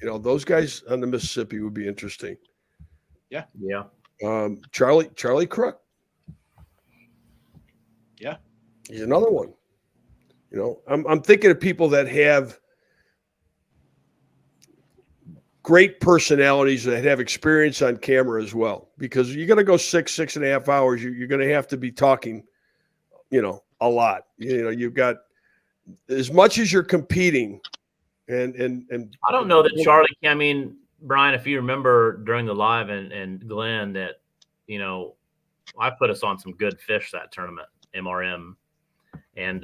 those guys on the Mississippi would be interesting. Yeah. Charlie Crook. Yeah. He's another one. I'm thinking of people that have great personalities that have experience on camera as well, because you're going to go 6.5 hours. You're going to have to be talking, a lot. You've got, as much as you're competing, and I don't know that Charlie. I mean, Bryan, if you remember during the live and Glen, that I put us on some good fish that tournament, MRM, and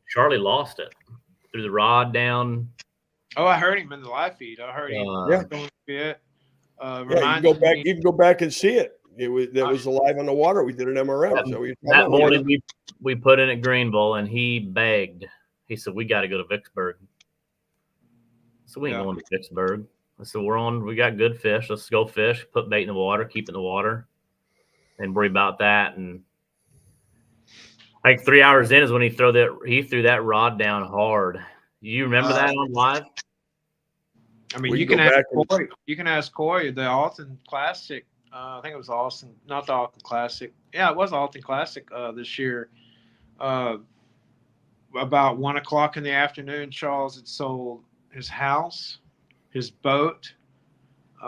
Charlie lost it, threw the rod down. Oh, I heard him in the live feed. I heard him going fit. You can go back and see it. That was live on the water. We did an MRM. That morning we put in at Greenville, and he begged. He said, "We got to go to Vicksburg." So we ain't going to Vicksburg. I said, we got good fish. Let's go fish, put bait in the water, keep it in the water, and worry about that. And like 3 hours in is when he threw that rod down hard. You remember that on live? I mean, you can ask Coy, the Alton Classic. I think it was Austin, not the Alton Classic. Yeah, it was Alton Classic this year. About 1:00 in the afternoon, Charles had sold his house, his boat. He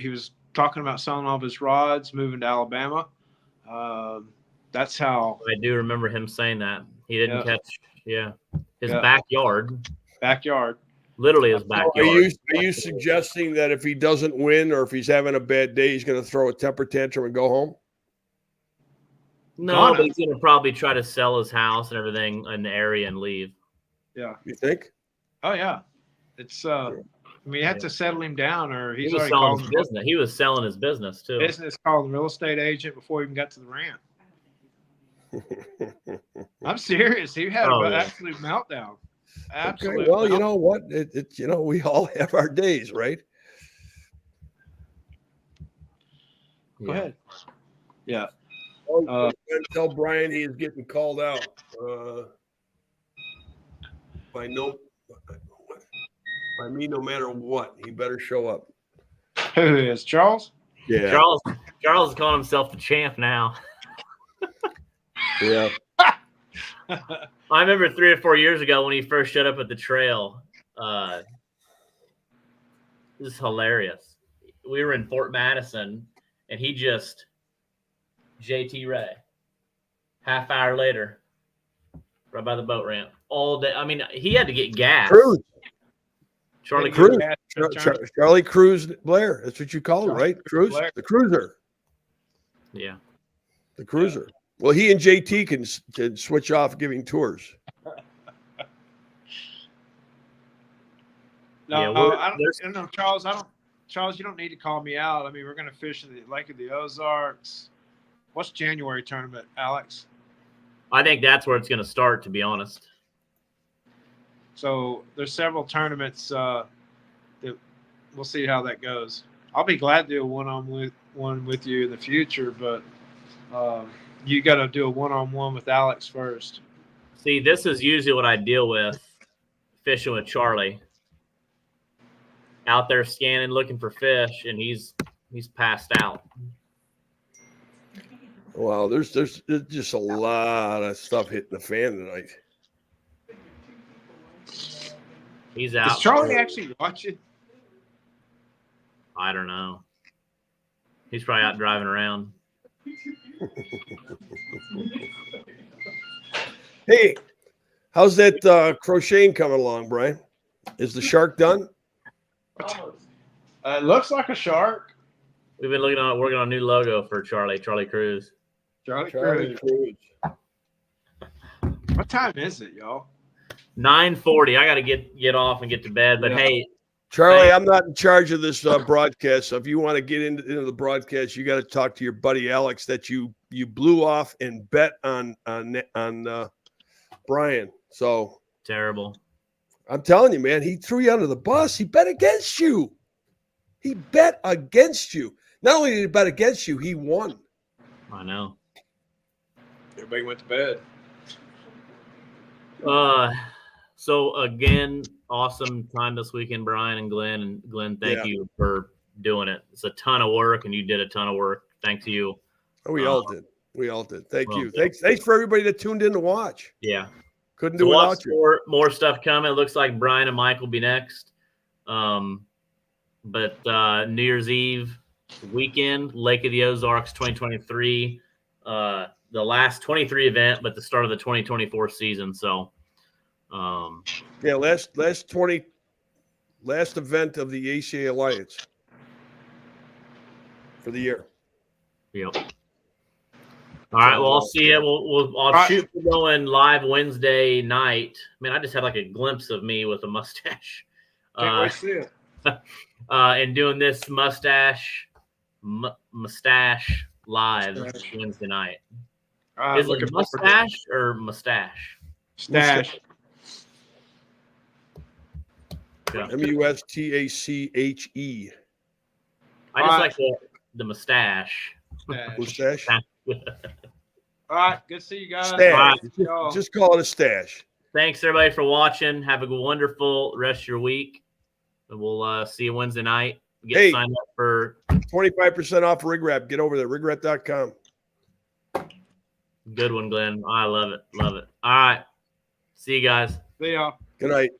was talking about selling all of his rods, moving to Alabama. That's how. I do remember him saying that. He didn't catch. Yeah, his backyard. Literally his backyard. Are you suggesting that if he doesn't win or if he's having a bad day, he's going to throw a temper tantrum and go home? No, but he's going to probably try to sell his house and everything in the area and leave. Yeah. You think? Oh, yeah. It's I mean, you have to settle him down, or he was selling his business. He was selling his business too. Business called him real estate agent before he even got to the ramp. I'm serious. He had an absolute meltdown. Absolutely. Okay. Well, you know what? We all have our days, right? Go ahead. Yeah. Tell Bryan he is getting called out. By me, no matter what, he better show up. Who is Charles? Yeah. Charles is calling himself the champ now. Yeah. I remember 3 or 4 years ago when he first showed up at the trail. This is hilarious. We were in Fort Madison, and he just JT Ray. Half hour later, right by the boat ramp, all day. I mean, he had to get gas. Cruz. Charlie Cruz. Charlie Cruz Blair. That's what you call him, right? Cruz. Blair. The cruiser. Yeah. The cruiser. Yeah. Well, he and JT can switch off giving tours. I don't know, Charles. Charles, you don't need to call me out. I mean, we're going to fish in the Lake of the Ozarks. What's January tournament, Alex? I think that's where it's going to start, to be honest. So there's several tournaments that we'll see how that goes. I'll be glad to do a one-on-one with you in the future, but you got to do a one-on-one with Alex first. See, this is usually what I deal with fishing with Charlie. Out there scanning, looking for fish, and he's passed out. Wow, there's just a lot of stuff hitting the fan tonight. He's out. Is Charlie actually watching? I don't know. He's probably out driving around. Hey, how's that crocheting coming along, Bryan? Is the shark done? It looks like a shark. We've been working on a new logo for Charlie Cruz. Charlie Cruz. What time is it, y'all? 9:40. I got to get off and get to bed. But hey, Charlie, I'm not in charge of this broadcast. So if you want to get into the broadcast, you got to talk to your buddy Alex that you blew off and bet on Bryan. So terrible. I'm telling you, man, he threw you under the bus. He bet against you. He bet against you. Not only did he bet against you, he won. I know. Everybody went to bed. So again, awesome time this weekend, Bryan and Glen. And Glen, thank you for doing it. It's a ton of work, and you did a ton of work. Thanks to you. Oh, we all did. We all did. Thank well, you. Thanks for everybody that tuned in to watch. Yeah. Couldn't do without you. More stuff coming. It looks like Bryan and Mike will be next. But New Year's Eve weekend, Lake of the Ozarks 2023. The last 23 event, but the start of the 2024 season. So yeah, last event of the ACA Alliance for the year. Yep. All right. Well, I'll see you. I'll shoot for going live Wednesday night. Man, I just had like a glimpse of me with a mustache. Can't wait to see it. And doing this mustache live Wednesday night. Is it mustache or mustache? Stash. Yeah. MUSTACHE. I just like the mustache. Mustache. All right. Good to see you guys. Stash. Just call it a stash. Thanks, everybody, for watching. Have a wonderful rest of your week. And we'll see you Wednesday night. Get signed up for 25% off Rig Wrap. Get over there, rigwrap.com. Good one, Glen. I love it. Love it. All right. See you guys. See y'all. Good night.